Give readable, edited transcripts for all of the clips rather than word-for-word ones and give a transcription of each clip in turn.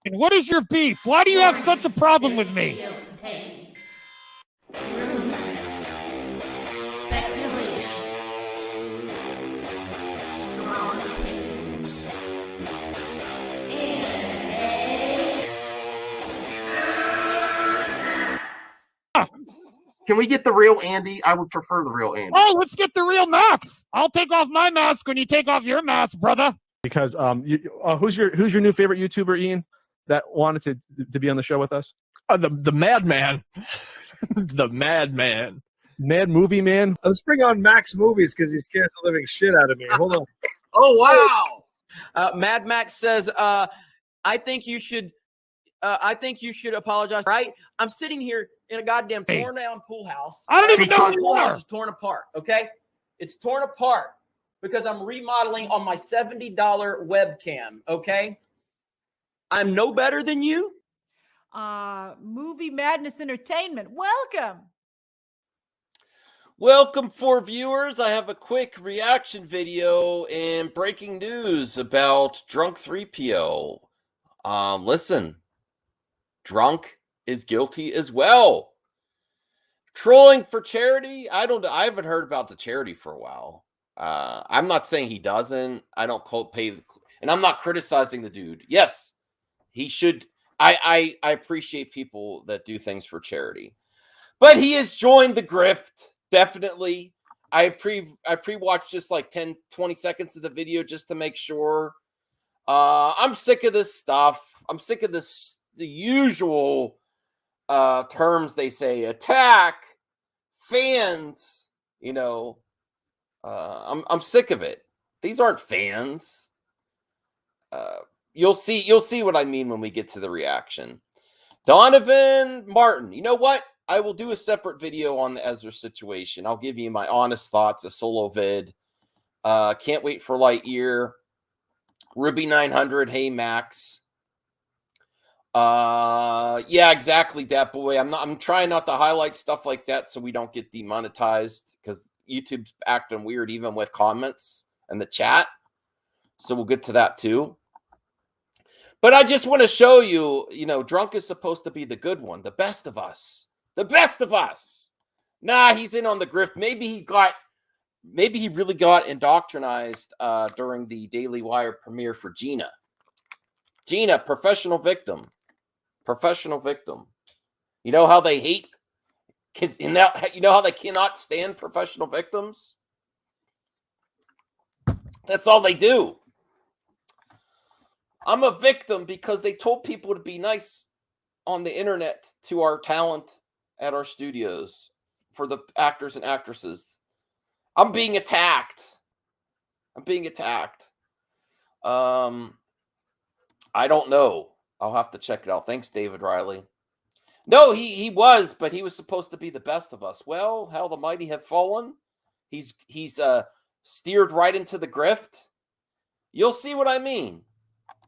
And what is your beef? Why do you have such a problem with me? Can we get the real Andy? I would prefer the real Andy. Oh, let's get the real Max. I'll take off my mask when you take off your mask, brother. Because who's your new favorite YouTuber, Ian, that wanted to be on the show with us? The Madman. The Madman. Mad Movie Man. Let's bring on Max Movies because he scares the living shit out of me. Hold on. Oh, wow. Mad Max says, I think you should apologize. Right? I'm sitting here in a goddamn torn down pool house. I don't even know who the you pool house are. is torn apart. Okay, it's torn apart because I'm remodeling on my $70 webcam. Okay, I'm no better than you. Movie Madness Entertainment. Welcome. Welcome, for viewers. I have a quick reaction video and breaking news about Drunk 3PO. Listen, Drunk is guilty as well. Trolling for charity? I haven't heard about the charity for a while. I'm not saying he doesn't. I don't pay, and I'm not criticizing the dude. Yes, he should. I appreciate people that do things for charity, but he has joined the grift. Definitely. I pre-watched just like 10-20 seconds of the video just to make sure. I'm sick of this stuff. I'm sick of the usual terms they say: attack, fans. You know, I'm sick of it. These aren't fans. You'll see what I mean when we get to the reaction. Donovan Martin. You know what? I will do a separate video on the Ezra situation. I'll give you my honest thoughts, a solo vid. Can't wait for Lightyear. Ruby 900. Hey, Max. Yeah, exactly, that boy. I'm trying not to highlight stuff like that so we don't get demonetized because YouTube's acting weird even with comments and the chat. So we'll get to that too. But I just want to show you, Drunk is supposed to be the good one, the best of us. The best of us. Nah, he's in on the grift. Maybe he really got indoctrinized during the Daily Wire premiere for Gina. Gina, professional victim. Professional victim. You know how they hate kids in that? You know how they cannot stand professional victims? That's all they do. I'm a victim because they told people to be nice on the internet to our talent at our studios for the actors and actresses. I'm being attacked. I'm being attacked. I don't know. I'll have to check it out. Thanks, David Riley. No, he was, but he was supposed to be the best of us. Well, how the mighty have fallen. He's steered right into the grift. You'll see what I mean.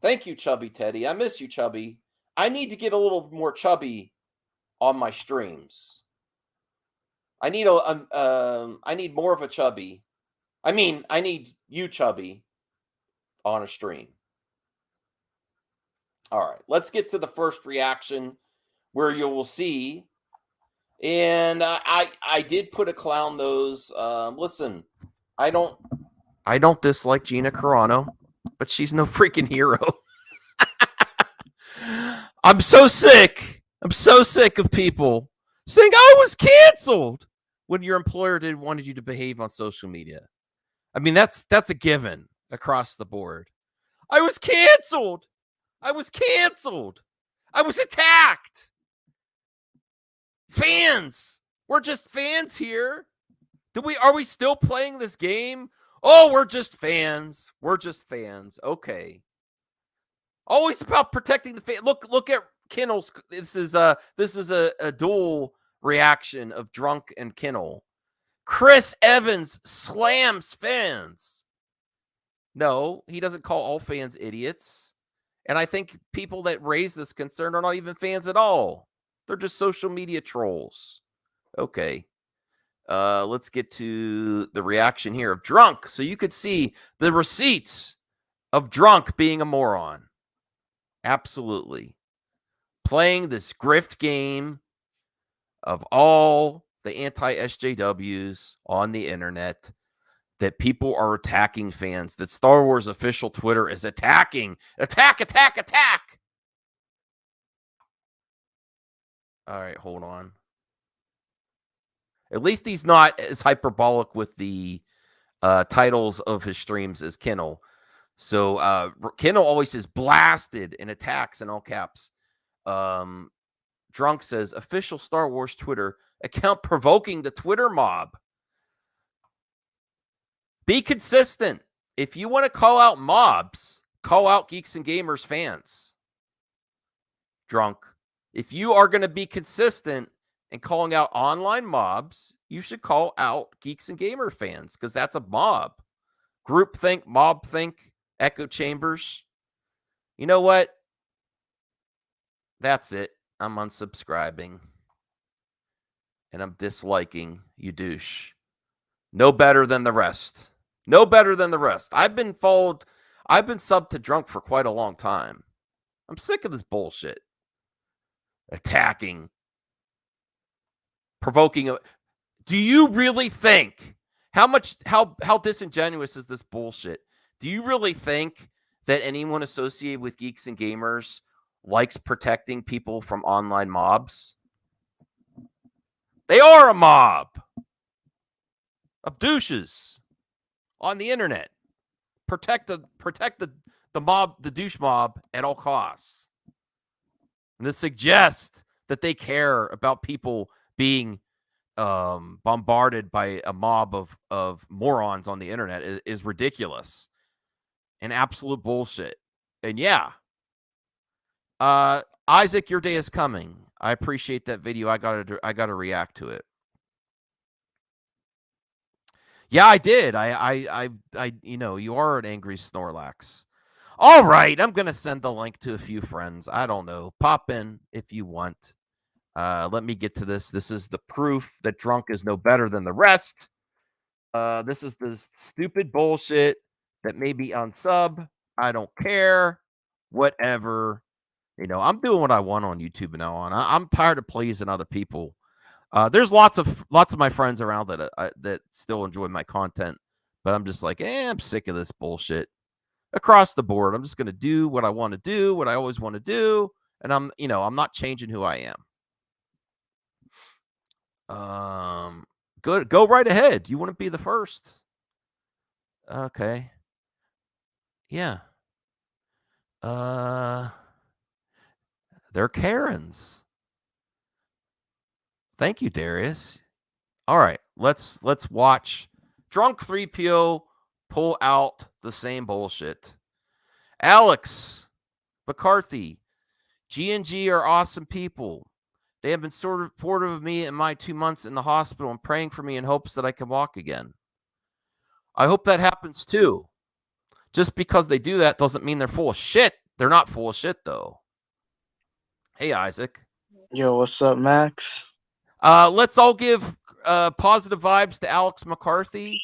Thank you, Chubby Teddy. I miss you, Chubby. I need to get a little more chubby on my streams. I need more of a chubby. I need you, Chubby, on a stream. All right, let's get to the first reaction where you will see. And I did put a clown nose. Listen, I don't dislike Gina Carano, but she's no freaking hero. I'm so sick. I'm so sick of people saying I was canceled when your employer wanted you to behave on social media. I mean, that's a given across the board. I was canceled. I was canceled. I was attacked. Fans. We're just fans here. Are we still playing this game? Oh, we're just fans. We're just fans. Okay. Always about protecting the fan. Look at Kinnell's. This is a dual reaction of Drunk and Kinnell. Chris Evans slams fans. No, he doesn't call all fans idiots. And I think people that raise this concern are not even fans at all. They're just social media trolls. Okay. Let's get to the reaction here of Drunk. So you could see the receipts of Drunk being a moron. Absolutely. Playing this grift game of all the anti-SJWs on the internet that people are attacking fans, that Star Wars official Twitter is attacking. Attack, attack, attack. All right, hold on. At least he's not as hyperbolic with the titles of his streams as Kennel. So Kennel always says blasted and attacks in all caps. Drunk says official Star Wars Twitter account provoking the Twitter mob. Be consistent. If you want to call out mobs, call out Geeks and Gamers fans. Drunk. If you are going to be consistent in calling out online mobs, you should call out Geeks and Gamer fans because that's a mob. Groupthink, mobthink, echo chambers. You know what? That's it. I'm unsubscribing. And I'm disliking you douche. No better than the rest. No better than the rest. I've been subbed to Drunk for quite a long time. I'm sick of this bullshit. Attacking. Provoking. Do you really think how disingenuous is this bullshit? Do you really think that anyone associated with Geeks and Gamers likes protecting people from online mobs? They are a mob of douches on the internet. Protect the mob, the douche mob at all costs. And to suggest that they care about people being bombarded by a mob of morons on the internet is ridiculous and absolute bullshit. And yeah, Isaac, your day is coming. I appreciate that video. I gotta react to it. Yeah, I did. I you are an angry Snorlax. All right, I'm gonna send the link to a few friends. I don't know. Pop in if you want. Let me get to this. This is the proof that Drunk is no better than the rest. This is the stupid bullshit that may be on sub. I don't care. Whatever. I'm doing what I want on YouTube now on. I'm tired of pleasing other people. There's lots of my friends around that still enjoy my content, but I'm just like, I'm sick of this bullshit across the board. I'm just gonna do what I want to do, what I always want to do, and I'm not changing who I am. Good. Go right ahead. You want to be the first? Okay. Yeah. They're Karens. Thank you, Darius. All right, let's watch Drunk 3PO pull out the same bullshit. Alex McCarthy, G&G are awesome people. They have been sort of supportive of me in my 2 months in the hospital and praying for me in hopes that I can walk again. I hope that happens too. Just because they do that doesn't mean they're full of shit. They're not full of shit, though. Hey, Isaac. Yo, what's up, Max? Let's all give positive vibes to Alex McCarthy.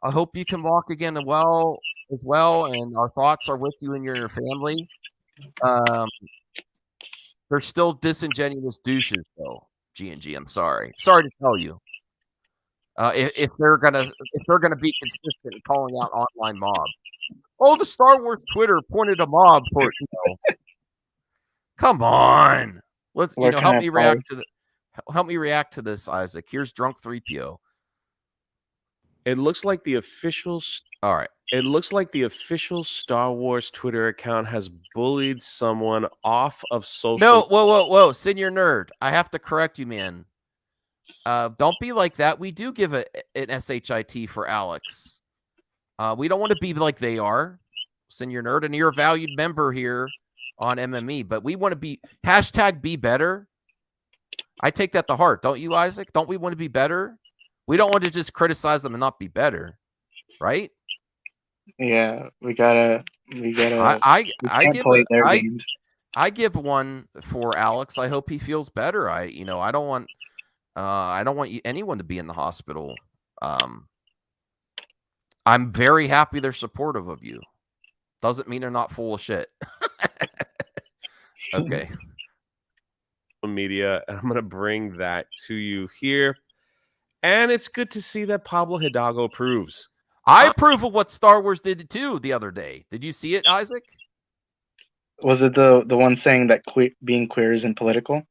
I hope you can walk again as well, and our thoughts are with you and your family. They're still disingenuous douches, though. G&G, I'm sorry. Sorry to tell you. If they're gonna be consistent in calling out online mobs. Oh, the Star Wars Twitter pointed a mob for Come on. Let's help me react to this, Isaac. Here's Drunk 3PO. It looks like the official. All right. It looks like the official Star Wars Twitter account has bullied someone off of social. No, whoa, Senior Nerd. I have to correct you, man. Don't be like that. We do give an SHIT for Alex. We don't want to be like they are, Senior Nerd, and you're a valued member here on MME, but we want to be #be better. I take that to heart. Don't you, Isaac? Don't we want to be better? We don't want to just criticize them and not be better, right? Yeah, we gotta. I give one for Alex. I hope he feels better. I don't want anyone to be in the hospital. I'm very happy they're supportive of you. Doesn't mean they're not full of shit. Okay. Media, and I'm going to bring that to you here. And it's good to see that Pablo Hidalgo approves. I approve of what Star Wars did too the other day. Did you see it, Isaac? Was it the one saying that being queer isn't political?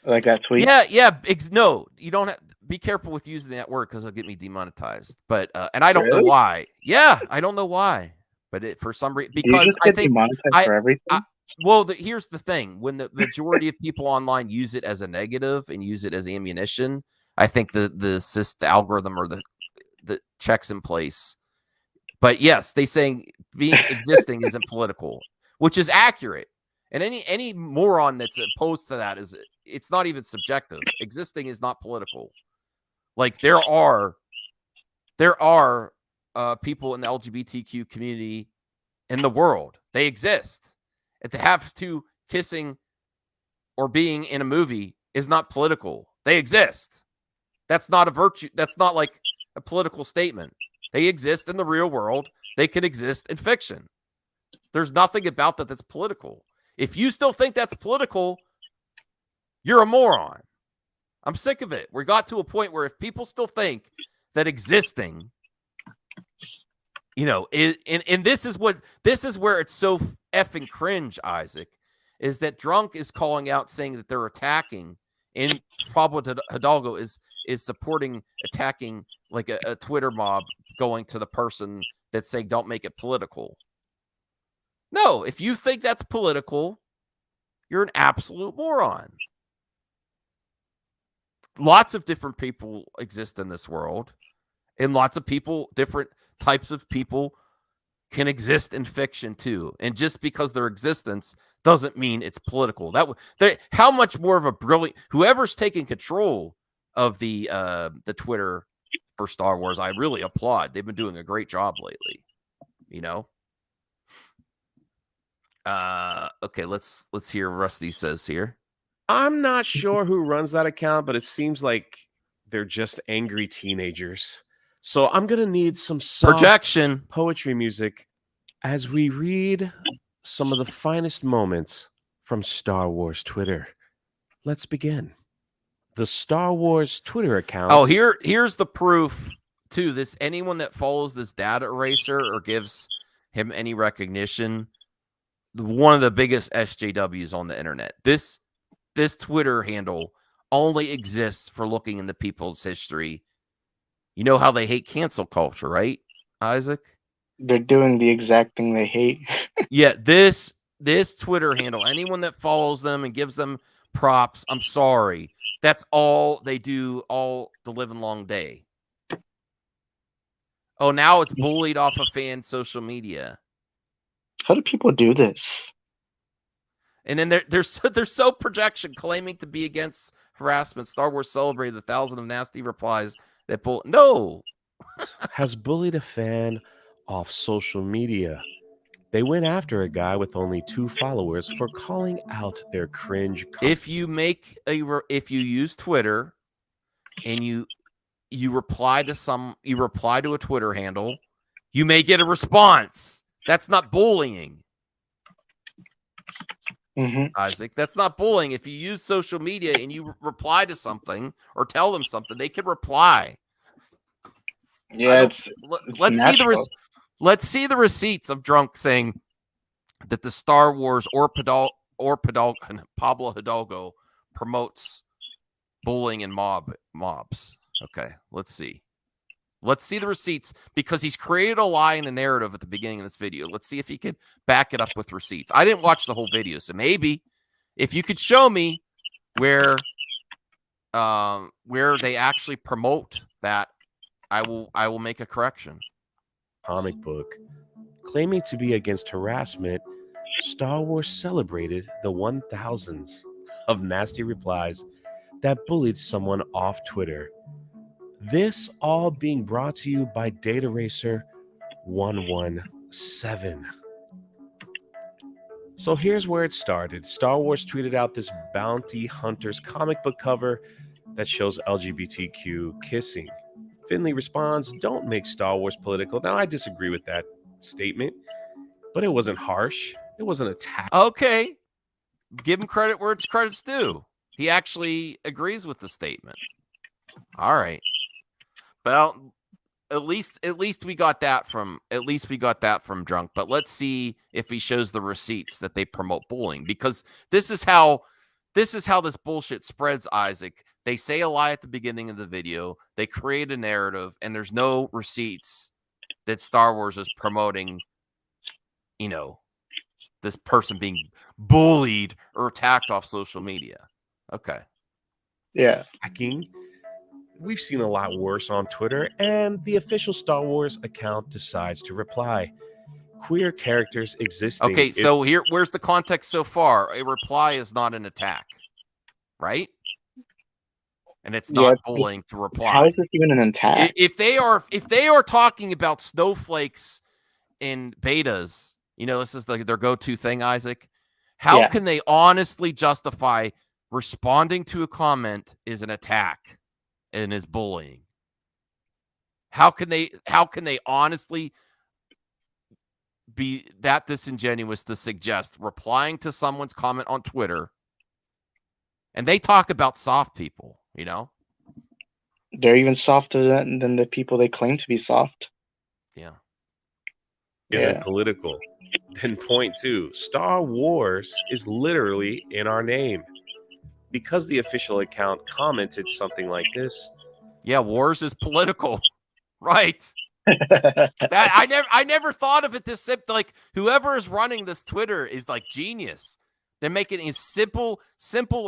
Like that tweet? Yeah. No, you don't have. Be careful with using that word because it'll get me demonetized. But and I don't know Really? why. Yeah, I don't know why. But for some reason, You because just I get think demonetized for everything? well, here's the thing: when the majority of people online use it as a negative and use it as ammunition, I think the algorithm or the checks in place. But yes, they saying existing isn't political, which is accurate. And any moron that's opposed to that it's not even subjective. Existing is not political. Like there are people in the LGBTQ community in the world. They exist. And to have to kissing or being in a movie is not political. They exist. That's not a virtue. That's not like a political statement. They exist in the real world. They can exist in fiction. There's nothing about that that's political. If you still think that's political, you're a moron. I'm sick of it. We got to a point where if people still think that existing, and this is where it's so effing cringe, Isaac, is that Drunk is calling out saying that they're attacking, and Pablo Hidalgo is supporting attacking like a Twitter mob going to the person that's saying don't make it political. No, if you think that's political, you're an absolute moron. Lots of different people exist in this world, and lots of people, different types of people can exist in fiction too. And just because their existence doesn't mean it's political. How much more of a brilliant, whoever's taking control of the Twitter for Star Wars, I really applaud. They've been doing a great job lately, Okay, let's hear what Rusty says here. I'm not sure who runs that account, but it seems like they're just angry teenagers. So I'm going to need some soft Projection poetry music as we read some of the finest moments from Star Wars Twitter. Let's begin. The Star Wars Twitter account. Oh, here's the proof too. Anyone that follows this data eraser or gives him any recognition, one of the biggest SJWs on the internet. This Twitter handle only exists for looking into people's history. You know how they hate cancel culture, right, Isaac? They're doing the exact thing they hate. Yeah, this Twitter handle, anyone that follows them and gives them props, I'm sorry. That's all they do all the living long day. Oh, now it's bullied off of fan social media. How do people do this? And then there's so projection claiming to be against harassment. Star Wars celebrated 1,000 of nasty replies that no has bullied a fan off social media. They went after a guy with only 2 followers for calling out their cringe. If you use Twitter and you reply to a Twitter handle, you may get a response. That's not bullying. Isaac, that's not bullying. If you use social media and you reply to something or tell them something, they can reply. Yeah, let's see the receipts of Drunk saying that the Star Wars or Pablo Hidalgo promotes bullying and mobs. Okay, let's see. Let's see the receipts, because he's created a lie in the narrative at the beginning of this video. Let's see if he can back it up with receipts. I didn't watch the whole video, so maybe if you could show me where they actually promote that, I will make a correction. Comic book claiming to be against harassment, Star Wars celebrated the 1,000s of nasty replies that bullied someone off Twitter. This all being brought to you by Data Racer 117. So here's where it started. Star Wars tweeted out this Bounty Hunters comic book cover that shows LGBTQ kissing. Finley responds, "Don't make Star Wars political." Now, I disagree with that statement, but it wasn't harsh. It wasn't attack. Okay. Give him credit where it's credit's due. He actually agrees with the statement. All right. Well, at least we got that from Drunk. But let's see if he shows the receipts that they promote bullying, because this is how this bullshit spreads, Isaac. They say a lie at the beginning of the video, they create a narrative, and there's no receipts that Star Wars is promoting, this person being bullied or attacked off social media. Okay. Yeah. Hacking. We've seen a lot worse on Twitter, and the official Star Wars account decides to reply. Queer characters existing. Okay, so where's the context so far? A reply is not an attack, right? And it's not bullying to reply. How is this even an attack? If they are talking about snowflakes in betas, this is their go-to thing, Isaac. How can they honestly justify responding to a comment is an attack and is bullying? How can they honestly be that disingenuous to suggest replying to someone's comment on Twitter? And they talk about soft people, They're even softer than the people they claim to be soft. Yeah. Isn't political. Then point 2, Star Wars is literally in our name. Because the official account commented something like this. Yeah, wars is political. Right. I never thought of it this simple. Like, whoever is running this Twitter is like genius. They're making it as simple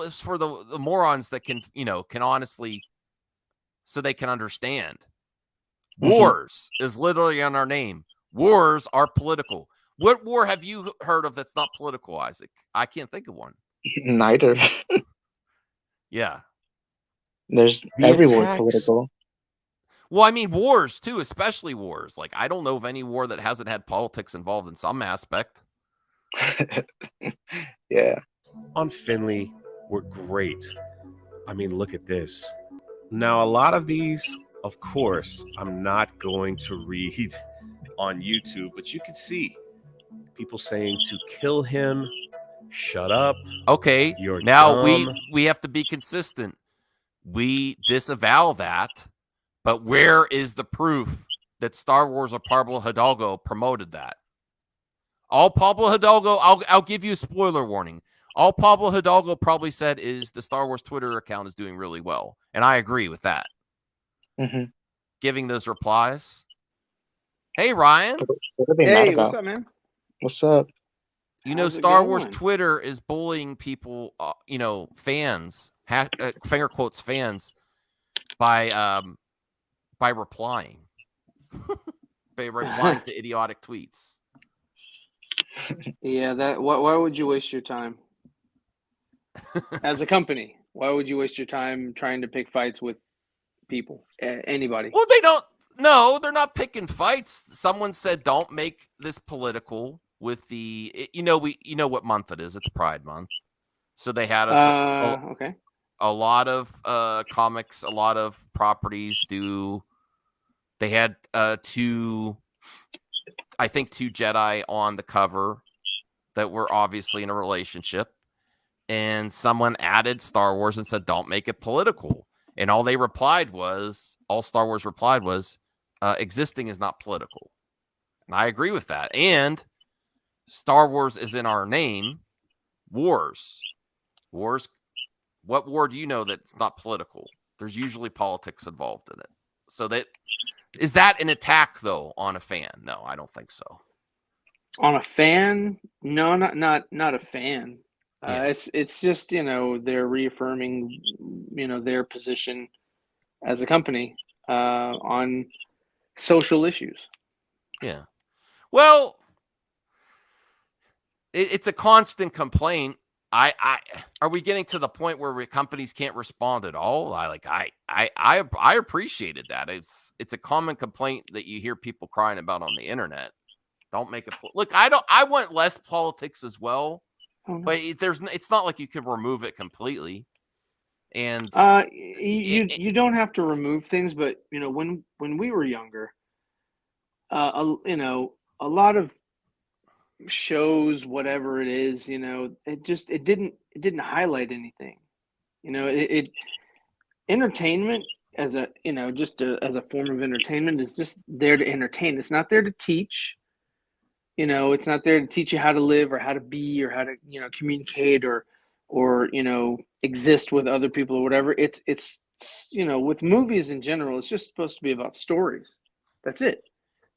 as for the morons that can honestly, so they can understand. Wars is literally on our name. Wars are political. What war have you heard of that's not political, Isaac? I can't think of one. Neither. Yeah. There's every war political. Well, I mean, wars too, especially wars. Like, I don't know of any war that hasn't had politics involved in some aspect. Yeah. On Finley were great. I mean, look at this. Now, a lot of these, of course, I'm not going to read on YouTube, but you can see people saying to kill him, shut up. Okay, you're now dumb. we have to be consistent. We disavow that, but where is the proof that Star Wars or Pablo Hidalgo promoted that? All Pablo Hidalgo, I'll give you a spoiler warning. All Pablo Hidalgo probably said is the Star Wars Twitter account is doing really well. And I agree with that. Mm-hmm. Giving those replies. Hey, Ryan. What are they mad about? What's up, man? What's up? Star Wars Twitter is bullying people, fans, finger quotes fans, by replying. By replying to idiotic tweets. Yeah, why would you waste your time? As a company, why would you waste your time trying to pick fights with people? Anybody? Well, they don't. No, they're not picking fights. Someone said, "Don't make this political." With the, what month it is. It's Pride Month, so they had okay. A lot of comics, a lot of properties do. They had two Jedi on the cover that were obviously in a relationship, and someone added Star Wars and said, "Don't make it political." And all Star Wars replied was, "Existing is not political," and I agree with that. And Star Wars is in our name. Wars. What war do you know that's not political? There's usually politics involved in it. So is that an attack though on a fan? No, I don't think so. On a fan? No, not a fan. Yeah. It's just they're reaffirming their position as a company on social issues. Yeah. Well, it's a constant complaint. Are we getting to the point where companies can't respond at all? I appreciated that. It's a common complaint that you hear people crying about on the internet. Don't make it. Look, I want less politics as well, but it's not like you can remove it completely. And you don't have to remove things, but when we were younger, a lot of shows, whatever it is, it didn't highlight anything. It entertainment as a as a form of entertainment is just there to entertain. It's not there to teach. It's not there to teach you how to live or how to be or how to communicate or exist with other people or whatever. It's with movies in general, it's just supposed to be about stories. That's it.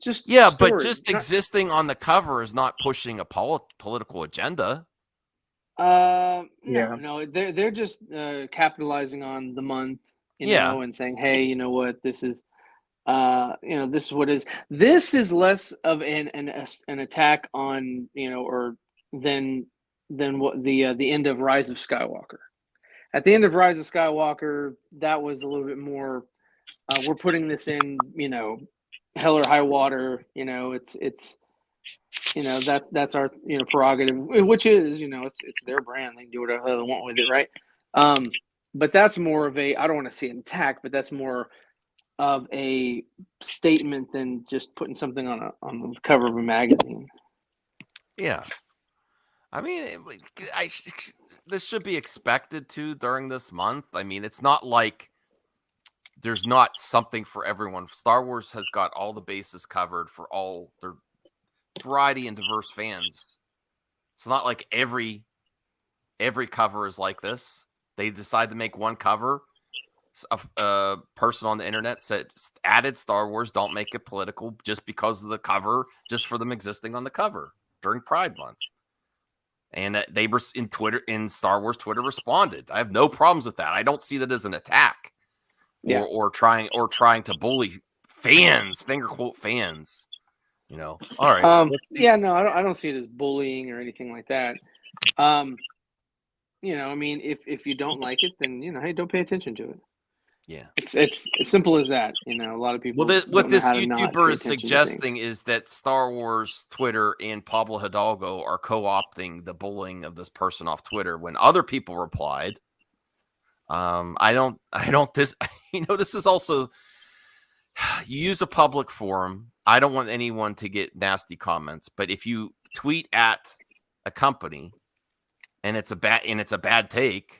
Just but stories. just existing on the cover is not pushing a political agenda. No, they're just capitalizing on the month, and saying, hey, you know what, this is this is what is. This is less of an attack on or than what the end of Rise of Skywalker. At the end of Rise of Skywalker, that was a little bit more. We're putting this in, hell or high water. It's that's our prerogative, which is it's their brand. They can do whatever they want with it, right? But that's more of a, I don't want to say an attack, but that's more of a statement than just putting something on the cover of a magazine. Yeah, I mean, this should be expected to during this month. I mean, it's not like there's not something for everyone. Star Wars has got all the bases covered for all their variety and diverse fans. It's not like every cover is like this. They decide to make one cover. A person on the internet added Star Wars, don't make it political just because of the cover, just for them existing on the cover during Pride Month. And they were in Star Wars Twitter responded. I have no problems with that. I don't see that as an attack or trying to bully fans, finger quote fans. All right. I don't see it as bullying or anything like that. I mean, if you don't like it, then hey, don't pay attention to it. Yeah, it's as simple as that. A lot of people. Well, what this YouTuber is suggesting is that Star Wars Twitter and Pablo Hidalgo are co-opting the bullying of this person off Twitter. When other people replied, this is also, you use a public forum. I don't want anyone to get nasty comments, but if you tweet at a company and it's a bad take,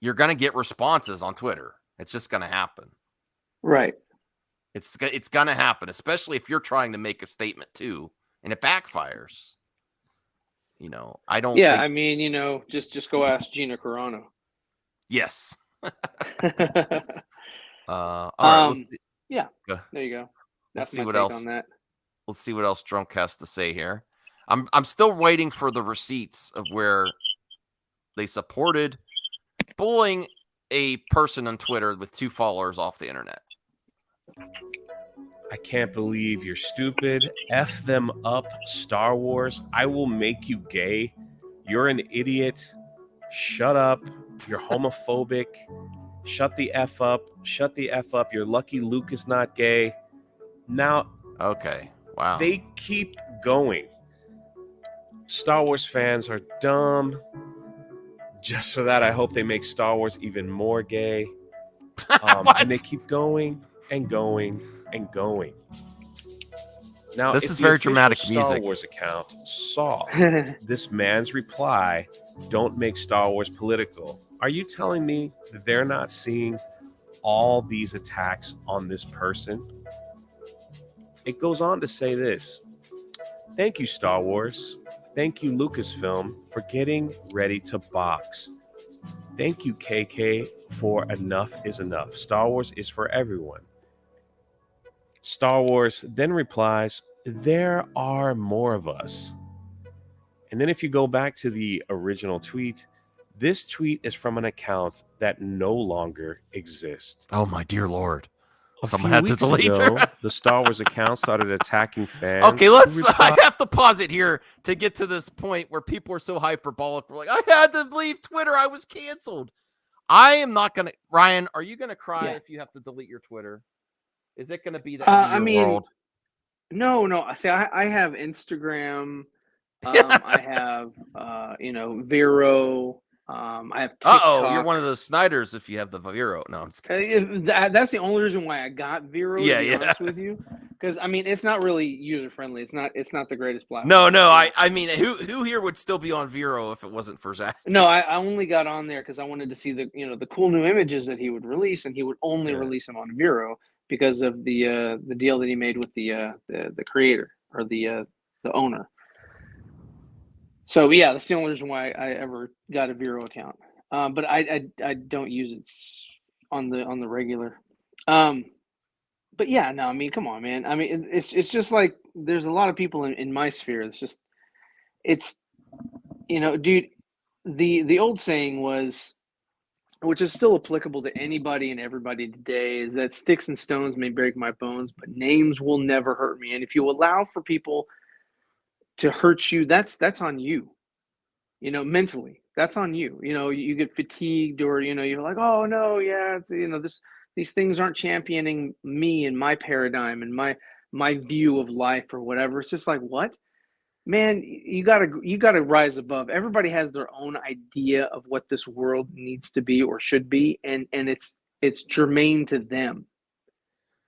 you're going to get responses on Twitter. It's just going to happen. Right. It's going to happen, especially if you're trying to make a statement too, and it backfires. I don't. Yeah, I mean, just go ask Gina Carano. Yes. All right. Yeah. There you go. Let's That's see my what take else. on that. Let's see what else Drunk has to say here. I'm still waiting for the receipts of where they supported bullying a person on Twitter with 2 followers off the internet. I can't believe you're stupid. F them up, Star Wars. I will make you gay. You're an idiot. Shut up. You're homophobic. Shut the F up. Shut the F up. You're lucky Luke is not gay. Now, okay. Wow. They keep going. Star Wars fans are dumb. Just for that, I hope they make Star Wars even more gay. And they keep going and going and going. Now, this is very dramatic Star music. Wars account saw this man's reply, "Don't make Star Wars political." Are you telling me that they're not seeing all these attacks on this person? It goes on to say this: "Thank you, Star Wars. Thank you, Lucasfilm, for getting ready to box. Thank you, KK, for enough is enough. Star Wars is for everyone." Star Wars then replies, "There are more of us." And then if you go back to the original tweet, this tweet is from an account that no longer exists. Oh, my dear Lord. Someone had to delete her. The Star Wars account started attacking fans. Okay, I have to pause it here to get to this point where people are so hyperbolic. We're like, I had to leave Twitter. I was canceled. I am not going to. Ryan, are you going to cry if you have to delete your Twitter? Is it going to be the end of your world? No. See, I have Instagram. I have, Vero. I have TikTok. You're one of those Snyders if you have the Vero. No, I'm just kidding. That's the only reason why I got Vero, to be honest with you. because I mean it's not really user friendly. It's not the greatest platform. No. I mean, who here would still be on Vero if it wasn't for Zach? No, I only got on there because I wanted to see the cool new images that he would release, and he would only release them on Vero because of the deal that he made with the creator or the owner. So yeah, that's the only reason why I ever got a Vero account. But I don't use it on the regular. But yeah, no, I mean, come on, man. I mean, it's just like there's a lot of people in my sphere. It's dude. The old saying was, which is still applicable to anybody and everybody today, is that sticks and stones may break my bones, but names will never hurt me. And if you allow for people to hurt you, that's on you. Mentally, that's on you. You get fatigued, or you're like, oh no, yeah, it's, these things aren't championing me and my paradigm and my view of life or whatever. It's just like, what? Man, you gotta rise above. Everybody has their own idea of what this world needs to be or should be, and it's germane to them.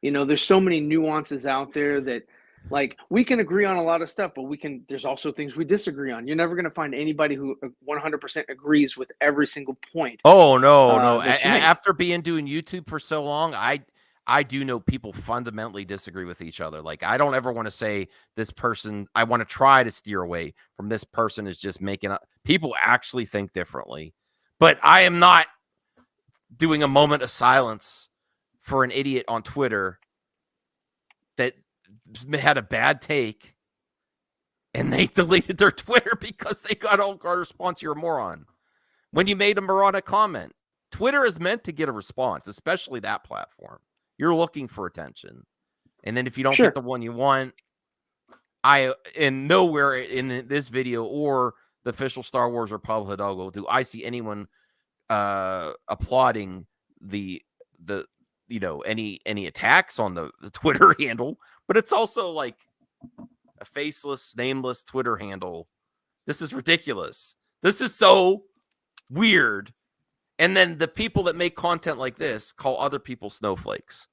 There's so many nuances out there that, like, we can agree on a lot of stuff, but there's also things we disagree on. You're never going to find anybody who 100% agrees with every single point. Oh, no. After doing YouTube for so long, I do know people fundamentally disagree with each other. Like, I don't ever want to say this person, I want to try to steer away from this person is just making up. People actually think differently, but I am not doing a moment of silence for an idiot on Twitter that had a bad take and they deleted their Twitter because they got a response. You're a moron. When you made a moronic comment, Twitter is meant to get a response, especially that platform. You're looking for attention. And then if you don't get the one you want, nowhere in this video or the official Star Wars Republic logo do I see anyone applauding any attacks on the Twitter handle, but it's also like a faceless, nameless Twitter handle. This is ridiculous. This is so weird. And then the people that make content like this call other people snowflakes.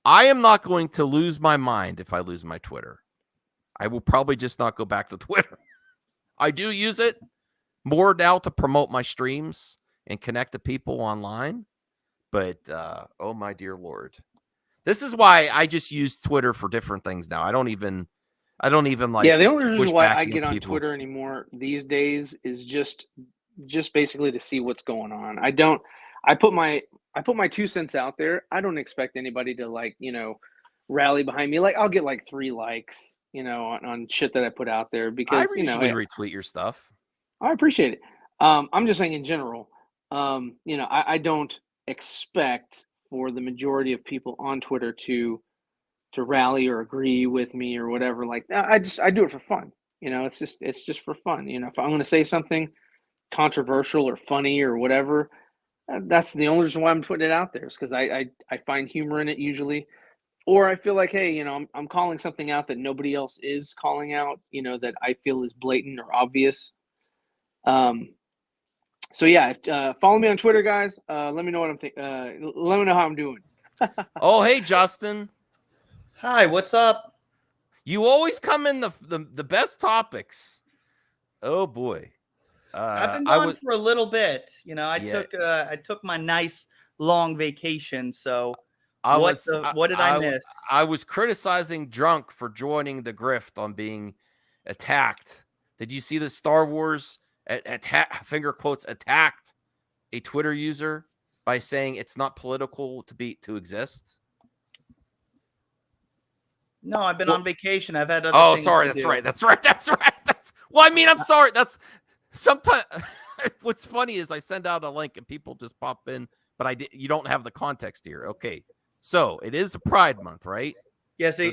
I am not going to lose my mind if I lose my Twitter. I will probably just not go back to Twitter. I do use it more now to promote my streams and connect to people online. But, oh my dear Lord. This is why I just use Twitter for different things now. I don't even like. Yeah, the only reason why I get on Twitter anymore these days is just basically to see what's going on. I put my 2 cents out there. I don't expect anybody to rally behind me. Like, I'll get like 3 likes, on shit that I put out there because I usually retweet your stuff. I appreciate it. I'm just saying in general, I don't expect for the majority of people on Twitter to rally or agree with me or whatever. Like, I do it for fun. It's just for fun. If I'm going to say something controversial or funny or whatever, that's the only reason why I'm putting it out there, is because I find humor in it usually, or I feel like, hey, I'm calling something out that nobody else is calling out, that I feel is blatant or obvious. So yeah, follow me on Twitter, guys. Let me know what I'm thinking. Let me know how I'm doing. Oh, hey, Justin. Hi, what's up? You always come in the best topics. Oh boy. I've been gone for a little bit. I took my nice long vacation. So what did I miss? I was criticizing Drunk for joining the Grift on being attacked. Did you see the Star Wars finger quotes attacked a Twitter user by saying it's not political to exist? No, I've been on vacation. I've had other things sorry. to That's do. right. That's right. Well, I mean, I'm sorry. That's sometimes what's funny is I send out a link and people just pop in, but you don't have the context here. Okay. So it is a Pride Month, right? Yes. So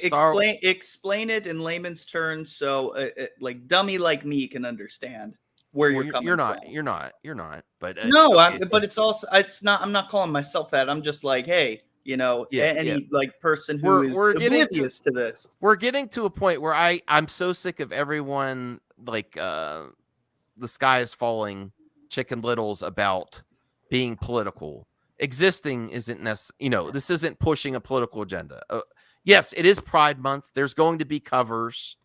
explain it in layman's terms. So like dummy like me can understand where you're coming from. You're not. But no, okay. But it's also, I'm not calling myself that. I'm just like, hey, like person who is oblivious to this. We're getting to a point where I'm so sick of everyone like the sky is falling chicken littles about being political. Existing isn't necessary. This isn't pushing a political agenda. Yes, it is Pride Month. There's going to be covers.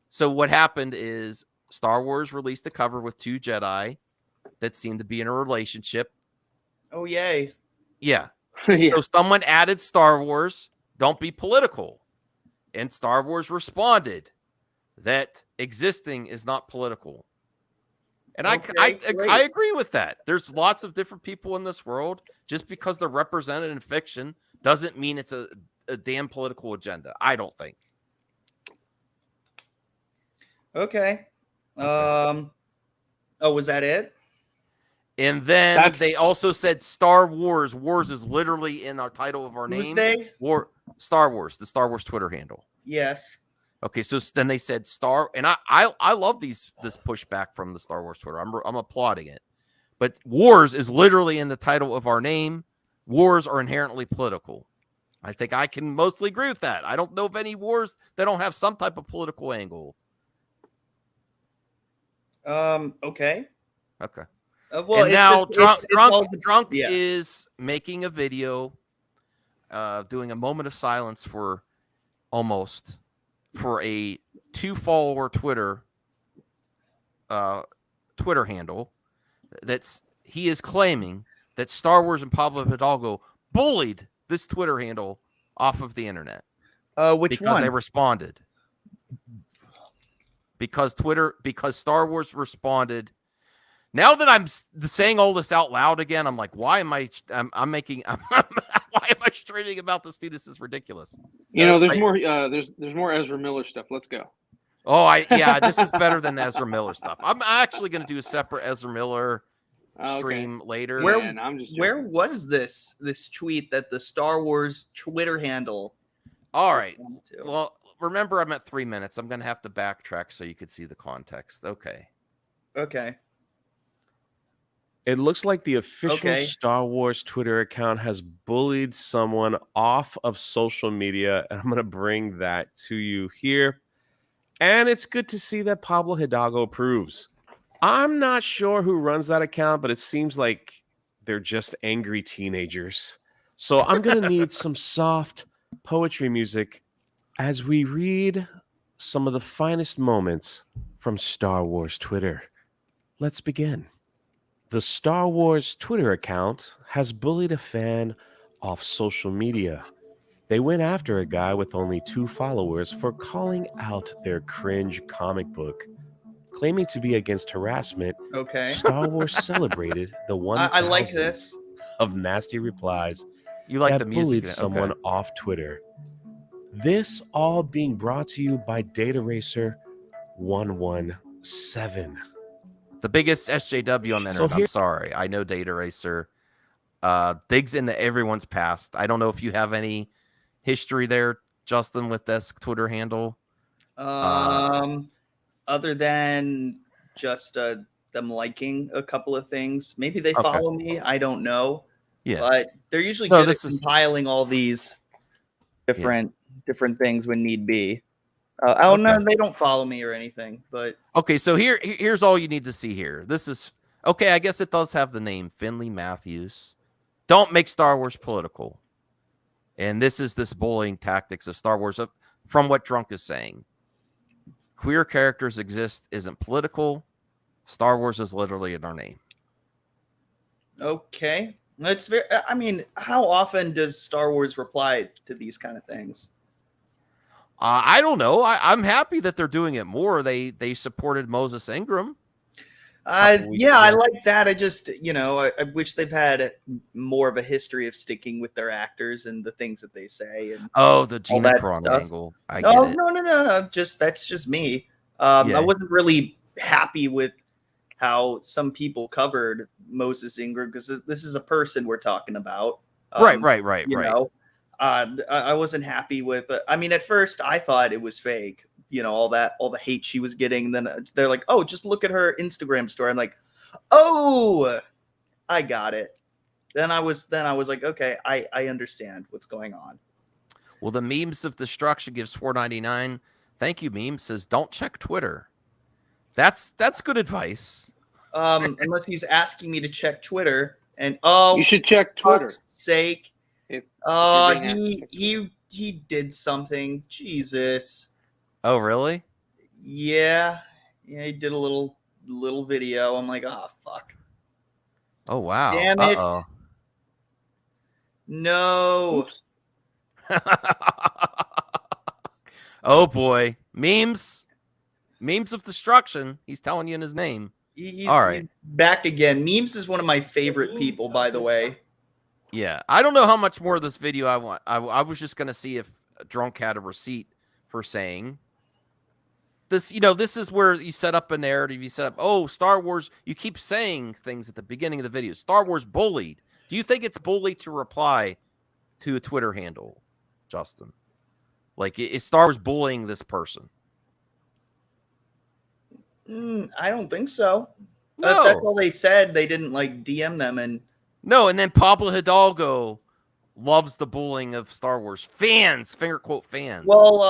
So what happened is Star Wars released a cover with 2 Jedi that seemed to be in a relationship. Oh, yay. Yeah. Yeah. So someone added Star Wars, don't be political. And Star Wars responded that existing is not political. And Okay, I agree with that. There's lots of different people in this world. Just because they're represented in fiction doesn't mean it's a damn political agenda. I don't think. Okay. Oh, was that it? And then they also said Star Wars. Wars is literally in our title of our name. Who's they? Star Wars, the Star Wars Twitter handle. Yes. Okay, so then they said and I love this pushback from the Star Wars Twitter. I'm applauding it. But Wars is literally in the title of our name. Wars are inherently political. I think I can mostly agree with that. I don't know of any wars that don't have some type of political angle. Okay. Okay. Well, and now Drunk yeah. is making a video, doing a moment of silence for a 2-follower Twitter handle. He is claiming that Star Wars and Pablo Hidalgo bullied this Twitter handle off of the internet. Which because one? they responded. Because Star Wars responded. Now that I'm saying all this out loud again, I'm like, why am I? Why am I streaming about this? Dude, this is ridiculous. There's more. There's more Ezra Miller stuff. Let's go. Oh, this is better than Ezra Miller stuff. I'm actually going to do a separate Ezra Miller stream later. Where was this tweet that the Star Wars Twitter handle? All right. Well, remember, I'm at 3 minutes. I'm going to have to backtrack so you could see the context. Okay. It looks like the official Star Wars Twitter account has bullied someone off of social media, and I'm going to bring that to you here. And it's good to see that Pablo Hidalgo approves. I'm not sure who runs that account, but it seems like they're just angry teenagers. So I'm going to need some soft poetry music as we read some of the finest moments from Star Wars Twitter. Let's begin. The Star Wars Twitter account has bullied a fan off social media. They went after a guy with only 2 followers for calling out their cringe comic book. Claiming to be against harassment, Star Wars celebrated the 1,000th I like this. of nasty replies you like that the music bullied someone off Twitter. This all being brought to you by Data Racer 117. The biggest SJW on the internet. I'm sorry. I know Data Racer digs into everyone's past. I don't know if you have any history there, Justin, with this Twitter handle. Other than just them liking a couple of things. Maybe they follow me. I don't know. Yeah. But they're usually good at compiling all these different things when need be. No, they don't follow me or anything. But okay, so here's all you need to see here. This is okay. I guess it does have the name Finley Matthews. Don't make Star Wars political. And this is this bullying tactics of Star Wars from what Drunk is saying. Queer characters exist isn't political. Star Wars is literally in our name. Okay. It's very. I mean, how often does Star Wars reply to these kind of things? I don't know. I'm happy that they're doing it more. They supported Moses Ingram. I like that. I just, I wish they've had more of a history of sticking with their actors and the things that they say. And the Gina Carano angle. I get it. No. That's just me. I wasn't really happy with how some people covered Moses Ingram because this is a person we're talking about. Right. I wasn't happy with it. I mean, at first I thought it was fake, all the hate she was getting. Then they're like, oh, just look at her Instagram story. I'm like, oh, I got it. Then I was like, okay, I understand what's going on. Well, the Memes of Destruction gives $4.99. Thank you, Meme. Says, don't check Twitter. That's good advice. Unless he's asking me to check Twitter. And you should check Twitter. Sake. He he did something. Jesus. Oh, really? Yeah. Yeah, he did a little video. I'm like, oh fuck. Oh, wow. Damn it. Uh-oh. No. Oh, boy. Memes of destruction. He's telling you in his name. He's, All right. he's back again. Memes is one of my favorite people, by the way. Yeah. I don't know how much more of this video I want. I was just going to see if Drunk had a receipt for saying this. You know, this is where you set up a narrative. You set up, oh, Star Wars. You keep saying things at the beginning of the video. Star Wars bullied. Do you think it's bully to reply to a Twitter handle, Justin? Like, is Star Wars bullying this person? I don't think so. No. That's all they said. They didn't like DM them and no. And then Pablo Hidalgo loves the bullying of Star Wars fans, finger quote fans. well,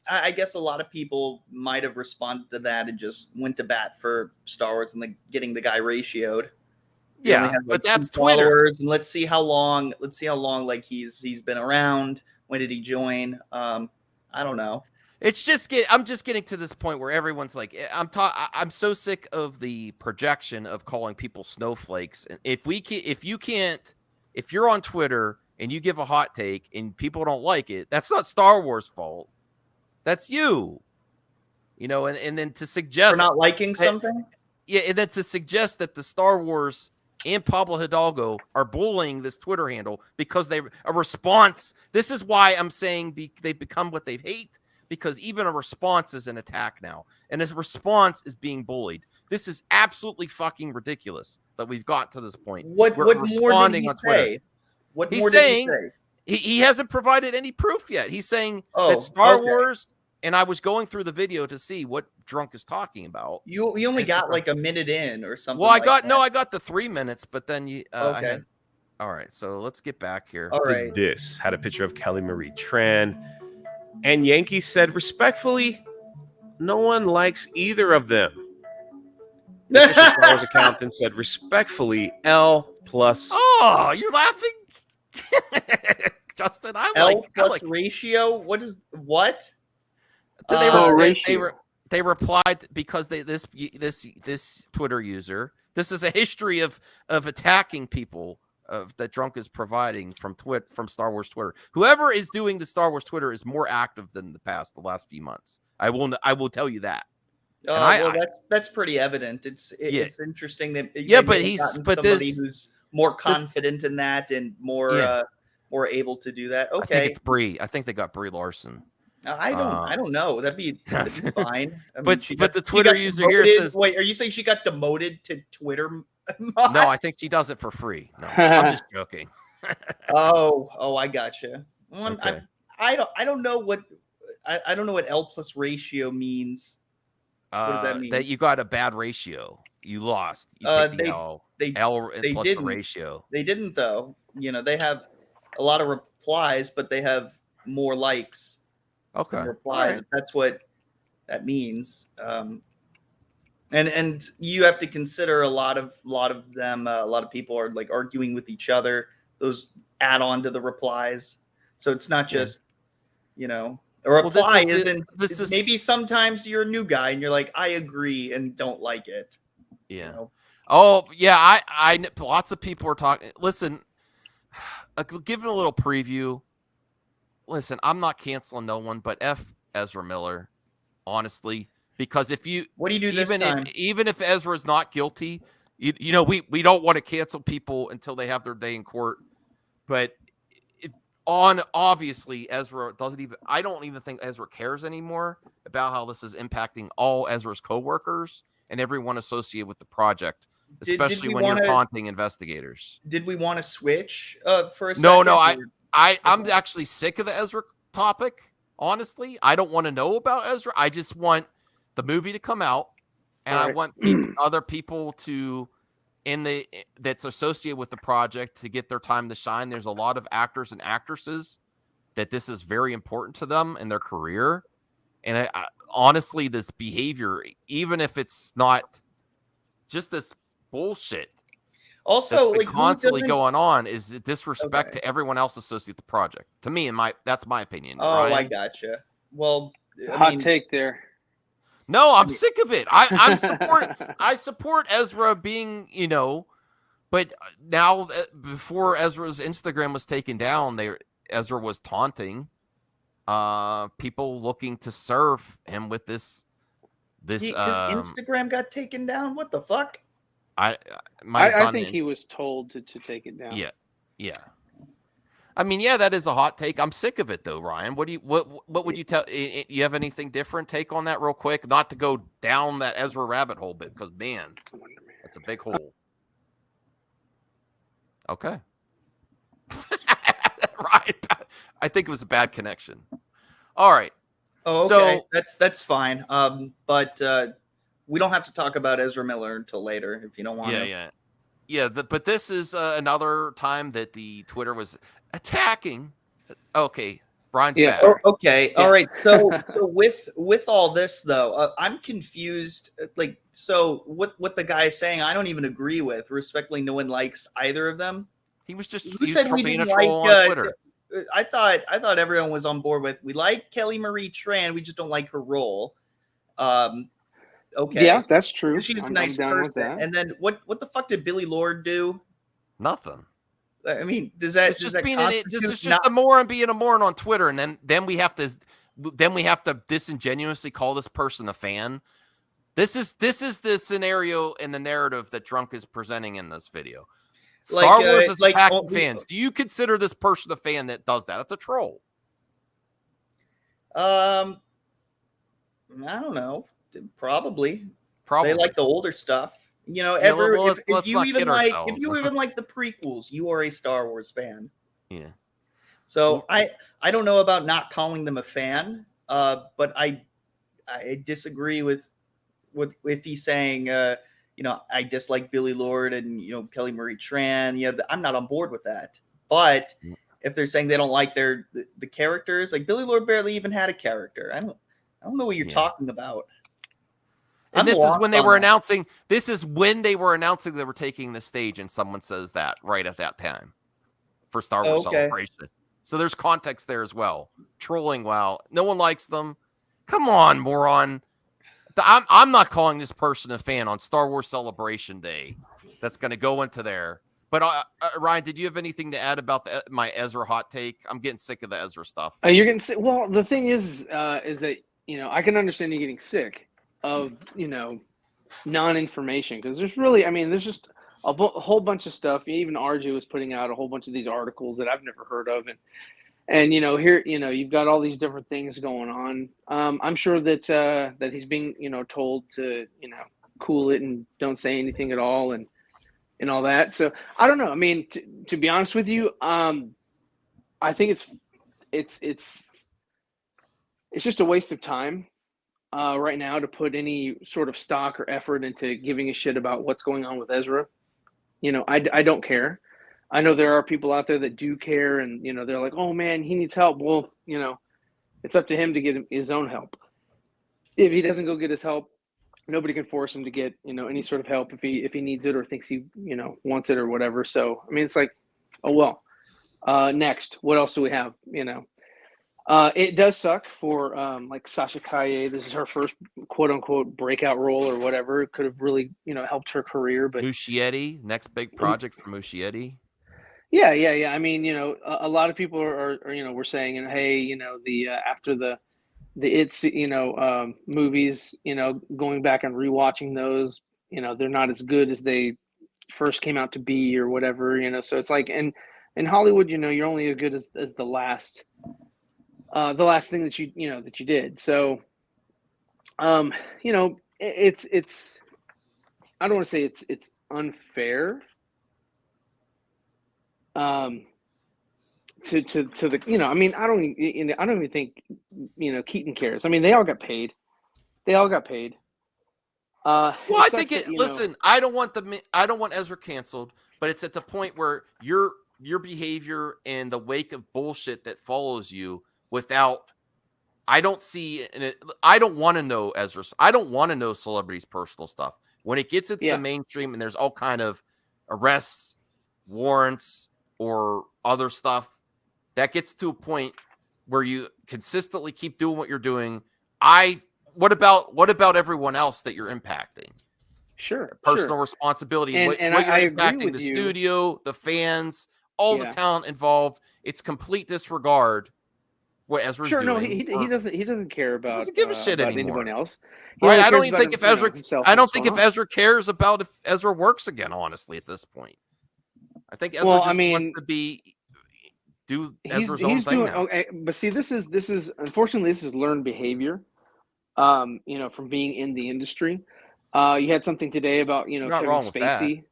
I guess a lot of people might have responded to that and just went to bat for Star Wars and getting the guy ratioed. They only yeah, have, but like, 2 that's Twitter. followers, and let's see how long like he's been around. When did he join? I don't know. It's just I'm just getting to this point where everyone's like, I'm so sick of the projection of calling people snowflakes. If you're on Twitter and you give a hot take and people don't like it, that's not Star Wars' fault. That's you. You know, and then to suggest For not liking something? Yeah, and then to suggest that the Star Wars and Pablo Hidalgo are bullying this Twitter handle because a response. This is why I'm saying they've become what they hate. Because even a response is an attack now. And his response is being bullied. This is absolutely fucking ridiculous that we've got to this point. What more did he say? What more did he say? He hasn't provided any proof yet. He's saying that Star Wars, and I was going through the video to see what Drunk is talking about. You only got like a minute in or something. Well, I got the 3 minutes, but then you okay. All right, so let's get back here. All right. This had a picture of Kelly Marie Tran. And Yankee said, respectfully, no one likes either of them. The official Star Wars account then said, respectfully, L plus. Oh, you're laughing? Justin, L plus ratio? What? They replied because this Twitter user, this is a history of attacking people that Drunk is providing from Star Wars Twitter. Whoever is doing the Star Wars Twitter is more active than the last few months. I will tell you that. That's pretty evident. It's interesting that somebody who's more confident in that and more able to do that. Okay, I think it's Brie. I think they got Brie Larson. I don't know. That'd be fine. I mean, but the Twitter user here says, "Wait, are you saying she got demoted to Twitter?" No, I think she does it for free. No, I'm just joking. Oh, I gotcha. Well, Okay. I don't know what L plus ratio means. What does that mean? That you got a bad ratio. You lost. You take the L. L plus the ratio. They didn't though. You know, they have a lot of replies, but they have more likes. Okay. Replies. Right. That's what that means. And you have to consider a lot of them. A lot of people are like arguing with each other. Those add on to the replies, so it's not just a reply isn't. Maybe sometimes you're a new guy and you're like, I agree and don't like it. Yeah. You know? Oh yeah. I lots of people are talking. Listen, giving a little preview. Listen, I'm not canceling no one, but F Ezra Miller, honestly. Because what do you do this time? Even if Ezra is not guilty, you know, we don't want to cancel people until they have their day in court. But obviously Ezra doesn't even. I don't even think Ezra cares anymore about how this is impacting all Ezra's coworkers and everyone associated with the project, especially when you're taunting investigators. Did we want to switch for a second? No. I'm actually sick of the Ezra topic. Honestly, I don't want to know about Ezra. I just want the movie to come out, and I want other people that's associated with the project to get their time to shine. There's a lot of actors and actresses that this is very important to them in their career. And honestly, this behavior, even if it's not just this bullshit, Also, been like, who constantly doesn't- going on is disrespect Okay. to everyone else associated with the project. To me, that's my opinion. Oh, I Ryan? gotcha. Well, I Hot mean, take there. No, I'm sick of it. I support Ezra being, but now before Ezra's Instagram was taken down, Ezra was taunting people looking to serve him with this. his Instagram got taken down. What the fuck? I think he was told to take it down. Yeah. I mean, yeah, that is a hot take. I'm sick of it though, Ryan. What would you tell? You have anything different take on that real quick? Not to go down that Ezra rabbit hole bit, because man, it's a big hole. Okay. Right. I think it was a bad connection. All right. Oh, okay. So that's fine. But we don't have to talk about Ezra Miller until later if you don't want to. Yeah. But this is another time that the Twitter was attacking. Okay, Brian's back. Oh, okay. All right. So with all this though, I'm confused. Like, so what the guy is saying, I don't even agree with. Respectfully, no one likes either of them. He was just He said we being a didn't troll like on Twitter. I thought everyone was on board with, we like Kelly Marie Tran, we just don't like her role. Okay. Yeah, that's true. She's a I'm nice down with person. that. And then what the fuck did Billy Lord do? Nothing. I mean, does that It's just that being constitute this is just not- a moron being a moron on Twitter, and then we have to disingenuously call this person a fan. This is the scenario and the narrative that Drunk is presenting in this video. Star Wars is attacking fans. Do you consider this person a fan that does that? That's a troll. I don't know. Probably. They like the older stuff. You know, if you even like the prequels, you are a Star Wars fan. Yeah. So I don't know about not calling them a fan, but I disagree with if he's saying I dislike Billy Lord and Kelly Marie Tran. Yeah, I'm not on board with that. But if they're saying they don't like the characters, like Billy Lord barely even had a character. I don't know what you're talking about. And this is when they were announcing. This is when they were announcing they were taking the stage, and someone says that right at that time for Star Wars Celebration. So there's context there as well. Trolling, wow, no one likes them. Come on, moron. I'm not calling this person a fan on Star Wars Celebration Day. That's going to go into there. But Ryan, did you have anything to add about my Ezra hot take? I'm getting sick of the Ezra stuff. You're getting sick. Well, the thing is that I can understand you getting sick of non-information, because there's just a whole bunch of stuff. Even RJ was putting out a whole bunch of these articles that I've never heard of, and here you've got all these different things going on. I'm sure that he's being told to cool it and don't say anything at all and all that. So I don't know. I mean, to be honest with you, I think it's just a waste of time right now to put any sort of stock or effort into giving a shit about what's going on with Ezra. I don't care. I know there are people out there that do care, and they're like, oh man, he needs help. Well, it's up to him to get his own help. If he doesn't go get his help, nobody can force him to get any sort of help if he needs it or thinks he wants it or whatever. So I mean, it's like, oh well. Next, what else do we have? It does suck for like Sasha Kaye. This is her first quote unquote breakout role or whatever. It could have really helped her career. But Muschietti, next big project for Muschietti. Yeah. I mean, a lot of people are we're saying, and hey, the after the It's movies, going back and rewatching those, they're not as good as they first came out to be or whatever. So it's like, and in Hollywood, you're only as good as the last thing that you did. So, it's I don't want to say it's unfair. To the I mean, I don't even think Keaton cares. I mean, they all got paid. Well, I think listen, I don't want Ezra canceled, but it's at the point where your behavior and the wake of bullshit that follows you without. I don't want to know Ezra. I don't want to know celebrities' personal stuff. When it gets into the mainstream and there's all kind of arrests, warrants, or other stuff, that gets to a point where you consistently keep doing what you're doing. What about everyone else that you're impacting? Sure. Personal responsibility. And, what and you're I agree impacting with the you. studio, the fans, all the Yeah. talent involved. It's complete disregard what Ezra's Sure, doing. no, he doesn't care about doesn't give a shit about anymore. anyone else. He Right? only I don't cares even about think his- if Ezra. himself I and don't what's think going if on. Ezra cares about if Ezra works again. Honestly, at this point, I think Ezra Well, I just mean, wants to do Ezra's own he's thing doing now. okay, but see, this is unfortunately this is learned behavior. From being in the industry. You had something today about You're not Kevin wrong with that. Spacey.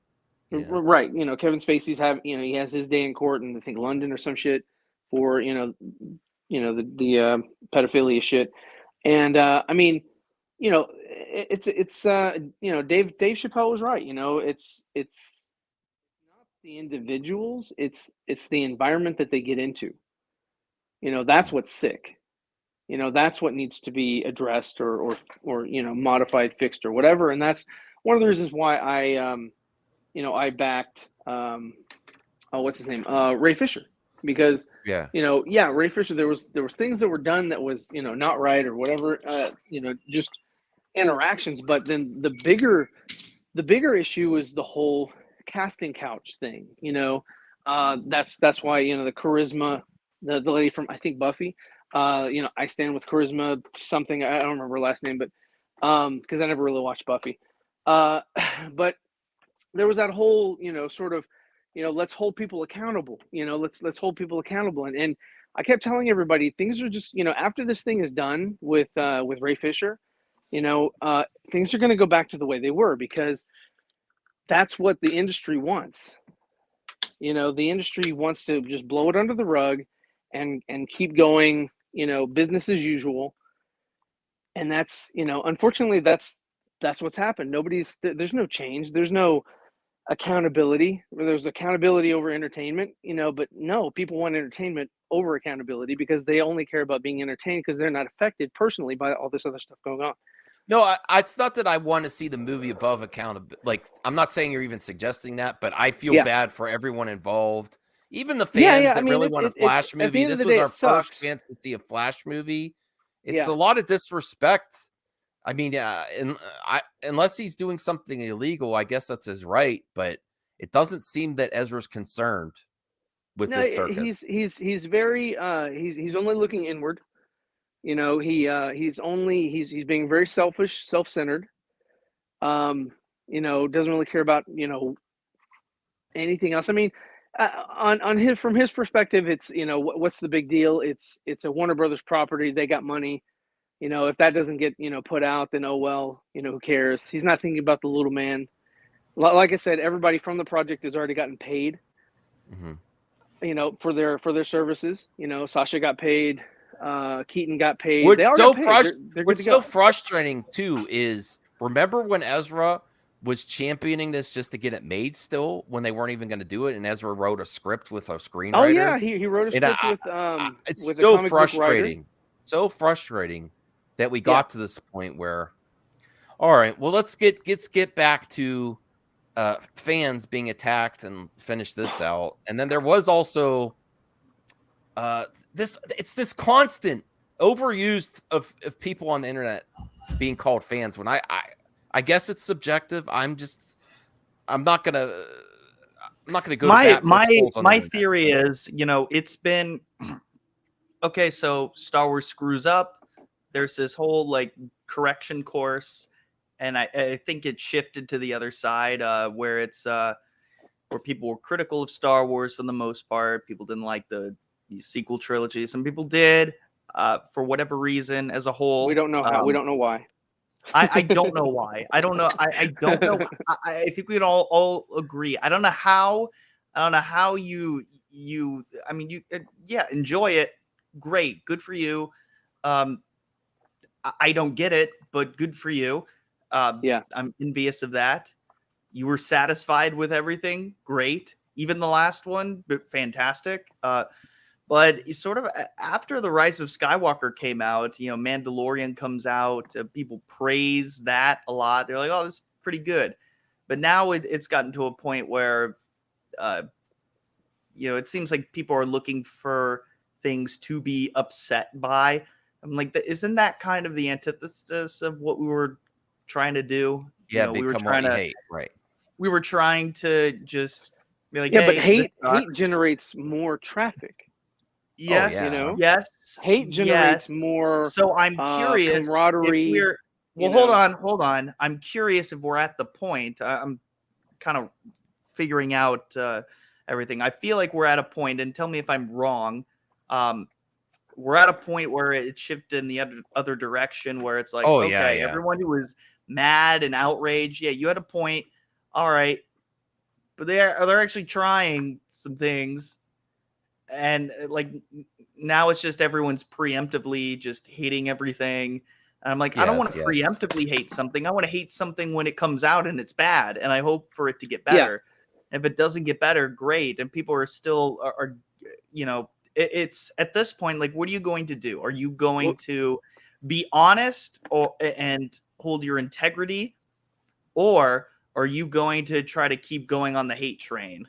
Right. Kevin Spacey's he has his day in court in I think London or some shit for the pedophilia shit. And I mean, it's Dave Chappelle was right. It's not the individuals, it's the environment that they get into. That's what's sick. That's what needs to be addressed or modified, fixed, or whatever. And that's one of the reasons why I backed what's his name, Ray Fisher, because Ray Fisher, there was things that were done that was not right or whatever, just interactions. But then the bigger issue is the whole casting couch thing. That's why the charisma, the lady from I think Buffy. I stand with charisma something. I don't remember her last name, but because I never really watched Buffy. But there was that whole sort of let's hold people accountable. Let's hold people accountable. And I kept telling everybody things are just after this thing is done with Ray Fisher, things are going to go back to the way they were, because that's what the industry wants. The industry wants to just blow it under the rug and keep going, business as usual. And that's, unfortunately, that's what's happened. There's no change. There's no accountability. There's accountability over entertainment, but no, people want entertainment over accountability because they only care about being entertained because they're not affected personally by all this other stuff going on. No, it's not that I want to see the movie above accountability. Like, I'm not saying you're even suggesting that, but I feel bad for everyone involved. Even the fans that really want a Flash movie. This was our first chance to see a Flash movie. It's a lot of disrespect. I mean, unless he's doing something illegal, I guess that's his right. But it doesn't seem that Ezra's concerned with this circus. He's very he's only looking inward. He's being very selfish, self-centered. Doesn't really care about anything else. I mean, from his perspective, it's what's the big deal? It's a Warner Brothers property. They got money. If that doesn't get put out, then oh well. Who cares? He's not thinking about the little man. Like I said, everybody from the project has already gotten paid. For their services. Sasha got paid. Keaton got paid. What's so frustrating too is, remember when Ezra was championing this just to get it made still, when they weren't even going to do it, and Ezra wrote a script with a screenwriter? Oh yeah, he wrote a script it's with so a comic book frustrating. So frustrating that we got to this point where, all right, well, let's get back to fans being attacked and finish this out. And then there was also this constant overuse of people on the internet being called fans, when I guess it's subjective. I'm not gonna go my theory is, it's been okay, so Star Wars screws up, there's this whole correction course, and I think it shifted to the other side, where it's where people were critical of Star Wars for the most part. People didn't like the sequel trilogy. Some people did, for whatever reason. As a whole, we don't know how. We don't know why. I don't know why. I don't know. I don't know. I think we'd all agree. I don't know how. You. I mean, you. Enjoy it. Great. Good for you. I don't get it, but good for you. I'm envious of that. You were satisfied with everything. Great. Even the last one, fantastic. But sort of after The Rise of Skywalker came out, Mandalorian comes out. People praise that a lot. They're like, oh, this is pretty good. But now it's gotten to a point where, it seems like people are looking for things to be upset by. I'm like, isn't that kind of the antithesis of what we were trying to do? Yeah, we were become trying what you to hate, right? We were trying to just be like, Yeah, but hey, hate generates more traffic. Yes, yeah. You know? yes. Hate generates yes. more So I'm curious camaraderie. if we're you hold know. on. I'm curious if we're at the point. I'm kind of figuring out everything. I feel like we're at a point, and tell me if I'm wrong. We're at a point where it shifted in the other direction, where it's like, okay, everyone who was mad and outraged, yeah, you had a point. All right, but they're actually trying some things, and like now it's just everyone's preemptively just hating everything. And I'm like, I don't want to preemptively hate something. I want to hate something when it comes out and it's bad, and I hope for it to get better. If it doesn't get better, great. And people are still are it's at this point, like, what are you going to do? Are you going to be honest and hold your integrity, or are you going to try to keep going on the hate train?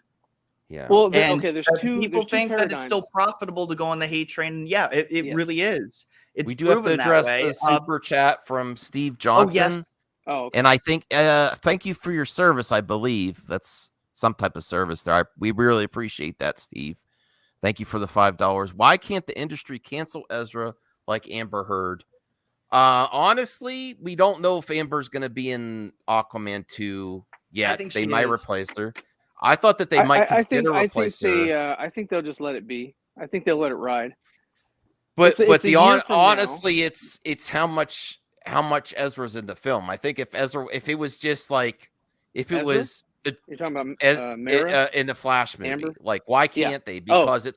Yeah. Well, there's two. People think that it's still profitable to go on the hate train. Yeah, it really is. We do have to address the super chat from Steve Johnson. Oh, yes. Oh, okay. And I think thank you for your service. I believe that's some type of service there. We really appreciate that, Steve. Thank you for the $5. Why can't the industry cancel Ezra like Amber Heard? Honestly, we don't know if Amber's going to be in Aquaman 2 yet. They might replace her. I thought that they might consider replacing her. I think they'll just let it be. I think they'll let it ride. But honestly, it's how much Ezra's in the film. I think if it was just like Ezra? Was you're talking about Mara? In the Flash movie, Amber? like why can't they? Because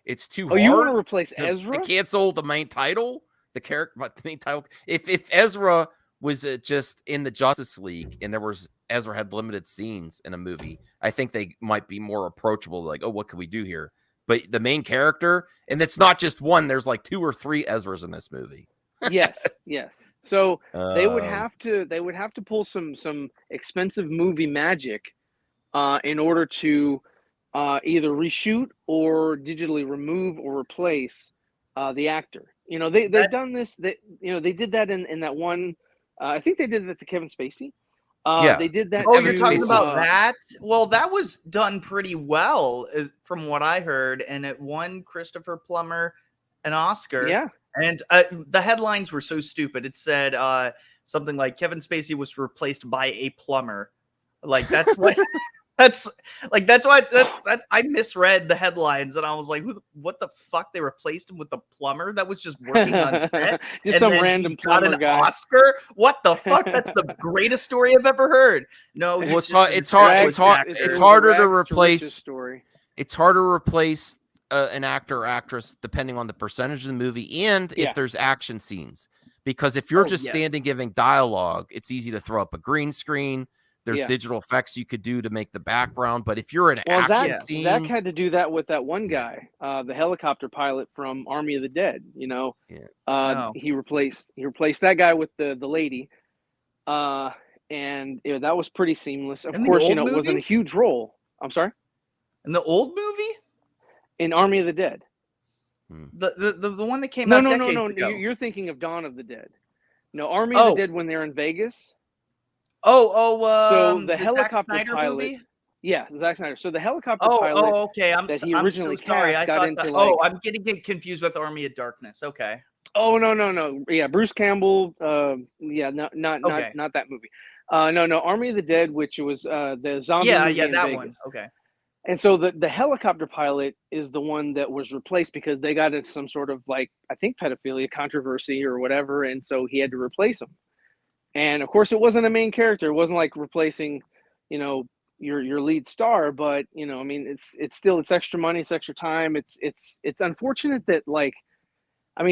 it's too hard. You want to replace Ezra? To cancel the main title, the character, the main title. If Ezra was just in the Justice League and Ezra had limited scenes in a movie, I think they might be more approachable. Like, oh, what can we do here? But the main character, and it's not just one. There's like 2 or 3 Ezras in this movie. yes. So they would have to pull some expensive movie magic in order to either reshoot or digitally remove or replace the actor. They've done this. They did that in that one. I think they did that to Kevin Spacey. They did that. Oh, you're talking about that? Well, that was done pretty well, from what I heard, and it won Christopher Plummer an Oscar. Yeah. And the headlines were so stupid. It said something like Kevin Spacey was replaced by a plumber. Like that's what that's I misread the headlines and I was like, what the fuck? They replaced him with a plumber that was just working on set? Just some random plumber guy. Oscar? What the fuck? That's the greatest story I've ever heard. No, it's harder to replace. It's harder to replace an actor or actress depending on the percentage of the movie and if there's action scenes, because if you're just standing giving dialogue, it's easy to throw up a green screen. There's digital effects you could do to make the background, but if you're an action scene, Zach had to do that with that one guy, the helicopter pilot from Army of the Dead. He replaced that guy with the lady, and that was pretty seamless. Of course, it wasn't a huge role. I'm sorry. In the old movie? In Army of the Dead. The one that came out decades ago. You're thinking of Dawn of the Dead. No, Army of the Dead when they're in Vegas. So the helicopter Zack Snyder pilot. Movie? Yeah, Zack Snyder. So the helicopter pilot. Oh, okay. I'm that he so originally sorry. I got thought into I'm getting confused with Army of Darkness. Okay. Oh no. Yeah, Bruce Campbell. Not that movie. No, Army of the Dead, which was the zombie. movie in that Vegas. one. Okay. And so the helicopter pilot is the one that was replaced because they got into some sort of I think pedophilia controversy or whatever, and so he had to replace him. And of course, it wasn't a main character. It wasn't like replacing, your lead star. But it's still extra money, it's extra time. It's unfortunate that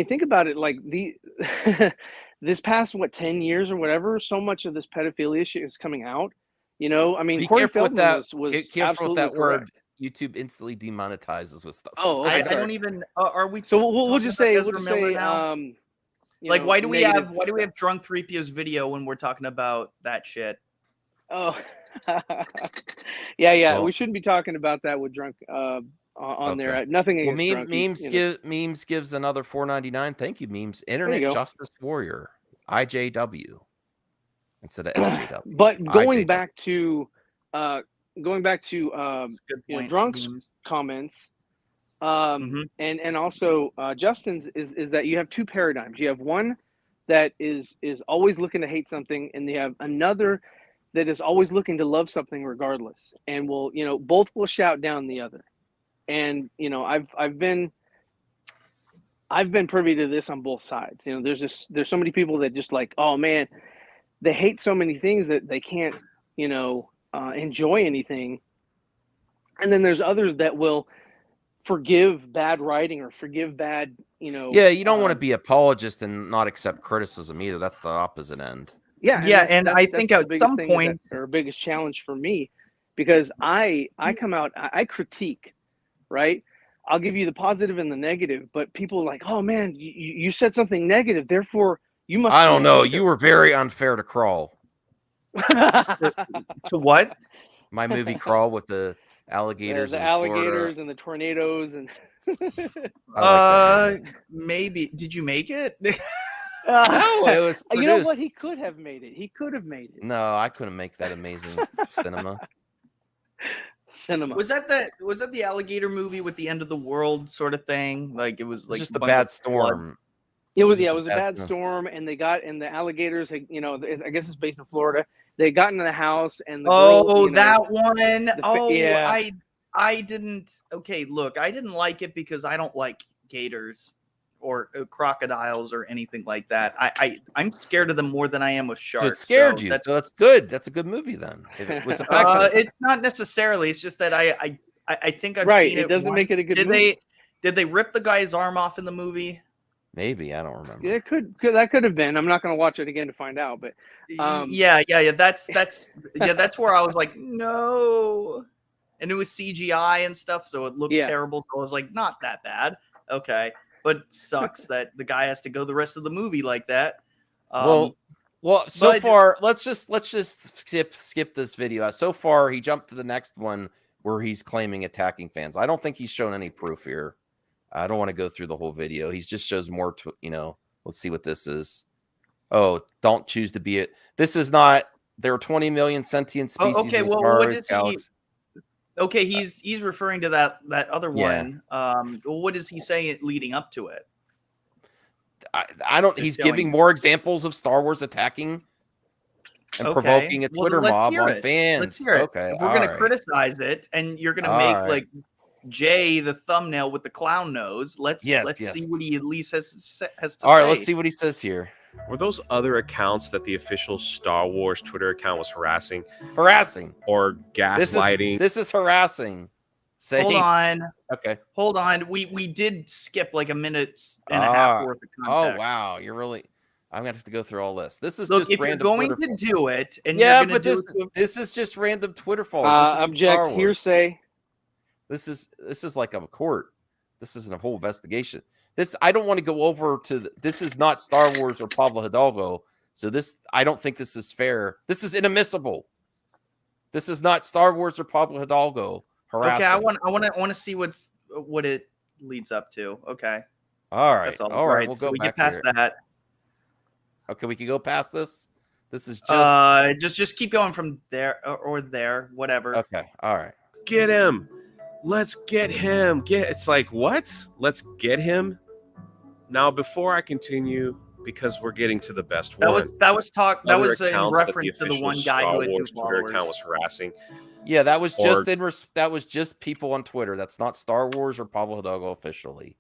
think about it. This past 10 years or whatever, so much of this pedophilia shit is coming out. Be Corey careful with Feldman that. was Careful with that correct. word. YouTube instantly demonetizes with stuff. Oh, okay, I don't even. Are we? So we'll just say now? Why do we have Drunk 3PO's video when we're talking about that shit? Oh, Yeah. Well- We shouldn't be talking about that with drunk on there. Nothing Well, against drunk. memes gives another $4.99. Thank you, memes. Internet go. Justice Warrior, IJW, instead of SJW. But going IJW. back to Good point. drunk's Memes. comments, Mhm. and also Justin's is that you have two paradigms. You have one that is always looking to hate something, and you have another that is always looking to love something regardless, and will both will shout down the other. And I've been privy to this on both sides. There's so many people that just like, oh man, they hate so many things that they can't enjoy anything. And then there's others that will forgive bad writing or forgive bad Yeah, you don't want to be apologist and not accept criticism either. That's the opposite end. Yeah, and I think that's at the biggest some thing point, or biggest challenge for me, because I come out, I critique, right? I'll give you the positive and the negative, but people are like, oh man, you said something negative, therefore you must. I be don't a know. hater." You were very unfair to Crawl. To what? My movie Crawl with the alligators. the in alligators Florida. and the tornadoes and. I like that movie. Maybe. Did you make it? No, it was You know what? produced. He could have made it. He could have made it. No, I couldn't make that amazing cinema. Cinema. Was that the alligator movie with the end of the world sort of thing? Like it was It's like just a a bunch bad of storm. It was Just it was a bad storm, and the alligators. I guess it's based in Florida. They got into the house, and the girl, that one. yeah. I didn't. Okay, look, I didn't like it because I don't like gators or crocodiles or anything like that. I'm scared of them more than I am with sharks. So it scared you. That's, So that's good. That's a good movie then. If it was effective. it's not necessarily. It's just that I think I've Right, seen it doesn't make it a good movie. Did they rip the guy's arm off in the movie? Maybe, I don't remember. Yeah, that could have been. I'm not going to watch it again to find out, but Yeah. That's where I was like, no. And it was CGI and stuff, so it looked terrible. So I was like, not that bad. Okay. But sucks that the guy has to go the rest of the movie like that. Well, so far, let's just skip this video. So far, he jumped to the next one where he's claiming attacking fans. I don't think he's shown any proof here. I don't want to go through the whole video. He just shows more to, let's see what this is. Oh, don't choose to be it. This is not, there are 20 million sentient species okay, in well, stars, what is galaxies. Okay, he's referring to that other one. What is he saying leading up to it? I don't. He's giving more examples of Star Wars attacking and provoking a Twitter mob on fans. Let's hear it. Okay, We're going to criticize it, and you're going to make like Jay the thumbnail with the clown nose. Let's see what he at least has to say. All right, let's see what he says here. Were those other accounts that the official Star Wars Twitter account was harassing? Harassing or gaslighting? This is harassing. Hold on. Okay. Hold on. We did skip like a minute and a half worth of context. Oh wow, you're really. I'm gonna have to go through all this. This is Look, just if random. You're going Twitter to do it, and yeah, you're but do this is just random Twitter followers. Object hearsay. This is like a court. This isn't a whole investigation. I don't want to go over to. This is not Star Wars or Pablo Hidalgo. So I don't think this is fair. This is inadmissible. This is not Star Wars or Pablo Hidalgo harassing. Okay, I want to see what it leads up to. Okay. All right. That's all. All right. We'll so go we back get past here. that. Okay, we can go past this. This is just just keep going from there or there, whatever. Okay. All right. Get him. Let's get him. It's like, what? Let's get him. Now, before I continue, because we're getting to the best one. That was in reference to the official one guy Star who had Wars 2 Twitter followers. account was harassing. Yeah, that was just people on Twitter. That's not Star Wars or Pablo Hidalgo officially.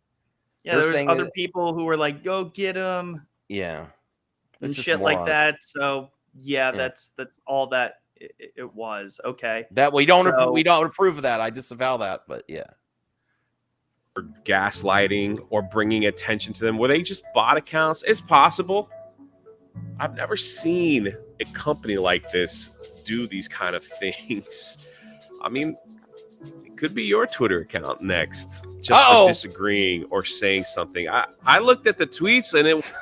Yeah, there was other people who were like, "Go get him." Yeah, and shit like that. So yeah, that's all that it was. Okay, that we don't approve of that. I disavow that. But yeah. Or gaslighting or bringing attention to them. Were they just bot accounts? It's possible. I've never seen a company like this do these kind of things. I mean, it could be your Twitter account next, just for disagreeing or saying something. I looked at the tweets and it.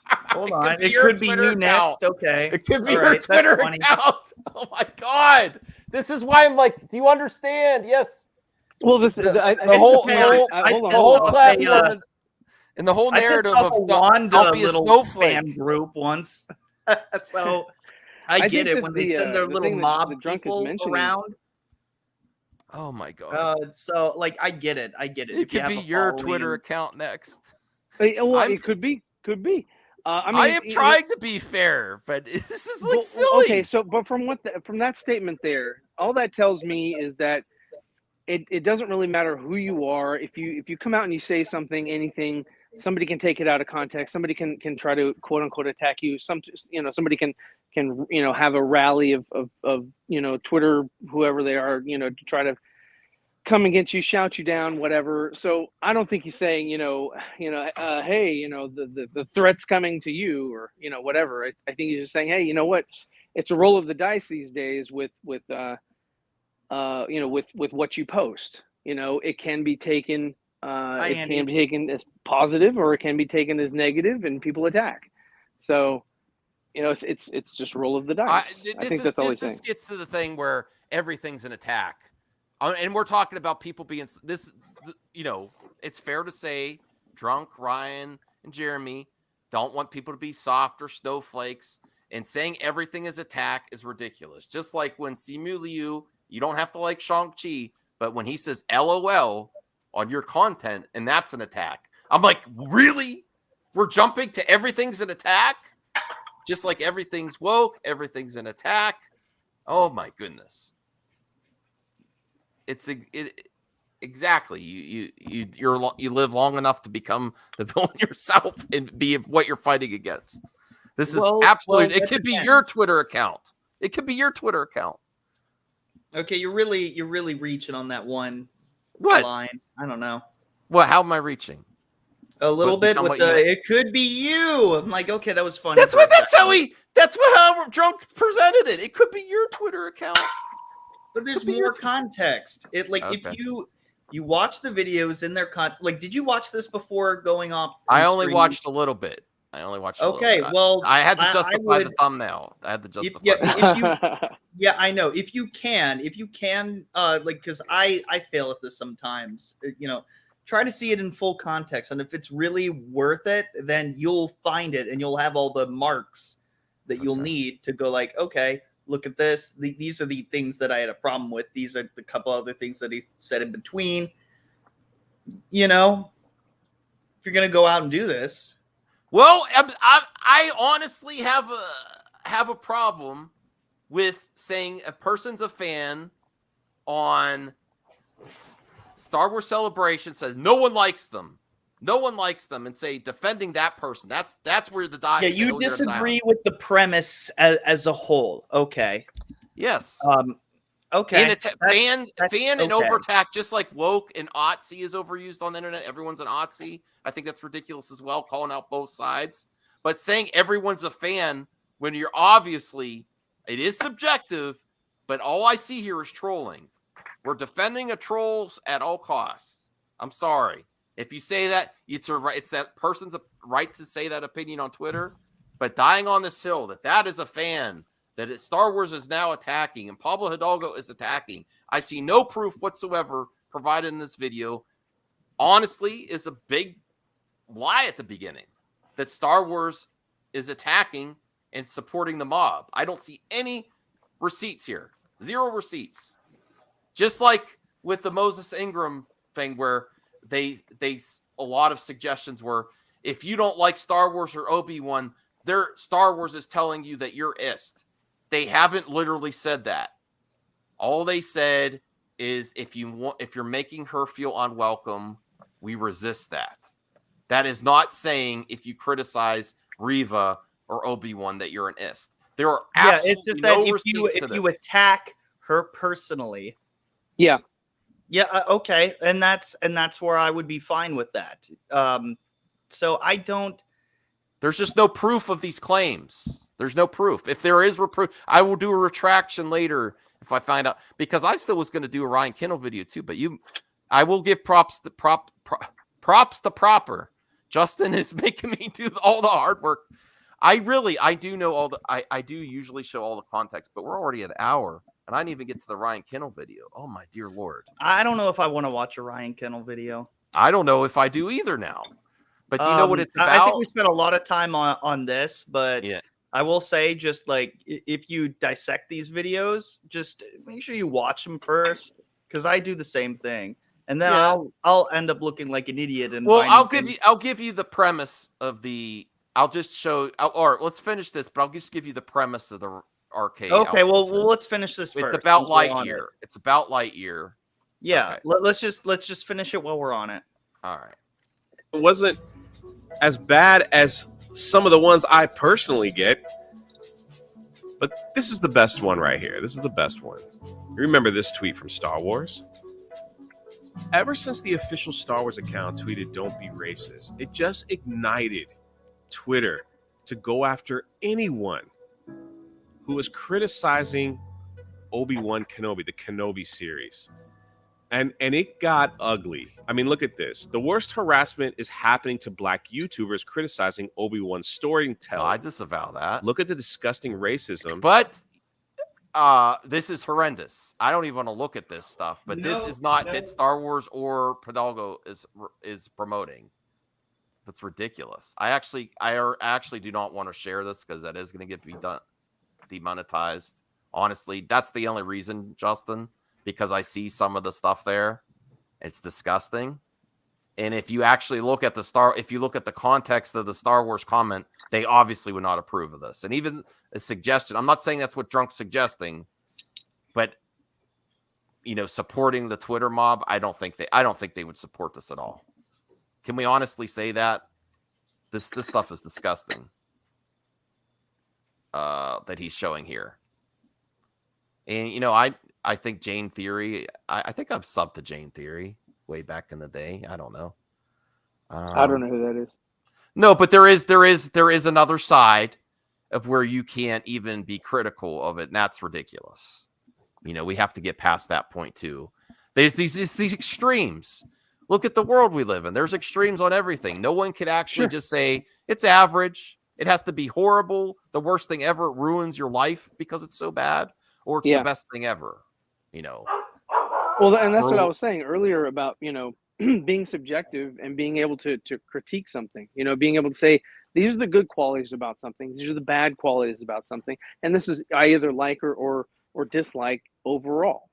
Hold on, it could be you next. Okay, it could be your Twitter account. Oh my God. This is why I'm like, do you understand? Yes. Well, the whole platform and the whole I narrative pissed of off a Wanda don't be a little snowflake. fan group once. So I get think it that when they send their the little thing that mob the drunk is people mentioning- around. Oh my God. So like I get it. It If you could have be a your following Twitter and- account next. Well, it could be. I am trying to be fair, but this is like silly. Okay, so but from that statement there, all that tells me is that it doesn't really matter who you are. If you come out and you say something, anything, somebody can take it out of context. Somebody can try to quote unquote attack you. Somebody can have a rally of Twitter, whoever they are, to try to come against you, shout you down, whatever. So I don't think he's saying, hey, the threat's coming to you, or whatever. I think he's just saying, hey, you know what? It's a roll of the dice these days with what you post. It can be taken can be taken as positive, or it can be taken as negative, and people attack. So it's just a roll of the dice. I think that's all he's saying. This gets to the thing where everything's an attack. And we're talking about people being this, it's fair to say Drunk, Ryan, and Jeremy don't want people to be soft or snowflakes, and saying everything is attack is ridiculous. Just like when Simu Liu, you don't have to like Shang-Chi, but when he says LOL on your content, and that's an attack. I'm like, really? We're jumping to everything's an attack? Just like everything's woke, everything's an attack. Oh my goodness. Exactly. You live long enough to become the villain yourself and be what you're fighting against. This is absolutely. It could be your Twitter account. It could be your Twitter account. Okay, you're really reaching on that one line. I don't know. Well, how am I reaching? A little bit with it could be you. I'm like, okay, that was funny. That's how Drunk presented it. It could be your Twitter account. But there's more context. If you watch the videos in their context, like, did you watch this before going off? I only watched a little bit. Okay, well, I had to justify the thumbnail. I had to justify. Yeah, I know. If you can, because I fail at this sometimes. Try to see it in full context, and if it's really worth it, then you'll find it, and you'll have all the marks that you'll need to go. Like, okay, look at this. These are the things that I had a problem with. These are the couple other things that he said in between. If you're gonna go out and do this. Well, I honestly have a problem with saying a person's a fan on Star Wars Celebration, says no one likes them, and say defending that person. That's where the Yeah, you disagree with the premise as a whole. Okay. Yes. Okay. Fan and overattack, just like woke and Otzi is overused on the internet. Everyone's an Otzi. I think that's ridiculous as well, calling out both sides. But saying everyone's a fan when you're obviously, it is subjective, but all I see here is trolling. We're defending a trolls at all costs. I'm sorry. If you say that, it's that person's right to say that opinion on Twitter. But dying on this hill, that is a fan, that Star Wars is now attacking, and Pablo Hidalgo is attacking. I see no proof whatsoever provided in this video. Honestly, is a big lie at the beginning that Star Wars is attacking and supporting the mob. I don't see any receipts here. 0 receipts. Just like with the Moses Ingram thing, where they a lot of suggestions were, if you don't like Star Wars or Obi-Wan, Star Wars is telling you that you're ist. They haven't literally said that. All they said is if you're making her feel unwelcome, we resist that. That is not saying if you criticize Reva or Obi-Wan that you're an ist. There are absolutely it's just no that receipts if to you this. attack her personally. Yeah. Okay, and that's where I would be fine with that. So I don't. There's just no proof of these claims. There's no proof. If there is proof, I will do a retraction later if I find out, because I still was going to do a Ryan Kindle video too. But I will give props to proper. Justin is making me do all the hard work. I do know all the I do usually show all the context, but we're already an hour and I didn't even get to the Ryan Kennel video. Oh my dear Lord. I don't know if I want to watch a Ryan Kennel video. I don't know if I do either now. But do you know what it's about? I think we spent a lot of time on this, but yeah. I will say, just like if you dissect these videos, just make sure you watch them first, because I do the same thing, and then I'll end up looking like an idiot. And well, I'll give you the premise of the. I'll just show. Or let's finish this, but I'll just give you the premise of the arcade. Okay, well, let's finish this first. It's about Lightyear. It's about Lightyear. Yeah, okay. let's just finish it while we're on it. All right. It wasn't as bad as some of the ones I personally get, but this is the best one right here. This is the best one. Remember this tweet from Star Wars? Ever since the official Star Wars account tweeted "Don't be racist," it just ignited Twitter to go after anyone who was criticizing Obi-Wan Kenobi, the Kenobi series. And it got ugly. I mean, look at this. The worst harassment is happening to Black YouTubers criticizing Obi-Wan's storytelling. I disavow that. Look at the disgusting racism. But this is horrendous. I don't even want to look at this stuff. But this is not that Star Wars or Hidalgo is promoting. That's ridiculous. I actually do not want to share this because that is going to get demonetized. Honestly, that's the only reason, Justin. Because I see some of the stuff there, it's disgusting. And if you actually look at the context of the Star Wars comment, they obviously would not approve of this. And even a suggestion, I'm not saying that's what Drunk's suggesting, but supporting the Twitter mob, I don't think they would support this at all. Can we honestly say that? This stuff is disgusting. That he's showing here. And I think Jane Theory. I think I've subbed to Jane Theory way back in the day. I don't know. I don't know who that is. No, but there is another side of where you can't even be critical of it, and that's ridiculous. We have to get past that point too. There's these extremes. Look at the world we live in. There's extremes on everything. No one could actually just say it's average. It has to be horrible, the worst thing ever. It ruins your life because it's so bad, or it's the best thing ever. Well, and that's what I was saying earlier about being subjective and being able to critique something. Being able to say these are the good qualities about something, these are the bad qualities about something, and this is I either like or dislike overall.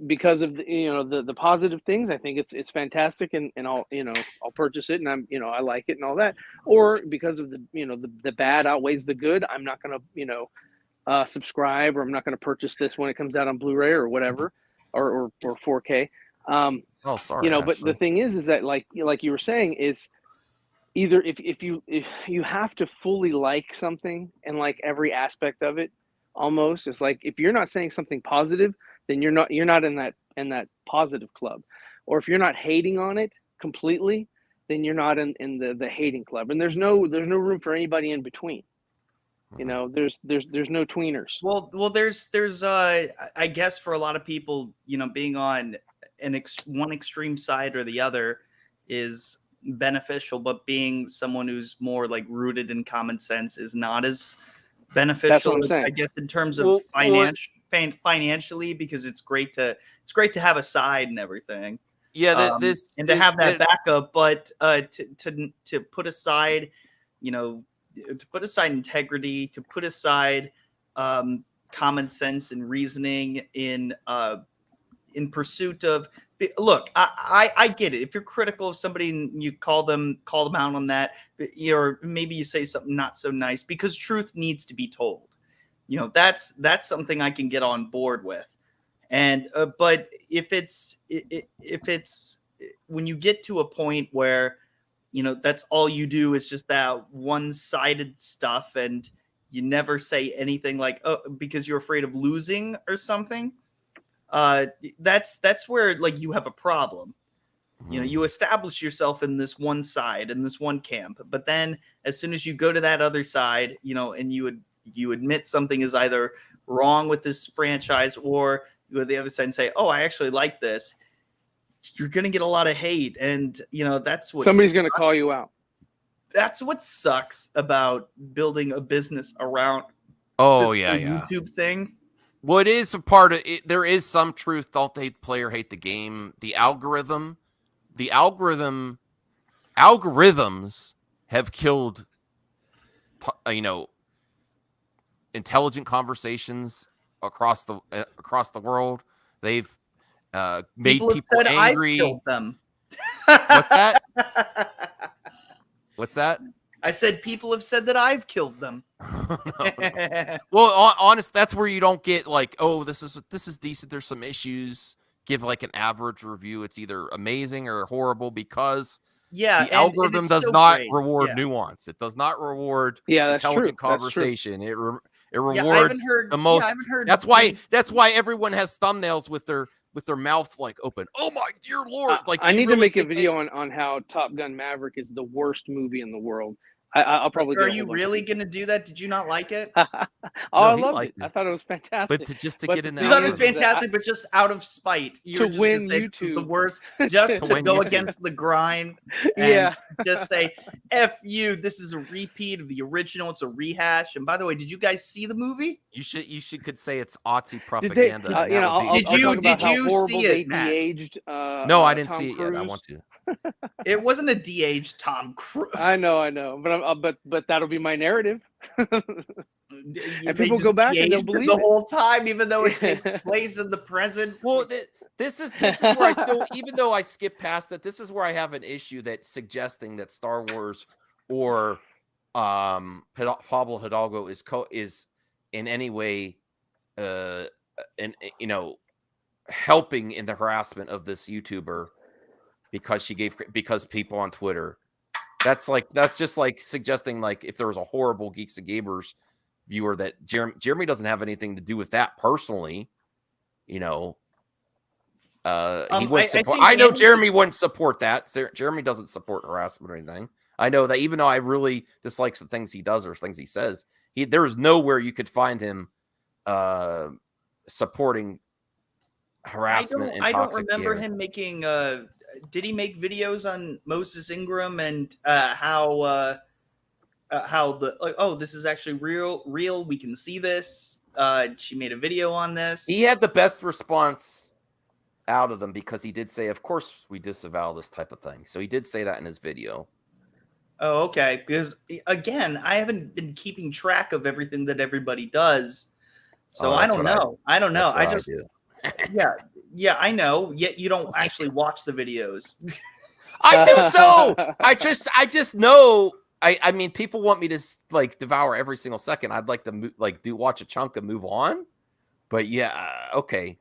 Because of the positive things, I think it's fantastic, and I'll purchase it, and I like it and all that. Or because of the bad outweighs the good, I'm not gonna subscribe, or I'm not going to purchase this when it comes out on Blu-ray or whatever, or 4K. Sorry. But the thing is that like you were saying, is either if you have to fully like something and like every aspect of it, almost. It's like if you're not saying something positive, then you're not in that positive club. Or if you're not hating on it completely, then you're not in the hating club. And there's no room for anybody in between. There's no tweeners. Well, there's I guess for a lot of people, being on one extreme side or the other is beneficial, but being someone who's more like rooted in common sense is not as beneficial. That's what I'm saying. I guess in terms of financially, because it's great to have a side and everything. Yeah, and to have that backup, but to put aside, to put aside integrity, to put aside common sense and reasoning in pursuit of. Look, I get it. If you're critical of somebody and you call them out on that, or maybe you say something not so nice, because truth needs to be told. That's something I can get on board with. And but if it's when you get to a point where that's all you do is just that one-sided stuff, and you never say anything like, oh, because you're afraid of losing or something. That's where like you have a problem. You establish yourself in this one side, in this one camp, but then as soon as you go to that other side, and you admit something is either wrong with this franchise, or you go to the other side and say, oh, I actually like this, you're going to get a lot of hate. And that's what somebody's going to call you out. That's what sucks about building a business around Oh this yeah, whole yeah. YouTube thing. Well, it is a part of it. There is some truth. Don't hate the player, hate the game. The algorithms have killed, intelligent conversations across the world. They've made people said angry. I've killed them. What's that? What's that? I said people have said that I've killed them. No. Well, honest, that's where you don't get like, oh, this is decent. There's some issues. Give like an average review. It's either amazing or horrible because the algorithm does not reward nuance. It does not reward intelligent conversation. It rewards the most. That's why everyone has thumbnails with their mouth like open. Oh my dear Lord! Like I need to make a video on how Top Gun Maverick is the worst movie in the world. I'll probably. Are you really going to do that? Did you not like it? I loved it. I thought it was fantastic. But to get in there, you thought it was fantastic, but just out of spite, you to were just win say YouTube, the worst, just to go YouTube. against the grind. And just say, "F you." This is a repeat of the original. It's a rehash. And by the way, did you guys see the movie? You could say it's Otzi propaganda. Did you see it, Matt? No, I didn't see it yet. I want to. It wasn't a de-aged Tom Cruise. I know, but that'll be my narrative. And people just go back and they'll de-aged believe the it. whole time, even though it takes place in the present. Well, this is where I still, even though I skip past that, this is where I have an issue that suggesting that Star Wars or Pablo Hidalgo is in any way, helping in the harassment of this YouTuber. Because people on Twitter, that's just like suggesting like if there was a horrible Geeks and Gamers viewer that Jeremy doesn't have anything to do with that personally, he wouldn't support. I know Jeremy wouldn't support that. Jeremy doesn't support harassment or anything. I know that even though I really dislike the things he does or things he says, there is nowhere you could find him supporting harassment. I don't remember him making. Did he make videos on Moses Ingram and how this is actually real? We can see this. She made a video on this. He had the best response out of them because he did say, "Of course, we disavow this type of thing." So he did say that in his video. Oh, okay. Because again, I haven't been keeping track of everything that everybody does, so I don't know. I don't know. I just yeah, I know. Yet you don't actually watch the videos. I do so. I just know. I mean, people want me to like devour every single second. I'd like to watch a chunk and move on. But yeah, okay.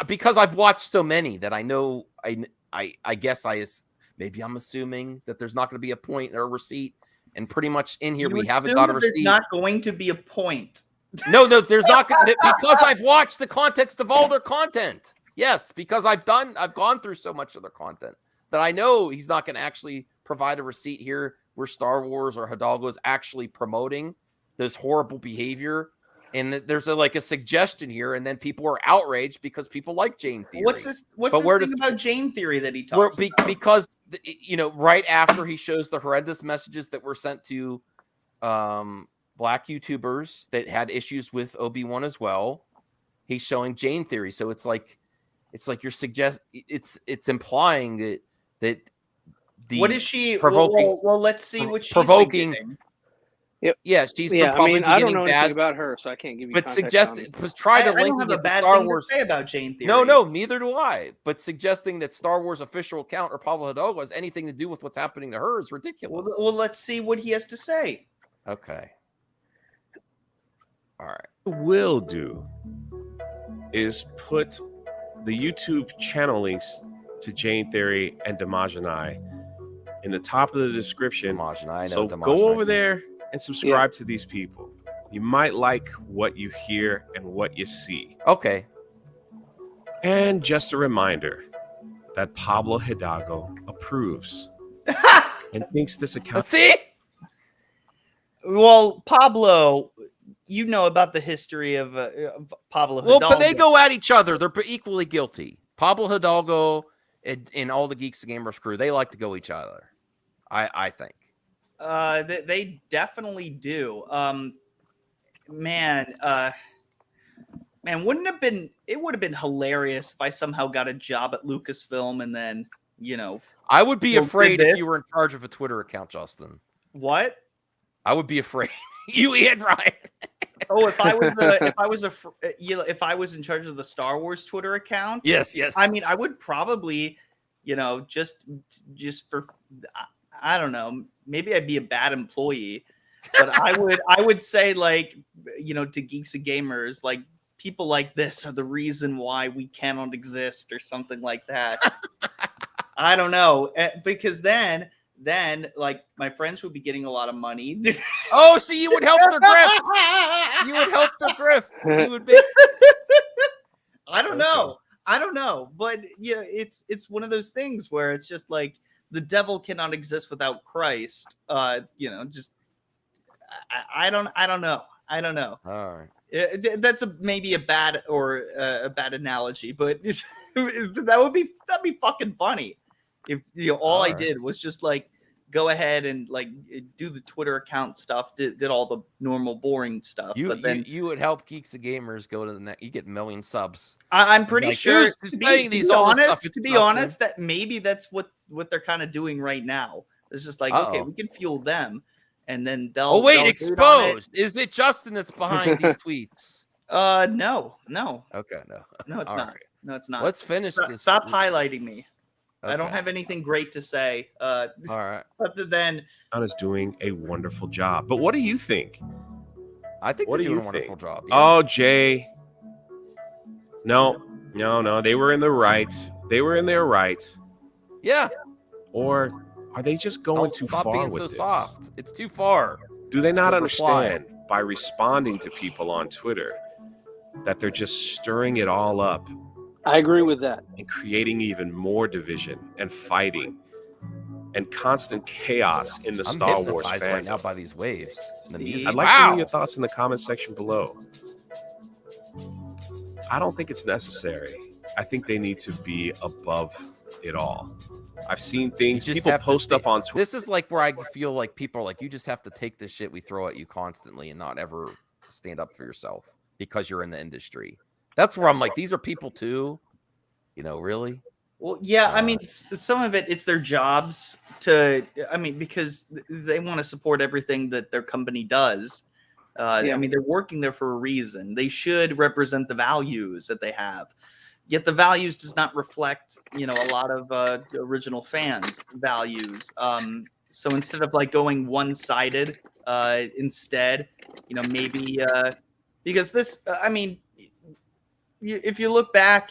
Because I've watched so many that I know. I guess maybe I'm assuming that there's not going to be a point or a receipt. And pretty much in here we haven't got a receipt. There's not going to be a point. No, there's not because I've watched the context of all their content. Yes, because I've gone through so much of their content that I know he's not going to actually provide a receipt here where Star Wars or Hidalgo is actually promoting this horrible behavior. And there's a suggestion here, and then people are outraged because people like Jane Theory. What's this thing about Jane Theory that he talks about? Because right after he shows the horrendous messages that were sent to Black YouTubers that had issues with Obi-Wan as well, he's showing Jane Theory. So it's like you're it's implying that the what is she provoking? Well, let's see what she's provoking. Yep. Yeah, she's probably I don't know bad anything about her, so I can't give you. But try to link I don't have a bad Star thing Wars. to say about Jane Theory. No, neither do I. But suggesting that Star Wars official account or Pablo Hidalgo has anything to do with what's happening to her is ridiculous. Well, let's see what he has to say. Okay. All right. What we'll do is put the YouTube channel links to Jane Theory and Damaj and I in the top of the description. Damaj and I know so Damaj go over too. there and subscribe to these people. You might like what you hear and what you see. Okay. And just a reminder that Pablo Hidalgo approves and thinks this account. See? Well, Pablo, you know about the history of Pablo Hidalgo. Well, but they go at each other. They're equally guilty. Pablo Hidalgo and all the Geeks and Gamers crew, they like to go each other. I think. They definitely do. Man, wouldn't it have been? It would have been hilarious if I somehow got a job at Lucasfilm and then, I would be still afraid did if this. you were in charge of a Twitter account, Justin. What? I would be afraid. You and Ryan. Oh, if I was in charge of the Star Wars Twitter account. Yes. I mean, I would probably, just for, I don't know, maybe I'd be a bad employee, but I would say, like, to Geeks and Gamers, like, people like this are the reason why we cannot exist or something like that. I don't know, because then like my friends would be getting a lot of money. Oh, so you would help their grift. You would help their grift. You would be. I don't know, but it's one of those things where it's just like the devil cannot exist without Christ. Just I don't know. All right. That's maybe a bad analogy, but that'd be fucking funny if all I did was just like go ahead and like do the Twitter account stuff, did all the normal boring stuff. But then you would help Geeks and Gamers go to the next. You get 1 million subs. I'm pretty like, sure. who's saying these all this stuff? To be honest, that maybe that's what they're kind of doing right now. It's just like, okay, we can fuel them, and then they'll. Oh wait, they'll exposed. Is it Justin that's behind these tweets? No. Okay, No, it's All not. right. No, it's not. Let's finish this. Stop highlighting me. Okay. I don't have anything great to say. All right. Other than is doing a wonderful job. But what do you think? I think What they're do doing you a wonderful think? job. Oh, Jay. No. They were in the right. They were in their right. Yeah. Or are they just going too Stop far being with so this? soft. It's too far. Do they not to reply. understand by responding to people on Twitter that they're just stirring it all up I agree with that. and creating even more division and fighting and constant chaos in the I'm Star Wars hypnotized fandom? right now by these waves. And the music. I'd like to hear your thoughts in the comment section below. I don't think it's necessary. I think they need to be above it all. I've seen things You just people have to post stay- up on Twitter. This is like where I feel like people are like, you just have to take the shit we throw at you constantly and not ever stand up for yourself because you're in the industry. That's where I'm like, these are people too. Really? Well, yeah, I mean, some of it's their jobs because they want to support everything that their company does. I mean, they're working there for a reason. They should represent the values that they have. Yet the values does not reflect, a lot of the original fans' values. So instead of like going one-sided, instead, maybe because this, if you look back,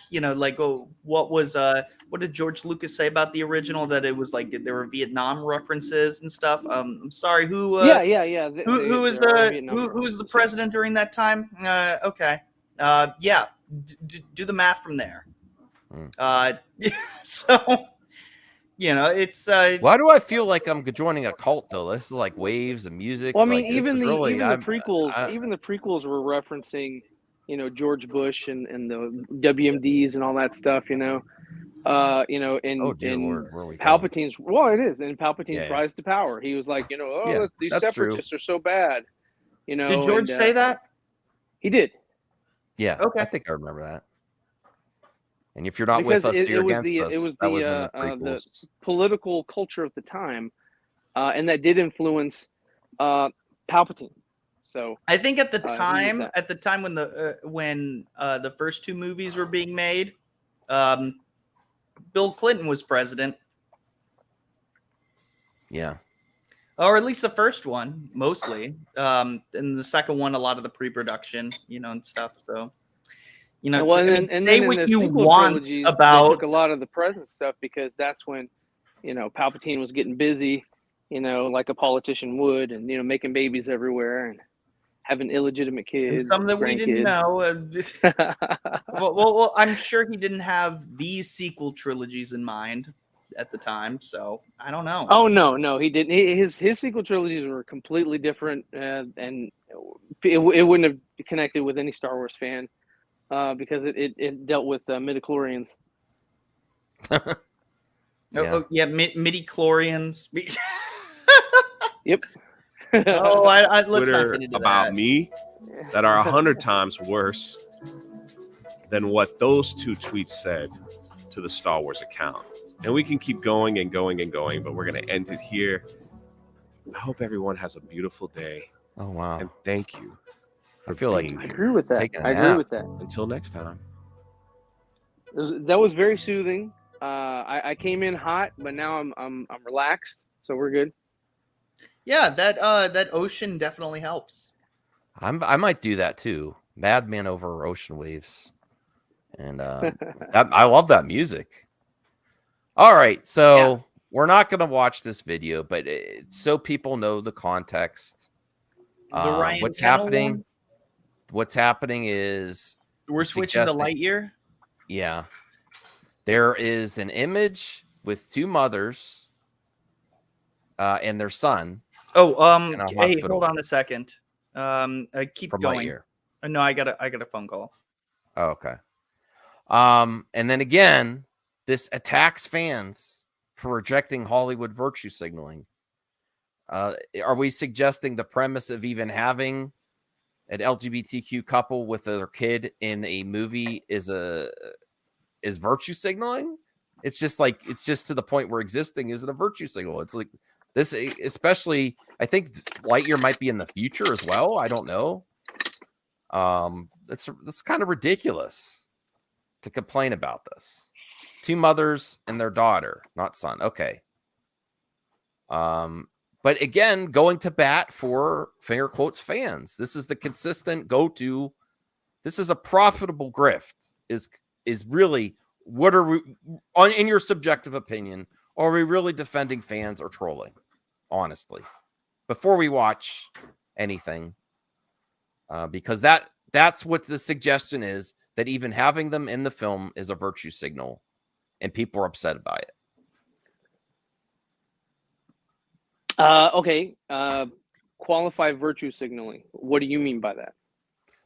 what did George Lucas say about the original? That it was like there were Vietnam references and stuff. I'm sorry, who? Who was the president during that time? Okay, yeah. Do the math from there. So, it's. Why do I feel like I'm joining a cult though? This is like waves and music. Well, I mean, like, even the prequels, even the prequels were referencing, George Bush and the WMDs and all that stuff. And oh dear Lord, where are we Palpatine's. Well, it is, and Palpatine's Yeah. rise to power. He was like, Yeah, these that's separatists are so bad. Did George say that? He did. Yeah. Okay. I think I remember that. And if you're not Because with us, you're was against us. It was That was in the the prequels. political culture of the time, and that did influence Palpatine. So I think at the time, when the first two movies were being made, Bill Clinton was president. Yeah. Or at least the first one, mostly. And the second one, a lot of the pre-production, and stuff. So, well, and say then what in the you sequel want trilogies, about they took a lot of the present stuff because that's when, Palpatine was getting busy, like a politician would, and making babies everywhere and having illegitimate kids. some that we didn't grandkids. know. Well, I'm sure he didn't have these sequel trilogies in mind at the time, so I don't know. Oh no, he didn't. His sequel trilogies were completely different, and it wouldn't have connected with any Star Wars fan because it dealt with midichlorians. Yeah, midi-chlorians. Yep. Oh, let's not Twitter get into about that. me that are 100 times worse than what those two tweets said to the Star Wars account. And we can keep going and going and going, but we're going to end it here. I hope everyone has a beautiful day. Oh, wow. And thank you. I feel like being I here. agree with that. Taking a I agree nap. with that. Until next time. That was very soothing. I came in hot, but now I'm relaxed, so we're good. Yeah, that ocean definitely helps. I might do that too. Madman over ocean waves. And I love that music. All right, so we're not going to watch this video, but so people know the context. What's happening? One? What's happening is We're switching to suggesting- Lightyear. Yeah, there is an image with two mothers and their son. Oh, in a hey, hospital. hold on a second. I keep From going. Lightyear. No, I got a phone call. Oh, okay. And then again, this attacks fans for rejecting Hollywood virtue signaling. Are we suggesting the premise of even having an LGBTQ couple with their kid in a movie is virtue signaling? It's just to the point where existing isn't a virtue signal. It's like this, especially I think Lightyear might be in the future as well. I don't know. That's kind of ridiculous to complain about this. Two mothers and their daughter, not son. Okay. But again, going to bat for finger quotes fans. This is the consistent go-to. This is a profitable grift. Is really what are we in your subjective opinion? Are we really defending fans or trolling? Honestly, before we watch anything, because that's what the suggestion is, that even having them in the film is a virtue signal, and people are upset by it. Okay. Qualified virtue signaling. What do you mean by that?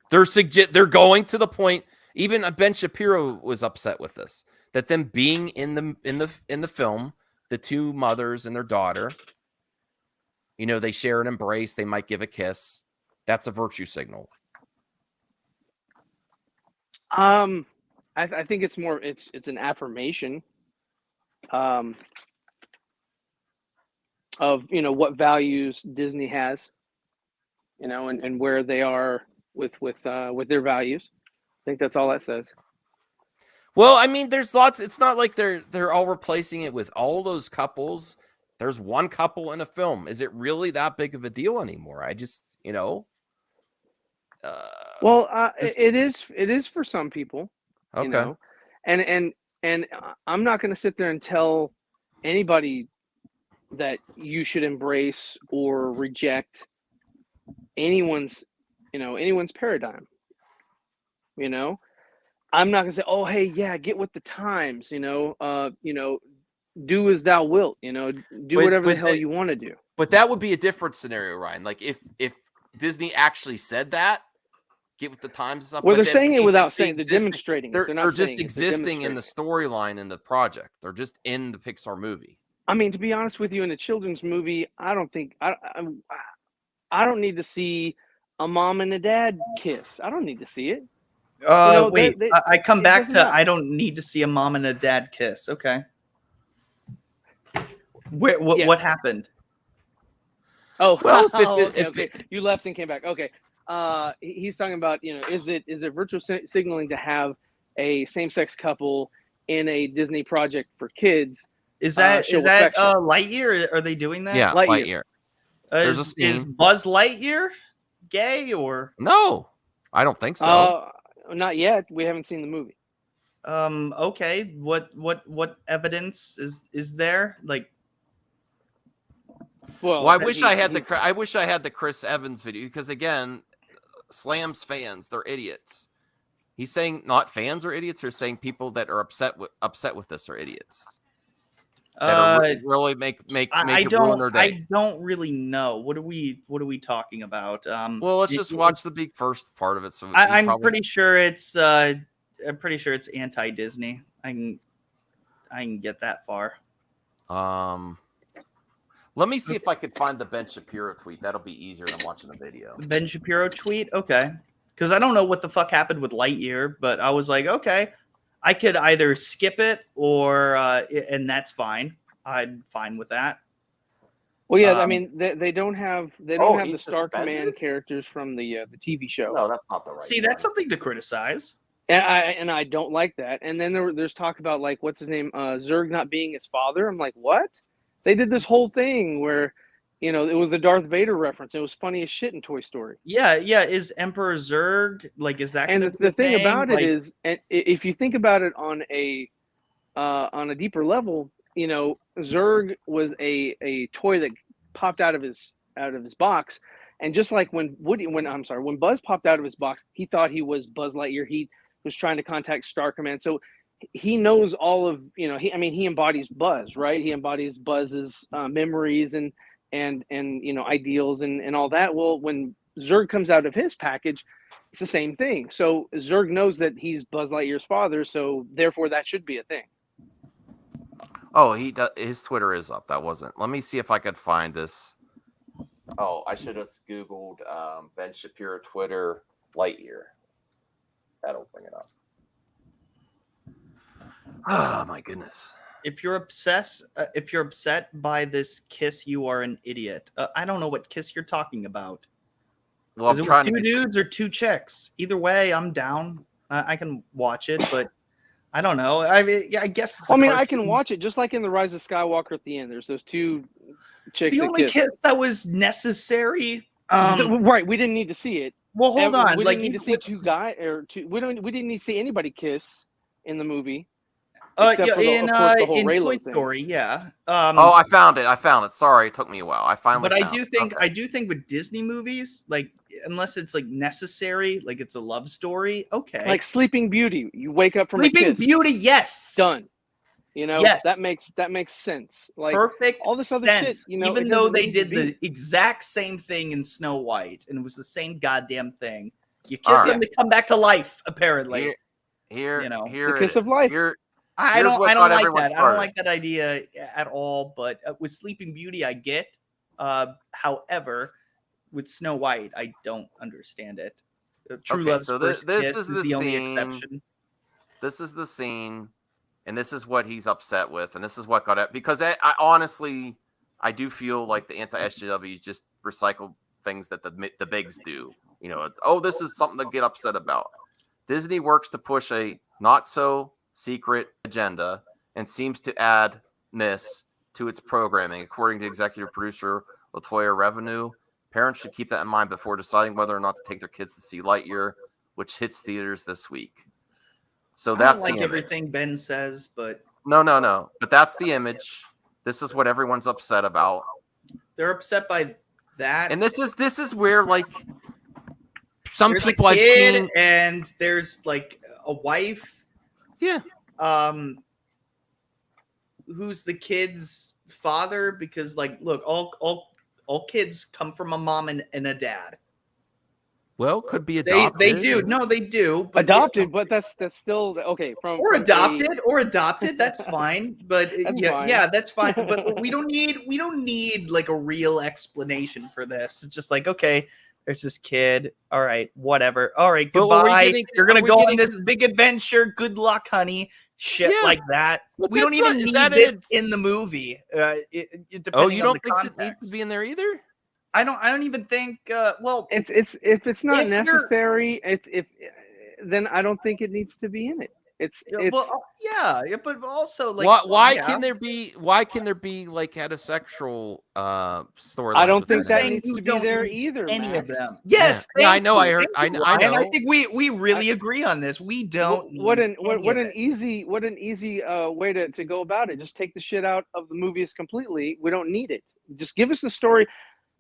They're going to the point. Even Ben Shapiro was upset with this. That them being in the film, the two mothers and their daughter, they share an embrace. They might give a kiss. That's a virtue signal. I think it's more. It's an affirmation. Of what values Disney has, and where they are with their values. I think that's all that says. Well, I mean, there's lots. It's not like they're all replacing it with all those couples. There's one couple in a film. Is it really that big of a deal anymore? I just, Well, it is for some people. Okay. And I'm not going to sit there and tell anybody that you should embrace or reject anyone's paradigm. I'm not gonna say, oh, hey, yeah, get with the times, do as thou wilt, do whatever the hell you want to do. But that would be a different scenario, Ryan. Like if Disney actually said that, get with the times and stuff. Well, they're saying it without saying. They're demonstrating. They're not just saying it, existing in the storyline in the project. They're just in the Pixar movie. I mean, to be honest with you, in a children's movie, I don't need to see a mom and a dad kiss. I don't need to see it. Wait, I come back to I don't need to see a mom and a dad kiss. Okay. What happened? Oh, well, okay. You left and came back. Okay. He's talking about, is it virtual signaling to have a same-sex couple in a Disney project for kids? Is that Lightyear? Are they doing that? Yeah, Lightyear. There's a scene. Is Buzz Lightyear gay or no? I don't think so. Not yet. We haven't seen the movie. Okay. What evidence is there? Like, well, I wish I had the Chris Evans video, because again, Slam's fans, they're idiots. He's saying not fans are idiots. They're saying people that are upset with this are idiots. Really make it ruin their day. I don't really know. What are we talking about? Well, let's just watch the first part of it. So I'm pretty sure it's anti-Disney. I can get that far. Let me see if I could find the Ben Shapiro tweet. That'll be easier than watching the video. The Ben Shapiro tweet? Okay. Because I don't know what the fuck happened with Lightyear, but I was like, okay, I could either skip it or, and that's fine. I'm fine with that. Well, yeah, I mean, they don't have the he's Star suspended? Command characters from the TV show. No, that's not the right. See, that's something to criticize. And I don't like that. And then there's talk about, like, what's his name, Zurg not being his father. I'm like, what? They did this whole thing where, you know, it was the Darth Vader reference. It was funny as shit in Toy Story. Yeah. Is Emperor Zurg, like, is that? And the thing about it is, and if you think about it on a deeper level, you know, Zurg was a toy that popped out of his box, and just like when Buzz popped out of his box, he thought he was Buzz Lightyear. He was trying to contact Star Command, so he knows all of, you know, he embodies Buzz, right? He embodies Buzz's memories and you know, ideals and all that. Well, when Zurg comes out of his package, it's the same thing. So Zurg knows that he's Buzz Lightyear's father, so therefore that should be a thing. Oh, his Twitter is up. That wasn't. Let me see if I could find this. Oh, I should have Googled Ben Shapiro Twitter Lightyear. That'll bring it up. Oh my goodness. If you're upset by this kiss, you are an idiot. I don't know what kiss you're talking about. Well, I'm Is it trying with to two dudes or two chicks? Either way, I'm down. I can watch it, but I don't know. I mean, I guess. It's I can watch it just like in the Rise of Skywalker at the end. There's those two chicks. The that only kiss that was necessary. Right, we didn't need to see it. Well, hold on. We Like, didn't need to see two guys or two. We didn't need to see anybody kiss in the movie. Yeah, except for in Raylo Toy thing. Story, yeah. Oh, I found it. Sorry, it took me a while. I finally. But found it. I do think with Disney movies, like, unless it's like necessary, like it's a love story, okay. Like Sleeping Beauty, you wake up from Sleeping a kiss. Beauty, yes, done. You know, yes, that makes sense. Like perfect all this other sense. shit. You know, even though they did the exact same thing in Snow White, and it was the same goddamn thing. You kiss them to come back to life, apparently. Here, you know, the kiss of life. I don't like that. I don't like that idea at all. But with Sleeping Beauty, I get. However, with Snow White, I don't understand it. True Love's so first this kiss is the only scene. exception. This is the scene, and this is what he's upset with, and this is what got it. Because I honestly, I do feel like the anti-SJWs just recycle things that the bigs do. You know, it's, this is something to get upset about. Disney works to push a not so secret agenda and seems to add this to its programming. According to executive producer Latoya Revenue, parents should keep that in mind before deciding whether or not to take their kids to see Lightyear, which hits theaters this week. So that's I don't like the everything Ben says, but no. But that's the image. This is what everyone's upset about. They're upset by that. And this is where, like, there's people a kid I've seen, and there's like a wife. Yeah. Who's the kid's father? Because, like, look, all kids come from a mom and a dad. Well, could be adopted. They do. No, they do. But Adopted, but that's still okay. Or adopted. That's fine. But fine. yeah, that's fine. But we don't need like a real explanation for this. It's just like, okay, there's this kid. All right, whatever. All right, goodbye. You're gonna go on this big adventure. Good luck, honey. Shit like that. But we don't even need this in the movie. You don't think it needs to be in there either? I don't even think. Well, it's if it's not necessary, then I don't think it needs to be in it. But also, like, why can there be like heterosexual storylines? I don't think that needs to be there either. Any of them? Yes, yeah, I know. I heard. I know. And I think we really agree on this. We don't. What an easy way to go about it. Just take the shit out of the movies completely. We don't need it. Just give us the story.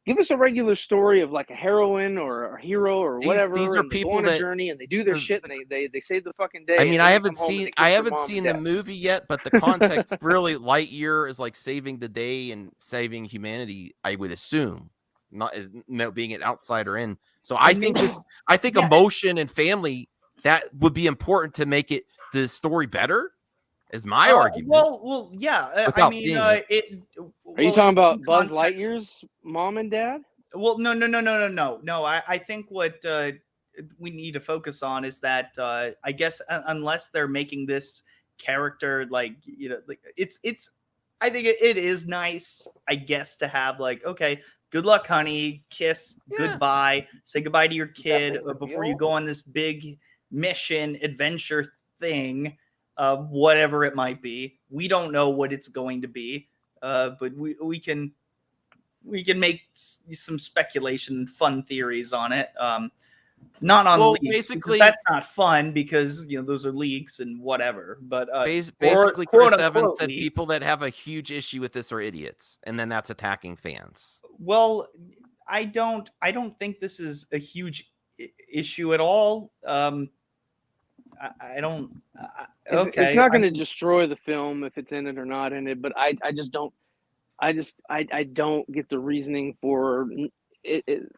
Give us a regular story of like a heroine or a hero or whatever. These are people go on that a journey and they do their shit and they save the fucking day. I mean, I haven't seen the movie yet, but the context really, Lightyear is like saving the day and saving humanity. I would assume, not being an outsider in. So I think emotion and family that would be important to make the story better. Is my argument. Well, yeah. I Without mean, seeing Are you talking about Buzz Lightyear's mom and dad? Well, no. I think what we need to focus on is that I guess unless they're making this character like it's I think it is nice, I guess, to have like, okay, good luck, honey, kiss, goodbye, say goodbye to your kid before you go on this big mission adventure thing, whatever it might be. We don't know what it's going to be, but we can make some speculation and fun theories on it. Not on leaks. Basically, that's not fun because those are leaks and whatever. But basically, Chris Evans said leaks. People that have a huge issue with this are idiots, and then that's attacking fans. Well, I don't think this is a huge issue at all. I don't. Okay, it's not going to destroy the film if it's in it or not in it. But I just don't. I don't get the reasoning for it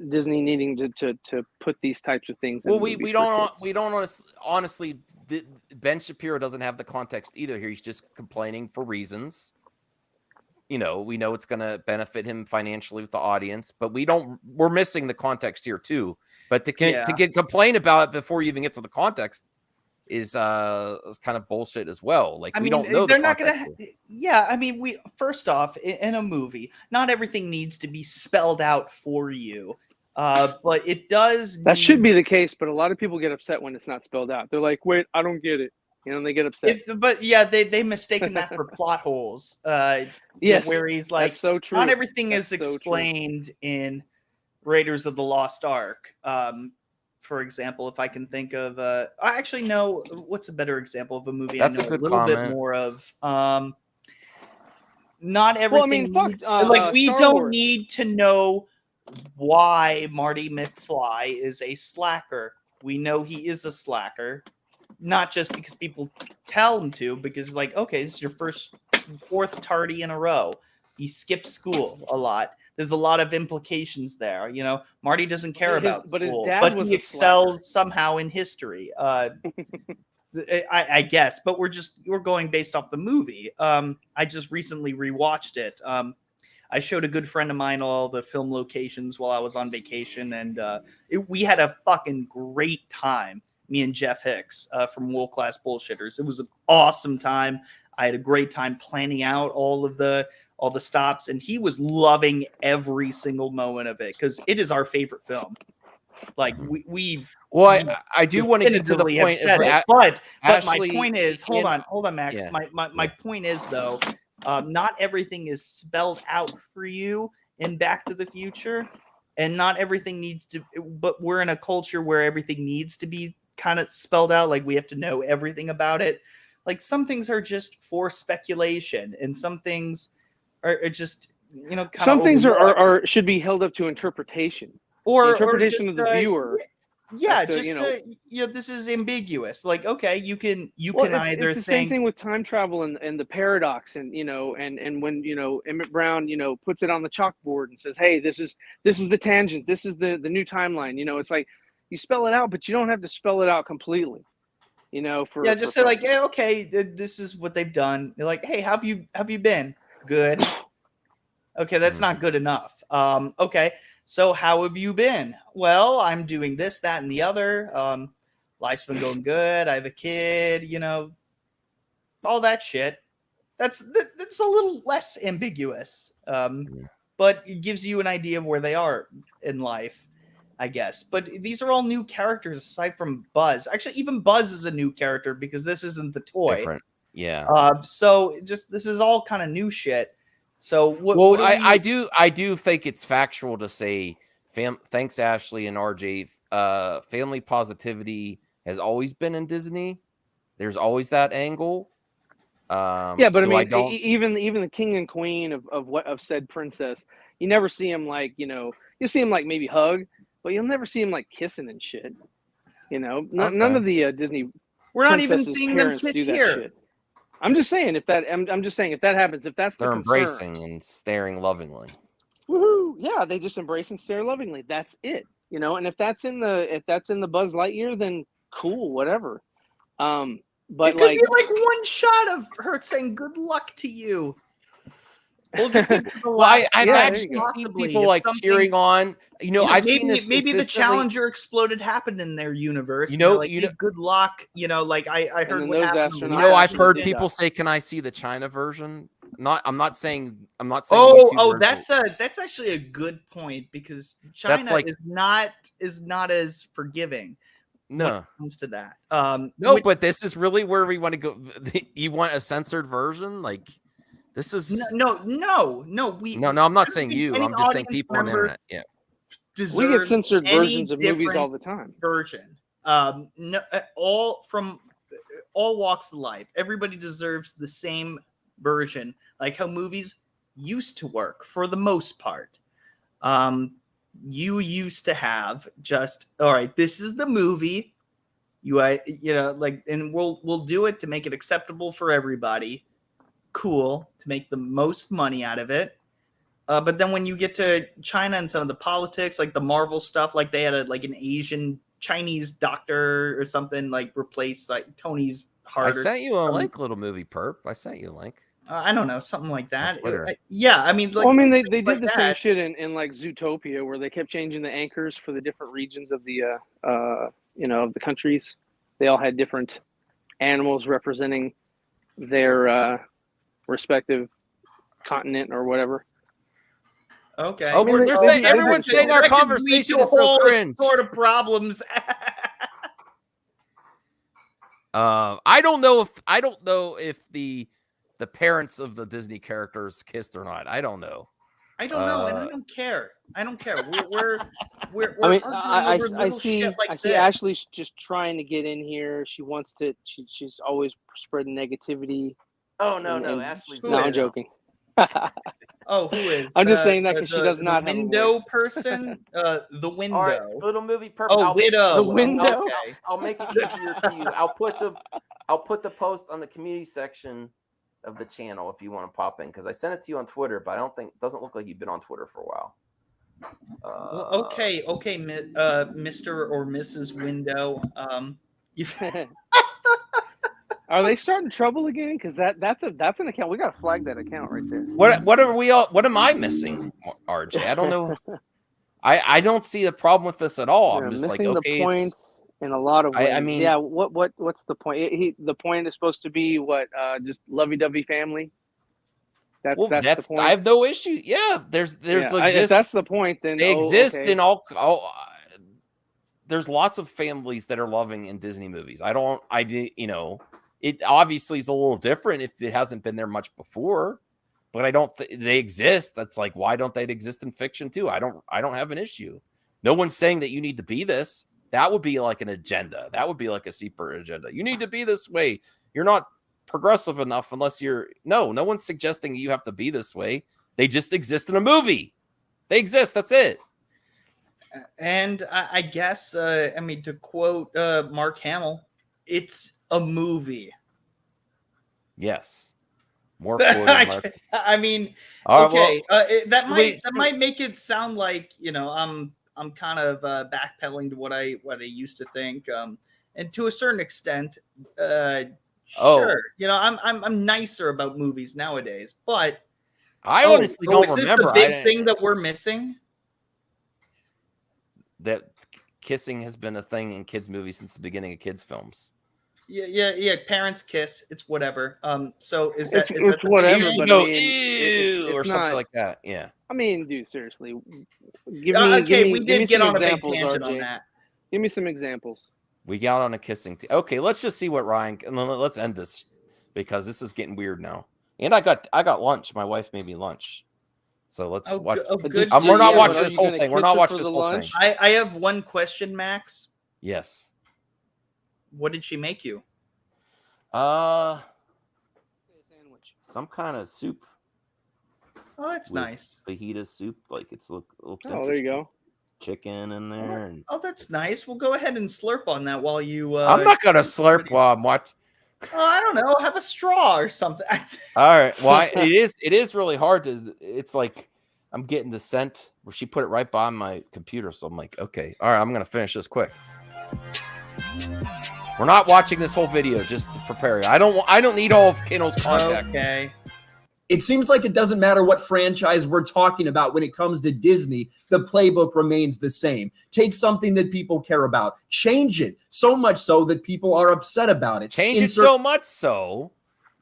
Disney needing to put these types of things. Well, we don't honestly. Ben Shapiro doesn't have the context either here. He's just complaining for reasons. We know it's going to benefit him financially with the audience, but we're missing the context here too. But to complain about it before you even get to the context is kind of bullshit as well. Like, we don't know. They're not going to. Yeah, I mean, first off, in a movie, not everything needs to be spelled out for you. But it does. That should be the case, but a lot of people get upset when it's not spelled out. They're like, "Wait, I don't get it," and they get upset. But yeah, they mistaken that for plot holes. Yes, where he's like, that's so true. Not everything That's is explained in Raiders of the Lost Ark. For example, if I can think of, I actually know what's a better example of a movie. That's I know a good little comment. bit more of. Not everything. Well, needs, we Star don't Wars. need to know why Marty McFly is a slacker. We know he is a slacker, not just because people tell him to, because okay, this is your fourth tardy in a row. He skipped school a lot. There's a lot of implications there. Marty doesn't care about school, his dad but was he a excels somehow in history. I guess, but we're going based off the movie. I just recently rewatched it. I showed a good friend of mine all the film locations while I was on vacation, and we had a fucking great time. Me and Jeff Hicks from World Class Bullshitters. It was an awesome time. I had a great time planning out all the stops, and he was loving every single moment of it because it is our favorite film. Like I do want to get to the point. But my point is, hold on, Max. Yeah. My point is though. Not everything is spelled out for you in Back to the Future, and not everything needs to. But we're in a culture where everything needs to be kind of spelled out. Like, we have to know everything about it. Like, some things are just for speculation, and some things are just some things are should be held up to interpretation or the interpretation just, of the viewer. Yeah, this is ambiguous. Like, okay, you can either it's the same thing with time travel and the paradox, and when Emmett Brown puts it on the chalkboard and says, hey, this is the tangent, this is the new timeline. It's like you spell it out, but you don't have to spell it out completely. Just say like, hey, okay, this is what they've done. They're like, hey, how have you been? Good. Okay, that's not good enough. Okay. So how have you been? Well, I'm doing this, that, and the other. Life's been going good. I have a kid, all that shit. That's a little less ambiguous, but it gives you an idea of where they are in life, I guess. But these are all new characters aside from Buzz. Actually, even Buzz is a new character because this isn't the toy. Different. Yeah. So this is all kind of new shit. So I do think it's factual to say, thanks Ashley and RJ, family positivity has always been in Disney. There's always that angle. But even the king and queen of said princess, you never see him you see him maybe hug, but you'll never see him kissing and shit. None of the Disney. We're not even seeing them kiss here. Shit. I'm just saying if that happens, if that's they're the embracing and staring lovingly. Woohoo! Yeah, they just embrace and stare lovingly. That's it. And if that's in the Buzz Lightyear, then cool, whatever. But it could be like one shot of her saying "Good luck to you." Well, I've actually seen people like cheering on. You know, I've seen this. Maybe the consistently. Challenger exploded happened in their universe. You know, like, hey, good luck. You know, like I heard what happened. You know, I've heard people say, "Can I see the China version?" I'm not saying. Oh, that's actually a good point because China like, is not as forgiving. No, when it comes to that. No, but this is really where we want to go. You want a censored version, like. This is no. I'm not saying you. I'm just saying people on the internet. Yeah, we get censored versions of movies all the time. Version, no, all walks of life. Everybody deserves the same version, like how movies used to work for the most part. You used to have just all right. This is the movie. And we'll do it to make it acceptable for everybody. Cool, to make the most money out of it. But then when you get to China and some of the politics, like the Marvel stuff, like they had an Asian Chinese doctor or something, like replace like Tony's heart. I sent you a link, little movie perp. I sent you a link. I don't know, something like that. I mean, they did the same shit in like Zootopia, where they kept changing the anchors for the different regions of the of the countries. They all had different animals representing their respective continent or whatever. Okay. Oh, everyone's saying our conversation is so cringe. Sort of problems. I don't know if the parents of the Disney characters kissed or not. I don't know. I don't know, and I don't care. We're I see Ashley's just trying to get in here. She wants to. She's always spreading negativity. Oh no, Ashley's. No, I'm joking. Oh, who is? I'm just saying that because she does not have window person. The window. All right, little movie perp. Oh, widow. The window. Okay. I'll make it easier for you. I'll put the post on the community section of the channel if you want to pop in, because I sent it to you on Twitter, but it doesn't look like you've been on Twitter for a while. Okay, Mr. or Mrs. Window. Are they starting trouble again? Because that's an account. We gotta flag that account right there. What am I missing, RJ? I don't know. I don't see the problem with this at all. I'm just like, okay, the points in a lot of ways. I mean, yeah. What's the point? The point is supposed to be what? Just lovey-dovey family. That's the point. I have no issue. Yeah, if that's the point, then they exist in all. There's lots of families that are loving in Disney movies. It obviously is a little different if it hasn't been there much before, but I don't. They exist. That's like, why don't they exist in fiction too? I don't have an issue. No one's saying that you need to be this. That would be like an agenda. That would be like a secret agenda. You need to be this way. You're not progressive enough unless you're. No one's suggesting you have to be this way. They just exist in a movie. They exist. That's it. And I guess, to quote Mark Hamill, it's a movie. Yes. More I mean, okay. That might make it sound like, I'm kind of backpedaling to what I used to think. And to a certain extent, sure. I'm nicer about movies nowadays, but I honestly don't remember. Is this the big thing that we're missing? That kissing has been a thing in kids' movies since the beginning of kids' films. Yeah. Parents kiss. It's whatever. So is it's whatever. You should go ew or something like that. Yeah. I mean, dude, seriously. We did get on a big tangent on that. Give me some examples. We got on a kissing. Okay, let's just see what Ryan. And let's end this because this is getting weird now. And I got lunch. My wife made me lunch. So let's watch. We're not watching this whole thing. We're not watching this whole thing. I have one question, Max. Yes. What did she make you? Some kind of soup. Oh, that's nice. Fajita soup, like it's looks. Oh, there you go. Chicken in there. Oh, that's nice. We'll go ahead and slurp on that while you. I'm not gonna slurp while I'm watching. I don't know. Have a straw or something. All right. Well, it is really hard to. It's like I'm getting the scent where she put it right by my computer, so I'm like, okay, all right, I'm gonna finish this quick. We're not watching this whole video just to prepare you. I don't need all of Keno's contact. Okay. It seems like it doesn't matter what franchise we're talking about when it comes to Disney. The playbook remains the same. Take something that people care about, change it so much so that people are upset about it. Change it so much so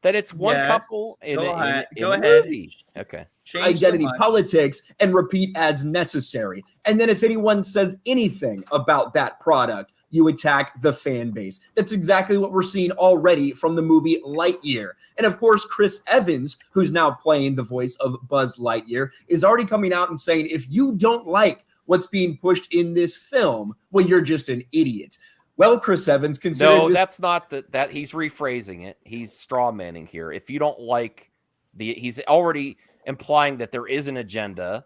that it's one couple in a movie. Okay. Identity politics and repeat as necessary. And then if anyone says anything about that product, you attack the fan base. That's exactly what we're seeing already from the movie Lightyear. And of course, Chris Evans, who's now playing the voice of Buzz Lightyear, is already coming out and saying, if you don't like what's being pushed in this film, well, you're just an idiot. Well, Chris Evans, that's not that he's rephrasing it. He's straw manning here. If you don't like he's already implying that there is an agenda.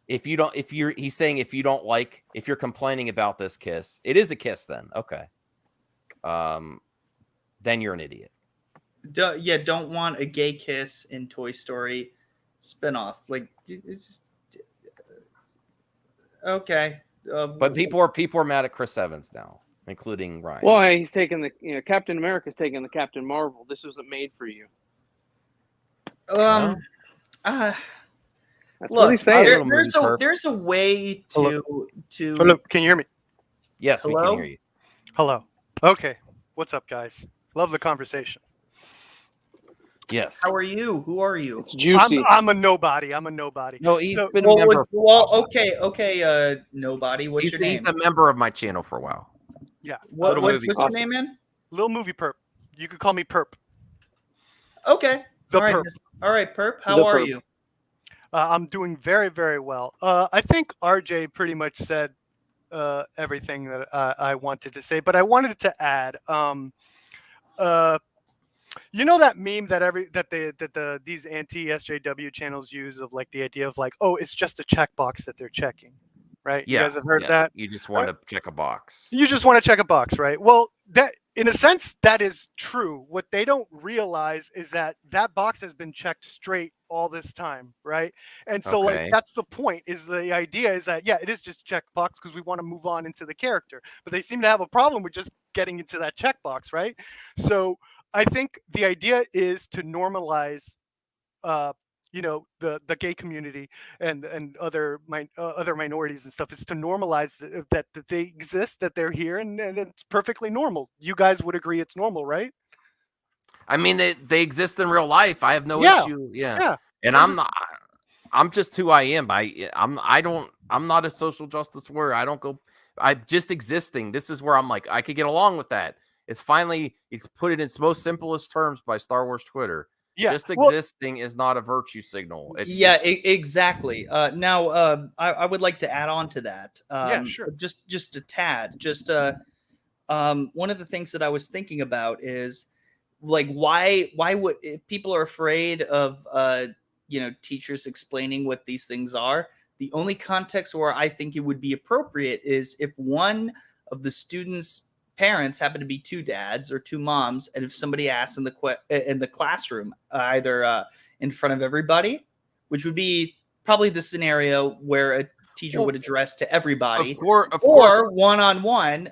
If you're complaining about this kiss, it is a kiss then. Okay. Then you're an idiot. Don't want a gay kiss in Toy Story spinoff. Like, it's just okay. But people are mad at Chris Evans now, including Ryan. Well, he's taking Captain America's taking the Captain Marvel. This wasn't made for you. That's look, what he's saying. There's a way to. Hello, can you hear me? Yes, Hello? we can hear you. Hello. Okay, what's up, guys? Love the conversation. Yes. How are you? Who are you? It's juicy. I'm a nobody. No, he's been a member. Okay. Nobody. What's your name? He's a member of my channel for a while. Yeah. What's your name, man? Little Movie Perp. You could call me Perp. Okay. Perp. All right, Perp. How are you? I'm doing very, very well. I think RJ pretty much said everything that I wanted to say, but I wanted to add. You know that meme that these anti-SJW channels use of like the idea of like, oh, it's just a checkbox that they're checking, right? Yeah, you guys have heard that. You just want to check a box. You just want to check a box, right? Well, that in a sense that is true. What they don't realize is that box has been checked straight all this time, right? And so like that's the point. Is the idea is that it is just checkbox because we want to move on into the character, but they seem to have a problem with just getting into that checkbox, right? So I think the idea is to normalize, the gay community and other minorities and stuff. It's to normalize that they exist, that they're here, and it's perfectly normal. You guys would agree it's normal, right? I mean, they exist in real life. I have no issue. Yeah. And I'm just who I am. I'm not a social justice warrior. I'm just existing. This is where I'm like, I could get along with that. It's put it in its most simplest terms by Star Wars Twitter. Yeah. Just existing is not a virtue signal. It's exactly. Now, I would like to add on to that. Sure. Just a tad. One of the things that I was thinking about is like why would if people are afraid of teachers explaining what these things are? The only context where I think it would be appropriate is if one of the students' parents happen to be two dads or two moms, and if somebody asks in the classroom, either in front of everybody, which would be probably the scenario where a teacher would address to everybody, or one-on-one,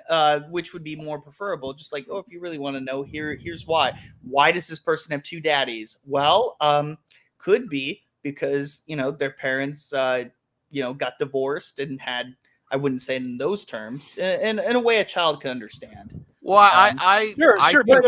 which would be more preferable. Just like, if you really want to know, here's why. Why does this person have two daddies? Well, could be because their parents got divorced and had. I wouldn't say it in those terms. In a way, a child can understand. Well, children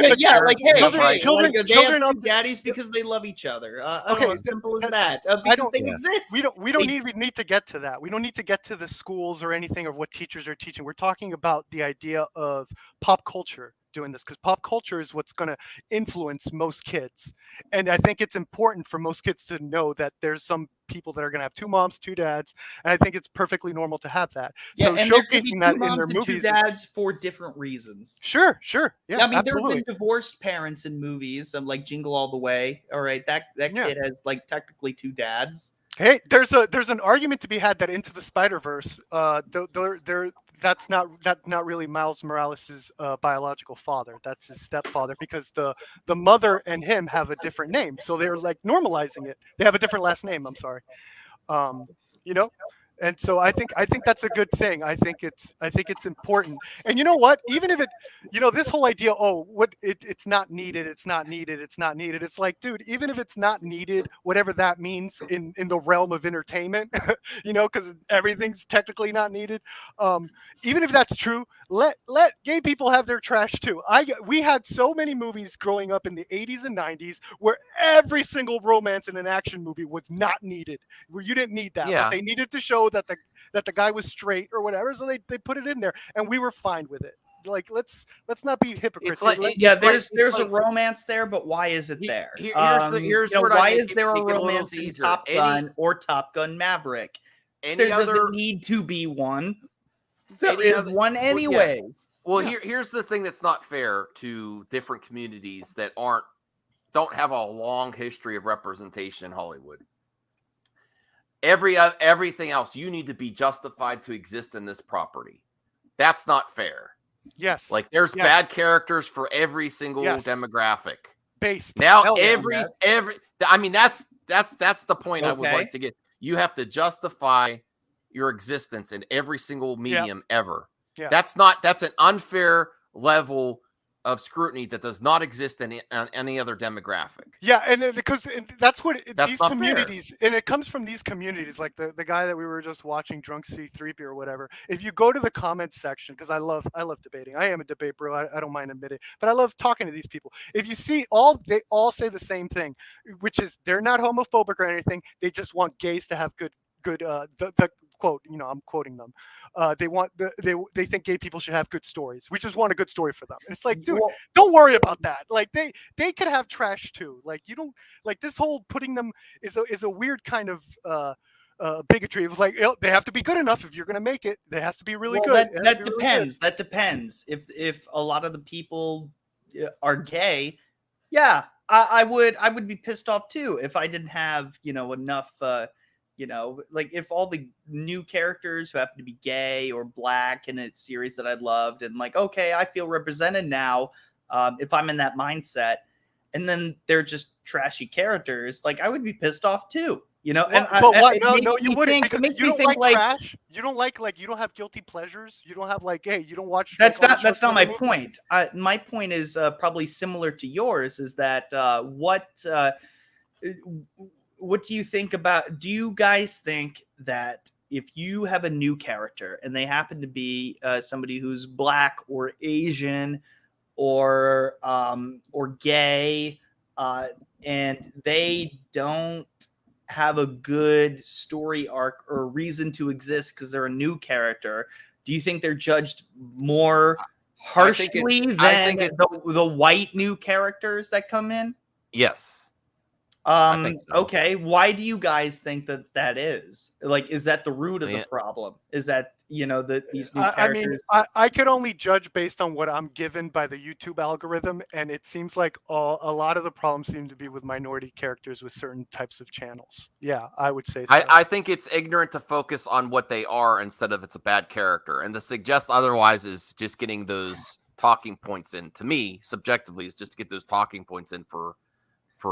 have daddies because they love each other. As simple as that. Because they exist. We don't need to get to that. We don't need to get to the schools or anything of what teachers are teaching. We're talking about the idea of pop culture doing this, because pop culture is what's going to influence most kids. And I think it's important for most kids to know that there's some people that are going to have two moms, two dads, and I think it's perfectly normal to have that. Yeah, so and showcasing that in their moms movies, two dads for different reasons. Sure. Yeah, I mean, absolutely. there have been divorced parents in movies, like Jingle All the Way. All right, that kid has like technically two dads. Hey, there's an argument to be had that Into the Spider-Verse, that's not really Miles Morales' biological father. That's his stepfather, because the mother and him have a different name, so they're like normalizing it. They have a different last name. I'm sorry, And so I think that's a good thing. I think it's important. And you know what? Even if it, this whole idea, it's not needed, it's not needed, it's not needed. It's like, dude, even if it's not needed, whatever that means in the realm of entertainment, because everything's technically not needed. Even if that's true, let gay people have their trash too. We had so many movies growing up in the 80s and 90s where every single romance in an action movie was not needed. Where you didn't need that, but they needed to show that the guy was straight or whatever, so they put it in there, and we were fine with it. Like, let's not be hypocrites. There's a romance there, but why is it there? Why is there a romance in Top Gun or Top Gun Maverick? There doesn't need to be one. There is one anyways. Here's the thing that's not fair to different communities that don't have a long history of representation in Hollywood. Everything else, you need to be justified to exist in this property. That's not fair. Yes. Like, there's bad characters for every single demographic. Based. Now I mean, that's the point I would like to get. You have to justify your existence in every single medium ever. Yeah. That's an unfair level of scrutiny that does not exist in any other demographic. Yeah, and because that's what these not communities, and it comes from these communities, like the guy that we were just watching, Drunk C3P or whatever. If you go to the comments section, because I love debating. I am a debate bro. I don't mind admitting, but I love talking to these people. If you see they all say the same thing, which is they're not homophobic or anything. They just want gays to have good the quote, I'm quoting them. They think gay people should have good stories. We just want a good story for them. And it's like, dude, don't worry about that. Like, they could have trash too. Like, you don't, like, this whole putting them is a weird kind of bigotry. It was like, they have to be good enough. If you're going to make it, they has to be really good. That depends. That depends. If a lot of the people are gay, I would be pissed off too if I didn't have enough. Like, if all the new characters who happen to be gay or black in a series that I loved, and like, okay, I feel represented now. If I'm in that mindset, and then they're just trashy characters, like, I would be pissed off too. No, you wouldn't. Because you don't like trash. You don't like you don't have guilty pleasures. You don't have you don't watch. That's not my point. My point is probably similar to yours. Is that what do you think about? Do you guys think that if you have a new character and they happen to be somebody who's black or Asian or gay, and they don't have a good story arc or reason to exist because they're a new character, do you think they're judged more harshly than the white new characters that come in? Yes. I think so. Okay. Why do you guys think that is? Like, is that the root of the problem? Is that, these new characters? I could only judge based on what I'm given by the YouTube algorithm. And it seems like a lot of the problems seem to be with minority characters with certain types of channels. Yeah, I would say so. I think it's ignorant to focus on what they are instead of it's a bad character. And to suggest otherwise is just getting those talking points in. To me, subjectively, is just to get those talking points in for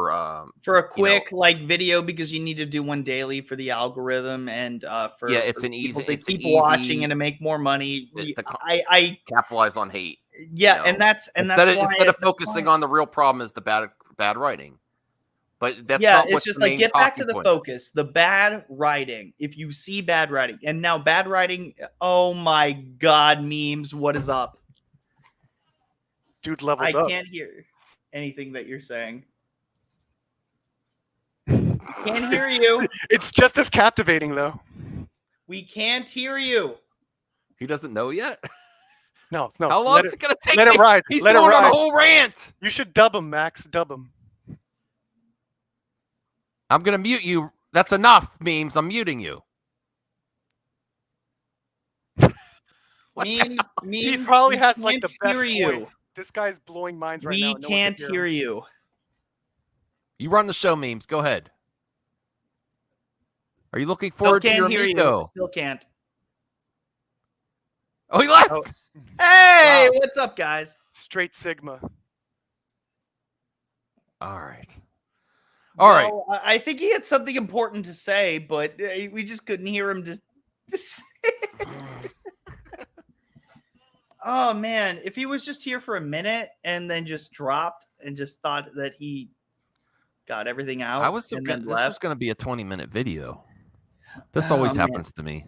a quick video, because you need to do one daily for the algorithm, and it's an easy to keep watching and to make more money. I capitalize on hate. Yeah, and that's instead of focusing on the real problem is the bad writing. But that's not it's just like, get back to the focus, the bad writing. If you see bad writing, and now bad writing, oh my god, memes, what is up? Dude leveled up. I can't hear anything that you're saying. Can't hear you. It's just as captivating, though. We can't hear you. He doesn't know yet. No. How long is it going to take? Let it ride. He's going on a whole rant. You should dub him, Max. Dub him. I'm going to mute you. That's enough, memes. I'm muting you. Memes. He probably has the best you. Point. This guy's blowing minds right now. We can't hear you. You run the show, memes. Go ahead. Are you looking forward to your amigo? Still can't. Oh, he left. Oh. Hey, what's up, guys? Straight Sigma. All right. I think he had something important to say, but we just couldn't hear him. Just Oh man, if he was just here for a minute and then just dropped and just thought that he got everything out, I was and this then was left. going to be a 20-minute video. This always man. happens to me.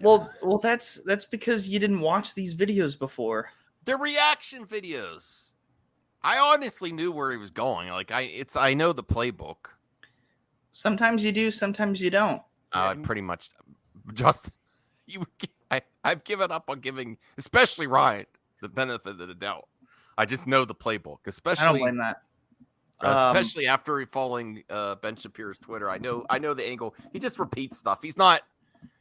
Well, that's because you didn't watch these videos before. They're reaction videos. I honestly knew where he was going. Like I know the playbook. Sometimes you do, sometimes you don't. Pretty much, Justin. I've given up on giving, especially Ryan, the benefit of the doubt. I just know the playbook, especially. I don't blame that. Especially after following Ben Shapiro's Twitter, I know the angle. He just repeats stuff. He's not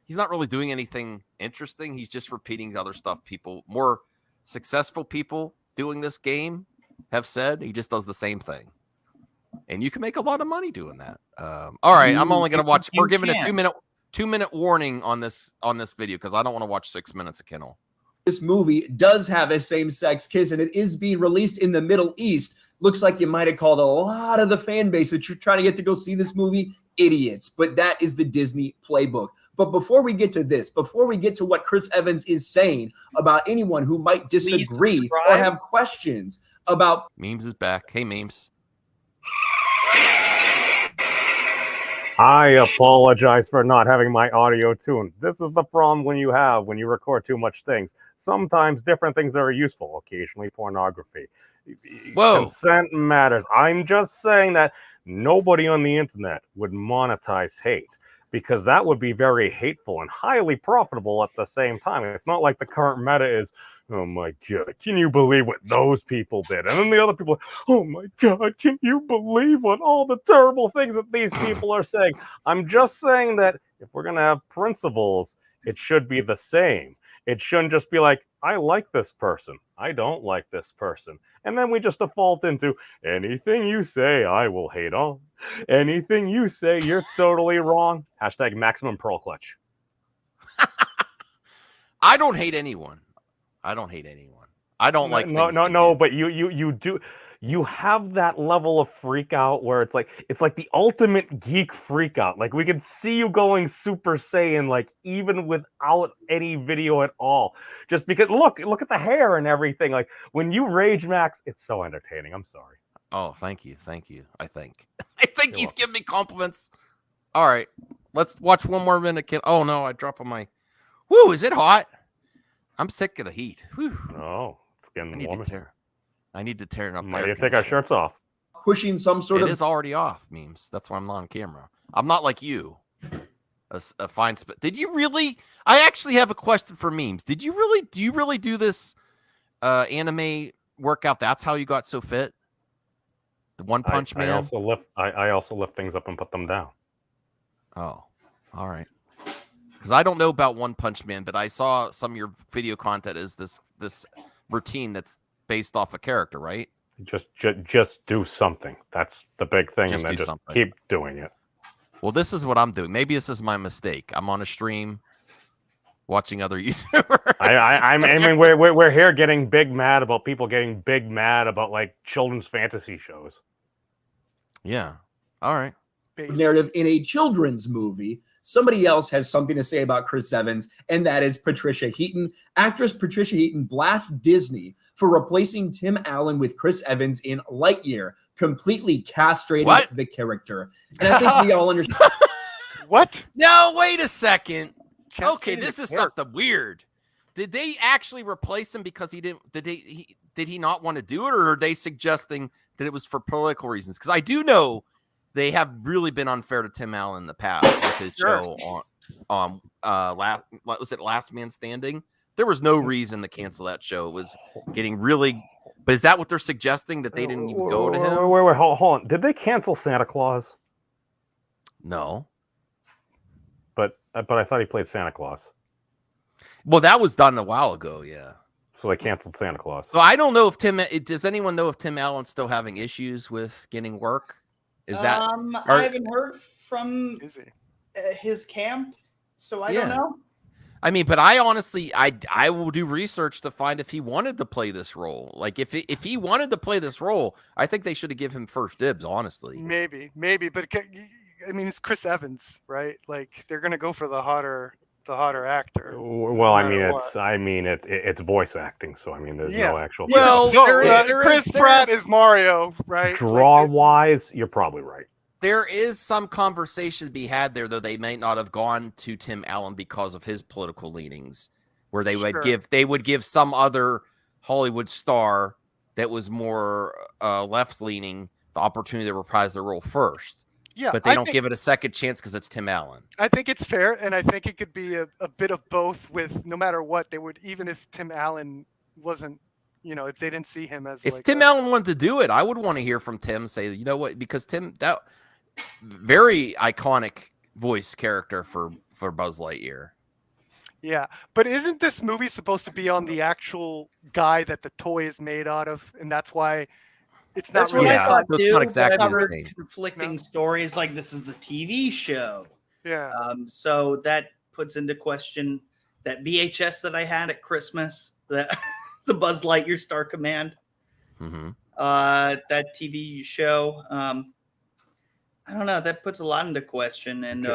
really doing anything interesting. He's just repeating other stuff. More successful people doing this game have said. He just does the same thing, and you can make a lot of money doing that. All right, I'm only going to watch. We're giving a 2-minute warning on this video because I don't want to watch 6 minutes of Kindle. This movie does have a same-sex kiss, and it is being released in the Middle East. Looks like you might have called a lot of the fan base that you're trying to get to go see this movie idiots, but that is the Disney playbook. But before we get to this, before we get to what Chris Evans is saying about anyone who might disagree or have questions about... Memes is back. Hey, Memes. I apologize for not having my audio tuned. This is the problem when you record too much things. Sometimes different things are useful, occasionally pornography. Whoa. Consent matters. I'm just saying that nobody on the internet would monetize hate because that would be very hateful and highly profitable at the same time. It's not like the current meta is, oh my God, can you believe what those people did? And then the other people, oh my God, can you believe what all the terrible things that these people are saying? I'm just saying that if we're going to have principles, it should be the same. It shouldn't just be like, I like this person. I don't like this person. And then we just default into anything you say, I will hate on. Anything you say, you're totally wrong. Hashtag maximum pearl clutch. I don't hate anyone. I don't like no, but you do. You have that level of freak out where it's like the ultimate geek freak out. Like we could see you going Super Saiyan, like even without any video at all. Just because look at the hair and everything. Like when you rage max, it's so entertaining. I'm sorry. Oh, thank you. I think he's giving me compliments. All right, let's watch one more minute. Oh no, I dropped on my. Woo, is it hot? I'm sick of the heat. Whew. Oh, it's getting warmer. I need to tear it up. Might need to take our shirts off. Pushing some sort of... It is already off, Memes. That's why I'm not on camera. I'm not like you. A fine... Did you really... I actually have a question for Memes. Do you really do this anime workout? That's how you got so fit? The One Punch Man? I also lift things up and put them down. Oh, all right. Because I don't know about One Punch Man, but I saw some of your video content is this routine that's based off a character, right? Just do something. That's the big thing, and then just keep doing it. Well, this is what I'm doing. Maybe this is my mistake. I'm on a stream watching other YouTubers. I mean, we're here getting big mad about people getting big mad about like children's fantasy shows. Yeah. All right. Narrative in a children's movie. Somebody else has something to say about Chris Evans, and that is Patricia Heaton. Actress Patricia Heaton blasts Disney for replacing Tim Allen with Chris Evans in Lightyear, completely castrating the character. And I think we all understand. What? No, wait a second. Okay, this is something weird. Did they actually replace him because he didn't? Did he not want to do it, or are they suggesting that it was for political reasons? Because I do know they have really been unfair to Tim Allen in the past with his show on Last Man Standing. There was no reason to cancel that show. It was getting really. But is that what they're suggesting, that they didn't even go to him? Wait, hold on. Did they cancel Santa Claus? No. But I thought he played Santa Claus. Well, that was done a while ago, yeah. So they canceled Santa Claus. So I don't know if does anyone know if Tim Allen's still having issues with getting work? Is that I haven't heard from his camp, so I don't know. I mean, but I honestly, I will do research to find if he wanted to play this role. Like, if he wanted to play this role, I think they should have given him first dibs, honestly. Maybe. But I mean, it's Chris Evans, right? Like, they're going to go for the hotter the hotter actor. Well, I no mean, matter it's voice acting, so I mean, there's no actual. Well, there Chris Pratt is Mario, right? Draw-wise, you're probably right. There is some conversation to be had there, though they may not have gone to Tim Allen because of his political leanings, where they would give some other Hollywood star that was more left-leaning the opportunity to reprise their role first. Yeah, but they don't give it a second chance because it's Tim Allen. I think it's fair, and I think it could be a bit of both. With no matter what, they would, even if Tim Allen wasn't, if they didn't see him as if Tim Allen wanted to do it, I would want to hear from Tim say, you know what, because Tim, that very iconic voice character for Buzz Lightyear. Yeah, but isn't this movie supposed to be on the actual guy that the toy is made out of, and that's why it's not really. What I thought so it's too, not exactly but I've the heard same. conflicting stories like this is the TV show. Yeah. So that puts into question that VHS that I had at Christmas, that the Buzz Lightyear Star Command, that TV show. I don't know. That puts a lot into question. And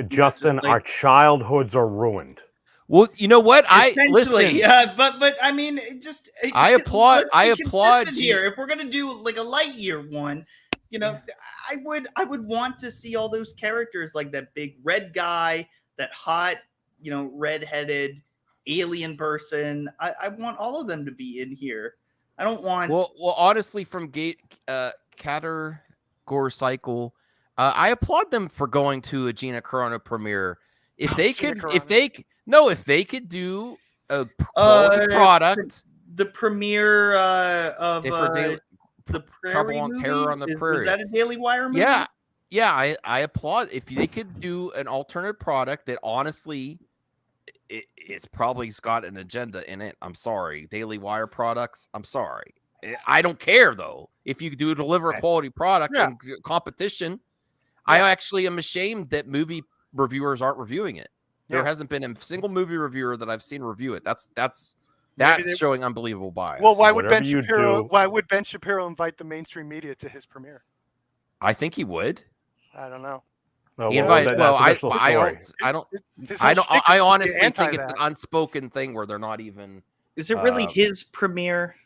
Justin, our childhoods are ruined. Well, you know what? I listen. But I mean, I applaud here. If we're gonna do like a Lightyear one, I would want to see all those characters, like that big red guy, that hot, red-headed alien person. I want all of them to be in here. I don't want. Well, honestly, from Catergor Cycle, I applaud them for going to a Gina Carano premiere. If they could do a quality product, the premiere of the Trouble on Terror on the Prairie. Was that a Daily Wire movie? Yeah. I applaud if they could do an alternate product that honestly, it's probably got an agenda in it. I'm sorry, Daily Wire products. I'm sorry. I don't care though. If you do deliver a quality product and competition, I actually am ashamed that movie reviewers aren't reviewing it. There hasn't been a single movie reviewer that I've seen review it. That's showing unbelievable bias. Well, why would Ben Shapiro invite the mainstream media to his premiere? I think he would. I don't know. I honestly think it's an unspoken thing where they're not even. Is it really his premiere?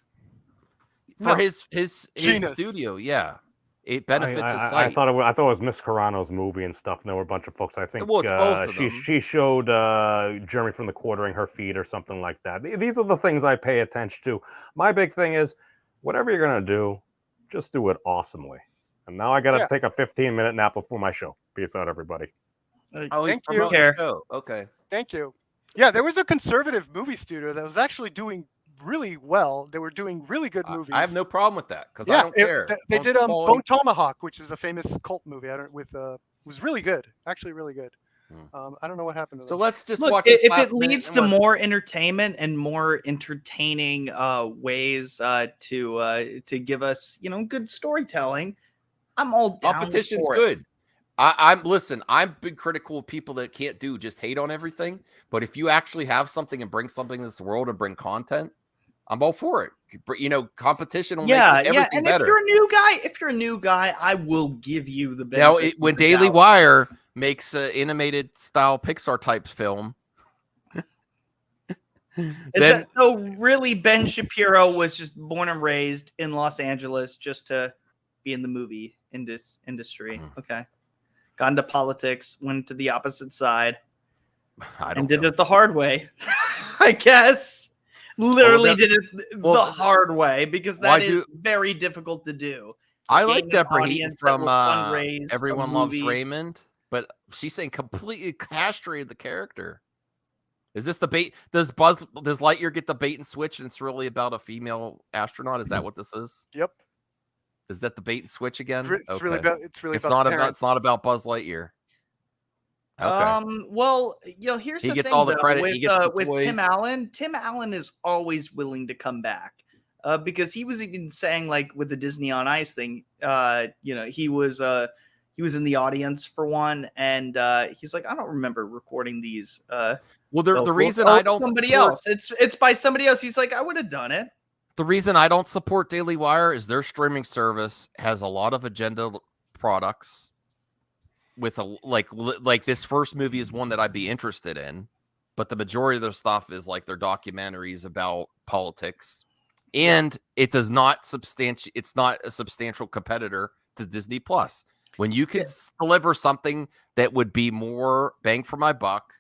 For his studio, yeah. It benefits his site. I thought it was Miss Carano's movie and stuff. And there were a bunch of folks. I think it's both of them. She showed Jeremy from the Quartering her feed or something like that. These are the things I pay attention to. My big thing is, whatever you're gonna do, just do it awesomely. And now I gotta take a 15-minute nap before my show. Peace out, everybody. Thank you. Okay. Thank you. Yeah, there was a conservative movie studio that was actually doing really well. They were doing really good movies. I have no problem with that because I don't care. They did Bone Tomahawk, which is a famous cult movie. Was really good, actually really good. I don't know what happened to so them. let's just look. Watch If it leads to more entertainment and more entertaining ways to give us good storytelling, I'm all down. Competition's for good. I'm been critical of people that can't just hate on everything. But if you actually have something and bring something to this world and bring content, I'm all for it. Competition will make everything and better. If you're a new guy, I will give you the benefit. Now, when Daily Wire makes an animated style Pixar type film, so really Ben Shapiro was just born and raised in Los Angeles just to be in the movie industry. Okay. Got into politics, went to the opposite side, and did it the hard way. I guess. Literally did it the hard way because that is very difficult to do. I like Deborah Heaton from Everyone Loves Raymond, but she's saying completely castrated the character. Is this the bait? Does Lightyear get the bait and switch and it's really about a female astronaut? Is that what this is? Yep. Is that the bait and switch again? It's not about Buzz Lightyear. Okay. Well, here's the thing. He gets all the credit. With, he gets the with toys. Tim Allen. Tim Allen is always willing to come back, because he was even saying, like, with the Disney on Ice thing, he was in the audience for one, and he's like, I don't remember recording these. The reason I don't somebody else. It's by somebody else. He's like, I would have done it. The reason I don't support Daily Wire is their streaming service has a lot of agenda products with a like this first movie is one that I'd be interested in, but the majority of their stuff is like their documentaries about politics, and it does not it's not a substantial competitor to Disney Plus. When you can deliver something that would be more bang for my buck,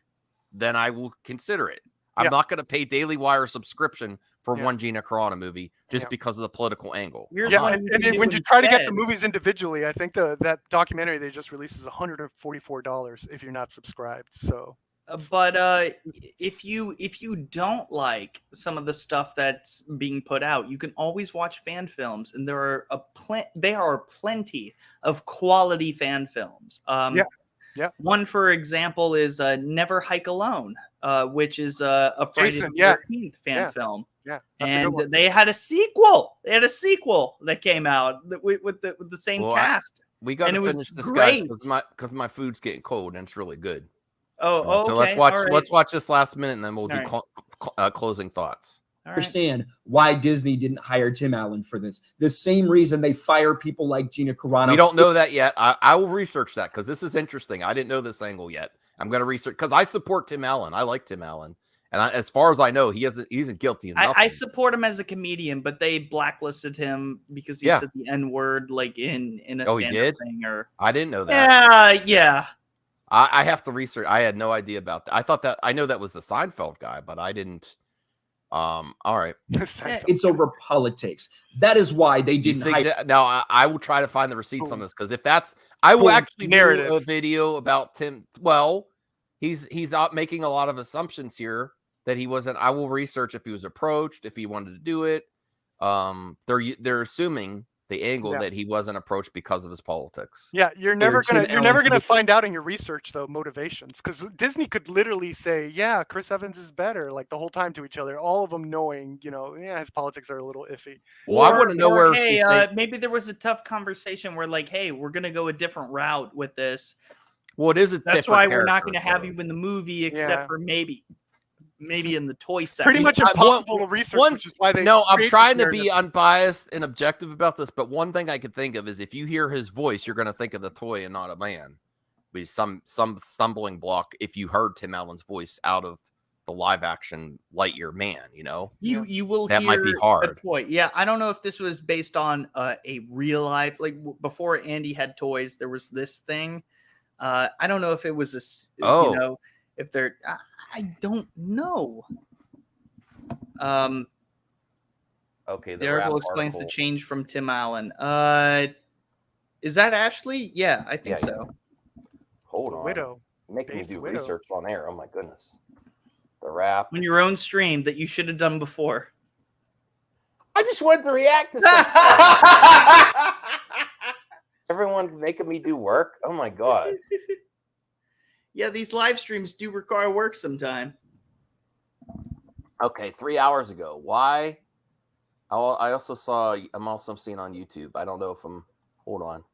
then I will consider it. I'm not going to pay Daily Wire subscription for one Gina Carano movie just because of the political angle. And then when you try to get the movies individually, I think that documentary they just released is $144 if you're not subscribed. So, but if you don't like some of the stuff that's being put out, you can always watch fan films, and there are plenty of quality fan films. One, for example, is Never Hike Alone, which is a Friday the 13th fan film. Yeah, and they had a sequel. They had a sequel that came out with the same cast. We got to finish this, guys, because my food's getting cold and it's really good. Oh, so okay. let's watch this last minute, and then we'll do closing thoughts. Understand why Disney didn't hire Tim Allen for this. The same reason they fire people like Gina Carano. We don't know that yet. I will research that because this is interesting. I didn't know this angle yet. I'm going to research because I support Tim Allen. I like Tim Allen, and as far as I know, he isn't guilty of nothing. I support him as a comedian, but they blacklisted him because he said the N word like in a stand-up thing. Or I didn't know that. Yeah. I have to research. I had no idea about that. I know that was the Seinfeld guy, but I didn't. All right. It's over politics. That is why they didn't hire. Now I will try to find the receipts on this because if that's, I will actually do a video about Tim. Well, he's out making a lot of assumptions here that he wasn't. I will research if he was approached, if he wanted to do it. They're assuming the angle that he wasn't approached because of his politics. Yeah, you're never gonna find out in your research though motivations, because Disney could literally say, "Yeah, Chris Evans is better," like the whole time to each other, all of them knowing, his politics are a little iffy. Well, I want to know where. Hey, maybe there was a tough conversation where, like, hey, we're gonna go a different route with this. Well, it is a. That's why we're not gonna have you in the movie, except for maybe in the toy section. Pretty much impossible to research, which is why they. No, I'm trying to be unbiased and objective about this, but one thing I could think of is if you hear his voice, you're going to think of the toy and not a man. Be some stumbling block if you heard Tim Allen's voice out of the live action Lightyear man. You will. That hear might be hard. The toy. Yeah, I don't know if this was based on a real life, like before Andy had toys, there was this thing. I don't know if it was if they're. I don't know. Okay. The article explains the change from Tim Allen. Is that Ashley? Yeah, I think so. Hold on. Widow. Making me do research on air. Oh my goodness. The rap. On your own stream that you should have done before. I just wanted to react to something. Everyone making me do work. Oh my god. Yeah, these live streams do require work sometime. Okay, 3 hours ago. Why? I'm also seeing on YouTube. I don't know if I'm. Hold on.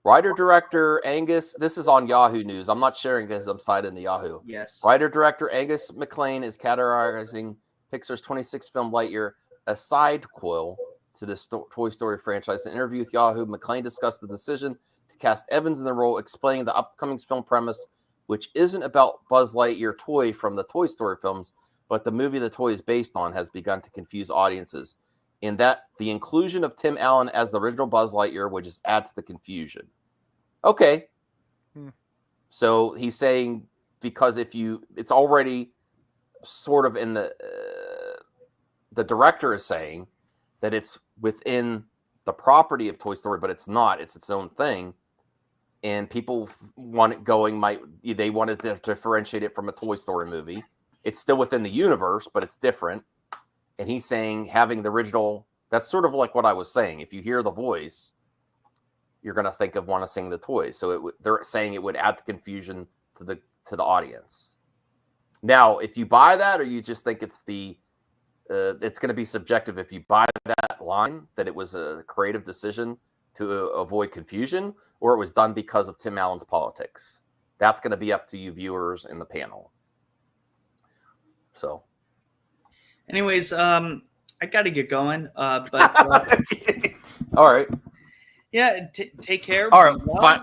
Writer-director Angus. This is on Yahoo News. I'm not sharing this. I'm cited in the Yahoo. Yes. Writer-director Angus MacLane is categorizing Pixar's 26th film Lightyear a sidequel to the Toy Story franchise. In an interview with Yahoo, MacLane discussed the decision to cast Evans in the role, explaining the upcoming film premise, which isn't about Buzz Lightyear toy from the Toy Story films, but the movie the toy is based on has begun to confuse audiences, in that the inclusion of Tim Allen as the original Buzz Lightyear would just add to the confusion. Okay. So he's saying because it's already sort of in the director is saying that it's within the property of Toy Story, but it's not. It's its own thing. And people want it going, they wanted to differentiate it from a Toy Story movie. It's still within the universe, but it's different. And he's saying having the original, that's sort of like what I was saying. If you hear the voice, you're going to want to sing the toy. So they're saying it would add to confusion to the audience. Now, if you buy that, or you just think it's it's going to be subjective. If you buy that line, that it was a creative decision to avoid confusion, or it was done because of Tim Allen's politics. That's going to be up to you viewers in the panel. So. Anyways, I got to get going. But all right. Yeah, take care. All right, be well. fine.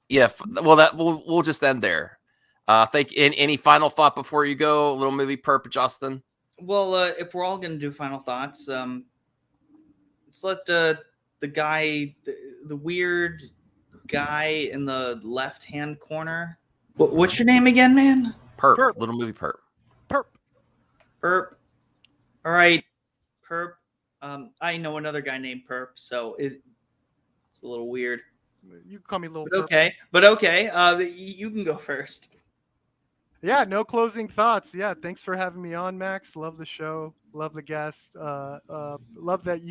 Yeah, well, we'll just end there. Any final thought before you go? A little movie perp, Justin. Well, if we're all gonna do final thoughts, let's let the guy, the weird guy in the left-hand corner. What's your name again, man? Perp. Little movie perp. Perp. All right, Perp. I know another guy named Perp, so it's a little weird. You can call me Little But Perp. okay. You can go first. Yeah, no closing thoughts. Yeah, thanks for having me on, Max. Love the show. Love the guests. Love that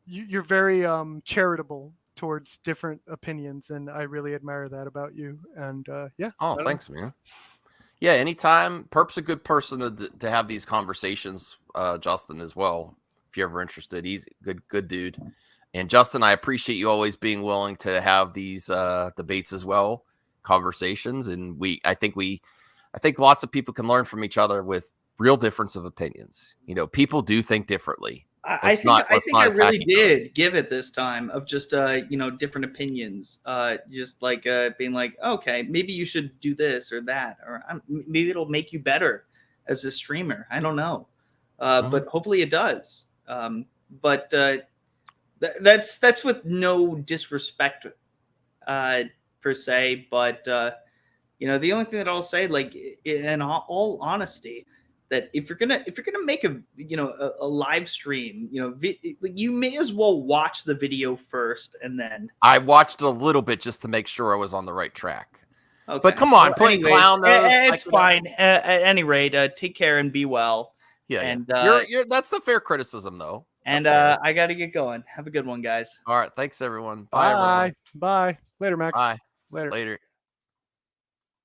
you're very charitable towards different opinions, and I really admire that about you. And yeah. Oh, thanks, man. Yeah, anytime. Perp's a good person to have these conversations, Justin, as well. If you're ever interested, he's a good dude. And Justin, I appreciate you always being willing to have these debates as well, conversations. And I think lots of people can learn from each other with real difference of opinions. You know, people do think differently. I think I really did give it this time of just different opinions, just like being like, okay, maybe you should do this or that, or maybe it'll make you better as a streamer. I don't know, but hopefully it does. But that's with no disrespect per se, but the only thing that I'll say, like, in all honesty, that if you're gonna make a live stream, you may as well watch the video first and then. I watched it a little bit just to make sure I was on the right track. Okay. But come on, Well, putting anyways, clown nose. it's fine. At any rate, take care and be well. Yeah, and that's a fair criticism, though. And I got to get going. Have a good one, guys. All right, thanks everyone. Bye. Everyone. Bye. Later, Max. Bye. Later. Later.